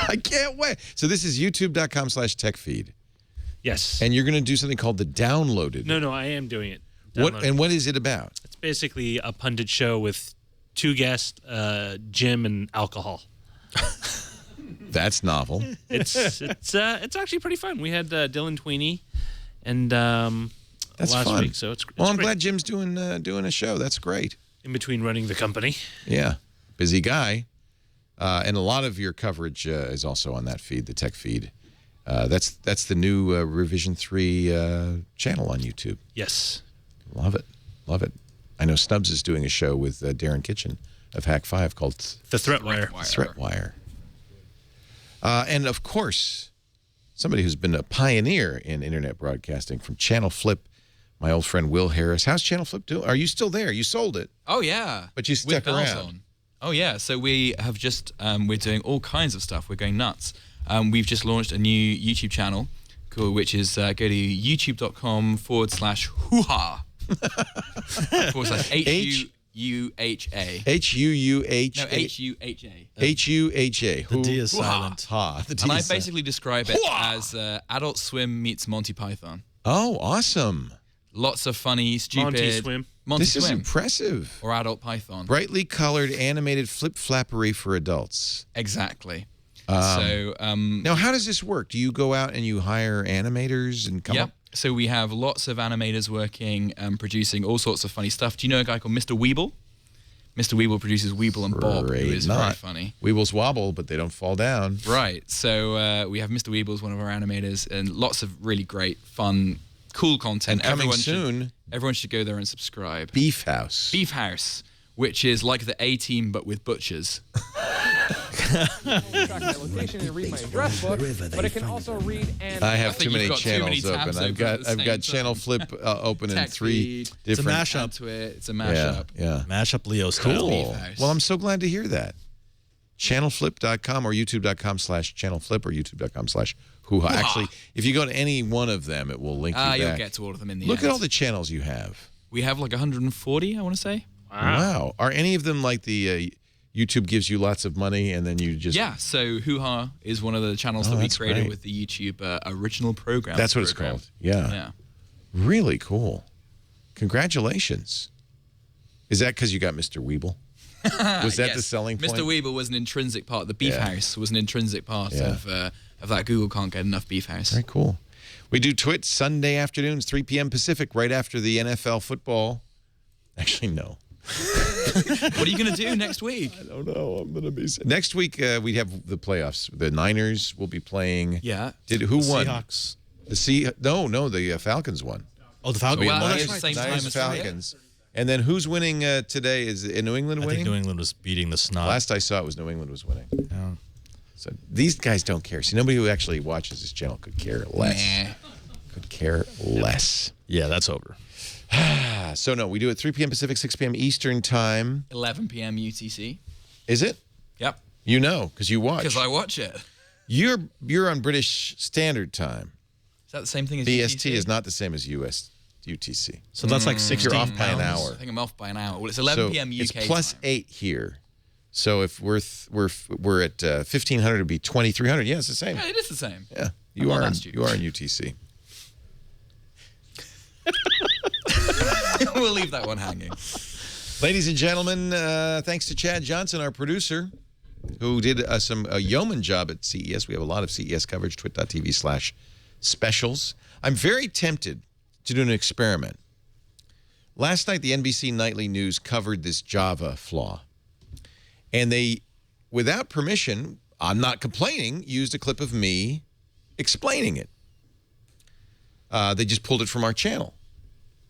I can't wait. So this is youtube.com/techfeed. Yes. And you're going to do something called the Downloaded. No, I am doing it. What is it about? It's basically a pundit show with two guests, Jim and alcohol. That's novel. It's actually pretty fun. We had Dylan Tweeney and last fun. week, so it's I'm great. glad Jim's doing a show. That's great. In between running the company. Yeah, busy guy, and a lot of your coverage is also on that feed, the tech feed. That's the new Revision 3 channel on YouTube. Yes, love it. I know Stubbs is doing a show with Darren Kitchen of Hack 5 called The Threat Wire. Threat Wire. And of course, somebody who's been a pioneer in internet broadcasting from Channel Flip, my old friend Will Harris. How's Channel Flip doing? Are you still there? You sold it. Oh, yeah. But you stuck With bells around. on. Oh, yeah. So we have just, we're doing all kinds of stuff. We're going nuts. We've just launched a new YouTube channel, which is go to youtube.com/hoo-ha. /HUUHA. HUUH. No, HUHA. HUHA. The D is silent. And I basically describe it as Adult Swim meets Monty Python. Oh, awesome. Lots of funny, stupid... Monty Swim. This is impressive. Or Adult Python. Brightly colored animated flip-flappery for adults. Exactly. Now, how does this work? Do you go out and you hire animators and come up? So we have lots of animators working, producing all sorts of funny stuff. Do you know a guy called Mr. Weeble? Mr. Weeble produces Weeble and Bob, who is very funny. Weebles wobble, but they don't fall down. Right. So we have Mr. Weeble as one of our animators, and lots of really great, fun, cool content. And coming soon, everyone should go there and subscribe. Beef House. Beef House, which is like the A-Team but with butchers. Track my location and read my address book, but it can also read and... I have too many channels open. I've got Channel Flip open in 3 different... It's a mashup. It's a mashup. Yeah. Mashup Leo style. Cool. Well, I'm so glad to hear that. Channelflip.com or youtube.com/channelflip or youtube.com/hoo-ha. Actually, if you go to any one of them, it will link you back. You'll get to all of them in the Look end. at all the channels you have. We have like 140, I want to say. Wow. Are any of them like the YouTube gives you lots of money and then you just... Yeah, so Hoo Ha is one of the channels that we that's created great. with the YouTube original program. That's what it's called. Yeah. Yeah. Really cool. Congratulations. Is that because you got Mr. Weeble? Was that Yes. the selling point? Mr. Weeble was an intrinsic part. The Beef House was an intrinsic part of that Google Can't Get Enough Beef House. Very cool. We do Twit Sunday afternoons, 3 p.m. Pacific, right after the NFL football. Actually, no. What are you going to do next week? I don't know. I'm going to be... Next week, we have the playoffs. The Niners will be playing... Yeah. Who won? Seahawks. The Falcons won. Oh, the Falcons. Well, Niners, that's right. Same time Niners, as Falcons. And then who's winning today? Is it New England winning? I think New England was beating the snot. Last I saw it was New England was winning. Yeah. So these guys don't care. See, nobody who actually watches this channel could care less. Could care less. Yeah, that's over. So no, we do it 3 p.m. Pacific, 6 p.m. Eastern time. 11 p.m. UTC. Is it? Yep. You know, because you watch. Because I watch it. You're on British Standard Time. Is that the same thing as BST UTC? is not the same as US UTC. So that's like 16 You're off by an hours. hour. I think I'm off by an hour. Well, it's 11 p.m. UK It's plus time. 8 here. So if we're at 1500, it'd be 2300. Yeah, it's the same. Yeah, it is the same. Yeah, I'm you not are that in, stupid. you are in UTC. We'll leave that one hanging. Ladies and gentlemen, thanks to Chad Johnson, our producer, who did a yeoman job at CES. We have a lot of CES coverage, twit.tv/specials. I'm very tempted to do an experiment. Last night, the NBC Nightly News covered this Java flaw. And they, without permission, I'm not complaining, used a clip of me explaining it. They just pulled it from our channel.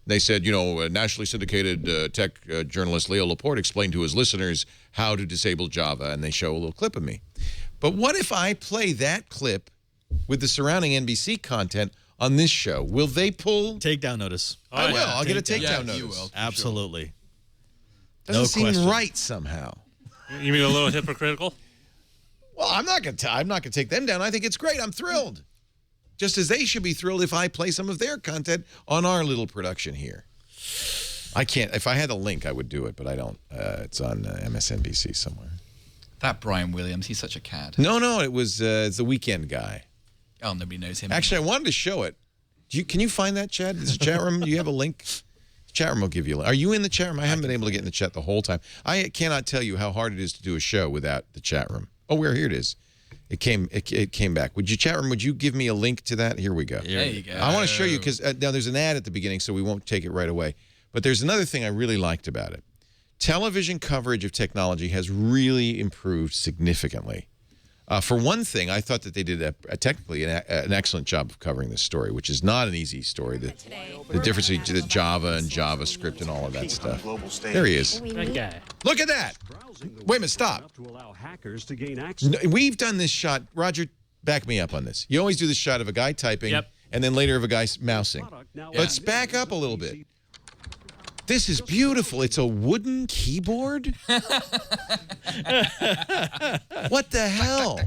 They said, nationally syndicated tech journalist Leo Laporte explained to his listeners how to disable Java, and they show a little clip of me. But what if I play that clip with the surrounding NBC content on this show? Will they pull? Takedown notice. I will. I'll get a takedown notice. You will. Absolutely. Doesn't No seem question. right somehow. You mean a little hypocritical? Well, I'm not going to take them down. I think it's great. I'm thrilled. Just as they should be thrilled if I play some of their content on our little production here. I can't. If I had a link, I would do it, but I don't. It's on MSNBC somewhere. That Brian Williams, he's such a cad. No, it was it's the Weekend guy. Oh, nobody knows him. Actually, I wanted to show it. Can you find that, Chad? Is the chat room? Do you have a link? The chat room will give you a link. Are you in the chat room? I haven't been able to get in the chat the whole time. I cannot tell you how hard it is to do a show without the chat room. Oh, here it is. It came back. Would you give me a link to that? Here we go. There you go. I want to show you because now there's an ad at the beginning, so we won't take it right away. But there's another thing I really liked about it. Television coverage of technology has really improved significantly. For one thing, I thought that they did technically an excellent job of covering this story, which is not an easy story. The difference between Java and JavaScript and all of that stuff. There he is. That guy. Look at that. Wait a minute, stop. To allow hackers to gain access. No, we've done this shot. Roger, back me up on this. You always do this shot of a guy typing and then later of a guy mousing. Let's back up a little bit. This is beautiful. It's a wooden keyboard? What the hell?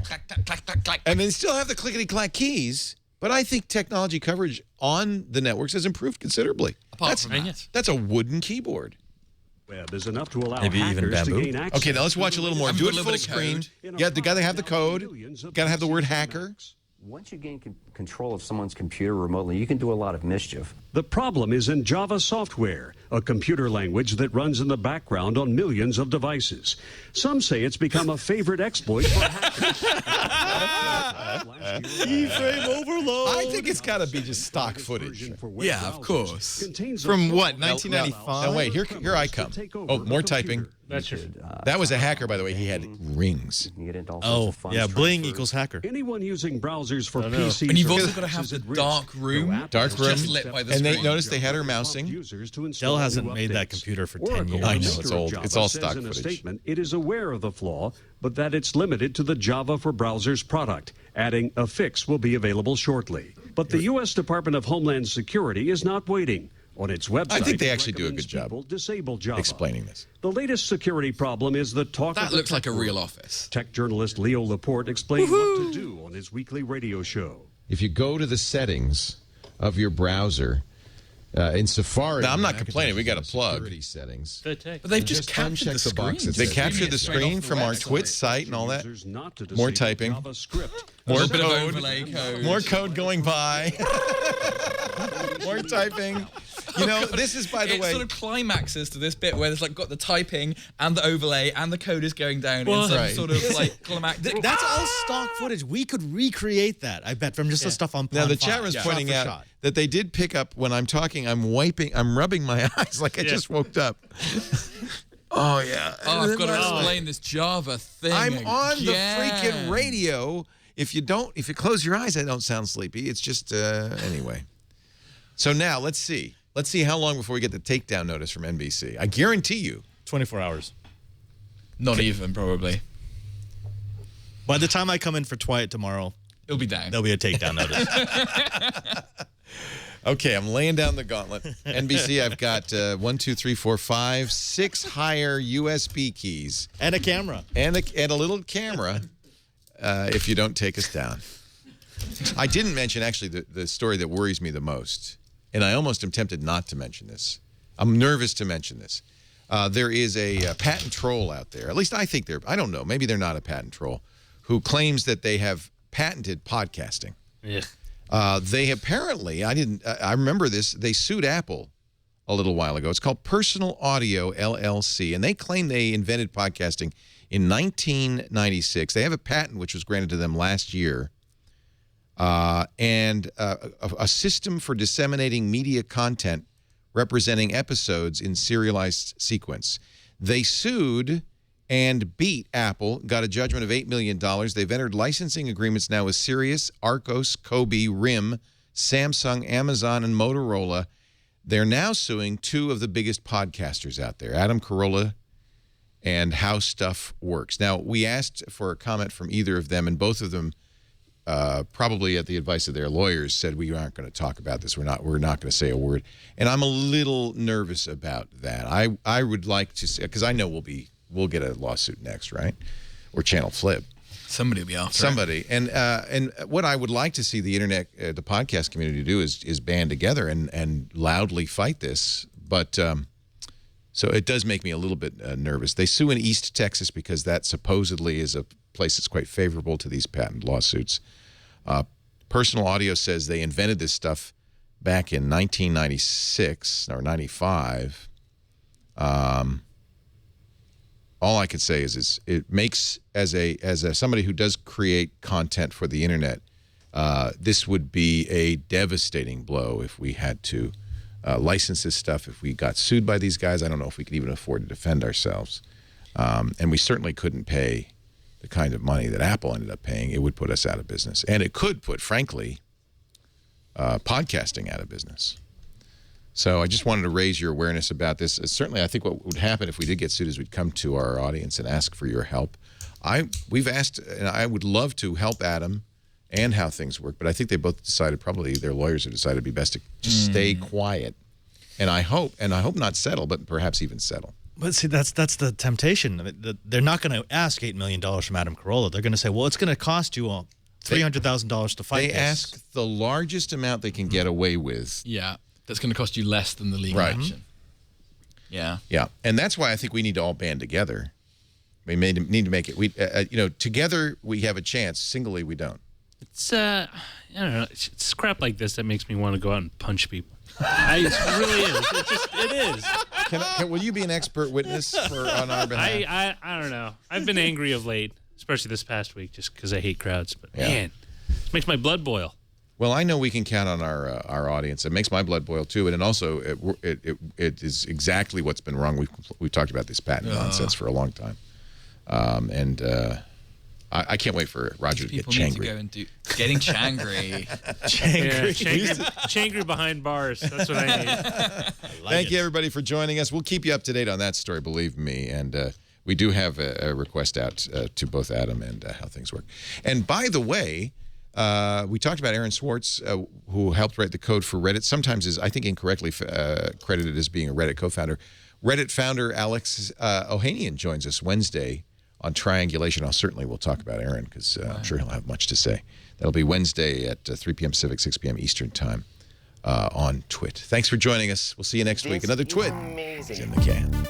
And they still have the clickety-clack keys, but I think technology coverage on the networks has improved considerably. Apart from that. That's a wooden keyboard. Web is enough to allow Maybe even hackers to bamboo. gain access. Okay, now let's watch a little more. I'm Do it gonna full put a screen. code. Yeah, they got to have the code. Got to have the word hacker. Once you gain control of someone's computer remotely, you can do a lot of mischief. The problem is in Java software, a computer language that runs in the background on millions of devices. Some say it's become a favorite exploit for hackers. Keyframe overload. I think it's got to be just stock footage. Yeah, of course. From what, 1995? Now wait, here I come. Oh, more typing. That's your. That was a hacker, by the way. He had rings. You get into all sorts Oh, of fun yeah, bling transfers. equals hacker. Anyone using browsers for PCs And you've or also Macs got to have is the at risk. dark room. Dark room. Just lit by the And they screen. noticed they had her mousing. Users to Dell install hasn't new made that updates. computer for 10 Oracle, years. I a know, maker it's of old. Java, It's all says stock in a footage. statement, it is aware of the flaw, but that it's limited to the Java for Browsers product, adding a fix will be available shortly. But the U.S. Department of Homeland Security is not waiting. On its website, I think they it actually do a recommends good job people disable Java. explaining this. The latest security problem is the talk That of the looks like tech a real world. office. Tech journalist Leo Laporte explained what to do on his weekly radio show. If you go to the settings of your browser, In Safari, now, I'm not complaining. We got a plug. Security settings. But they've just captured the screen. They captured the screen from our Twitch site and all that. More typing. More code. More code going by. More typing. You know, this is, by the way, it sort of climaxes to this bit where there's like got the typing and the overlay and the code is going down in some sort of like climactic. That's all stock footage. We could recreate that, I bet, from just the stuff on. Now the chat room's pointing out that they did pick up when I'm talking. I'm rubbing my eyes like I just woke up. Oh yeah. Oh, I've got to explain this Java thing. I'm on the freaking radio. If you close your eyes, I don't sound sleepy. It's just anyway. So now let's see. Let's see how long before we get the takedown notice from NBC. I guarantee you, 24 hours. Not even, probably. By the time I come in for Twilight tomorrow, it'll be down. There'll be a takedown notice. Okay, I'm laying down the gauntlet. NBC, I've got 1, 2, 3, 4, 5, 6 higher USB keys. And a camera. And a little camera if you don't take us down. I didn't mention, actually, the story that worries me the most. And I almost am tempted not to mention this. I'm nervous to mention this. There is a patent troll out there. At least I think I don't know. Maybe they're not a patent troll. Who claims that they have patented podcasting. Yeah. They apparently, I remember this, they sued Apple a little while ago. It's called Personal Audio, LLC. And they claim they invented podcasting in 1996. They have a patent which was granted to them last year. And a system for disseminating media content representing episodes in serialized sequence. They sued and beat Apple, got a judgment of $8 million. They've entered licensing agreements now with Sirius, Arcos, Kobe, RIM, Samsung, Amazon, and Motorola. They're now suing 2 of the biggest podcasters out there, Adam Carolla and How Stuff Works. Now, we asked for a comment from either of them, and both of them probably at the advice of their lawyers, said we aren't going to talk about this. We're not going to say a word. And I'm a little nervous about that. I would like to say, because I know we'll get a lawsuit next, right? Or channel flip. Somebody will be after somebody. And what I would like to see the internet, the podcast community do is band together and loudly fight this. But so it does make me a little bit nervous. They sue in East Texas because that supposedly is a place that's quite favorable to these patent lawsuits. Personal Audio says they invented this stuff back in 1996 or 95. All I could say is it makes, as somebody who does create content for the internet, this would be a devastating blow if we had to license this stuff. If we got sued by these guys, I don't know if we could even afford to defend ourselves. And we certainly couldn't pay the kind of money that Apple ended up paying. It would put us out of business. And it could put, frankly, podcasting out of business. So I just wanted to raise your awareness about this. Certainly, I think what would happen if we did get sued is we'd come to our audience and ask for your help. We've asked, and I would love to help Adam and How Things Work, but I think they both decided, probably their lawyers have decided it'd be best to just stay quiet. And I hope not settle, but perhaps even settle. But see, that's the temptation. I mean, they're not going to ask $8 million from Adam Carolla. They're going to say, well, it's going to cost you $300,000 to fight this. They ask the largest amount they can get away with. Yeah, that's going to cost you less than the legal action. Yeah. Yeah, and that's why I think we need to all band together. We need to make it. Together we have a chance. Singly, we don't. It's I don't know. It's crap like this that makes me want to go out and punch people. It really is. It is. Will you be an expert witness on our behalf? I don't know. I've been angry of late, especially this past week, just because I hate crowds. But man, it makes my blood boil. Well, I know we can count on our audience. It makes my blood boil too, and also it is exactly what's been wrong. We've talked about this patent nonsense for a long time, and I can't wait for Roger to get changry. People need to go and do getting changry. Changry behind bars. That's what I need. Thank you, everybody, for joining us. We'll keep you up to date on that story, believe me. And we do have a request out to both Adam and How Things Work. And by the way, we talked about Aaron Swartz, who helped write the code for Reddit. Sometimes is, I think, incorrectly credited as being a Reddit co-founder. Reddit founder Alex Ohanian joins us Wednesday on Triangulation. We'll talk about Aaron because I'm sure he'll have much to say. That'll be Wednesday at 3 p.m. Pacific, 6 p.m. Eastern Time. on Twit. Thanks for joining us. We'll see you next week. Another Twit is in the can.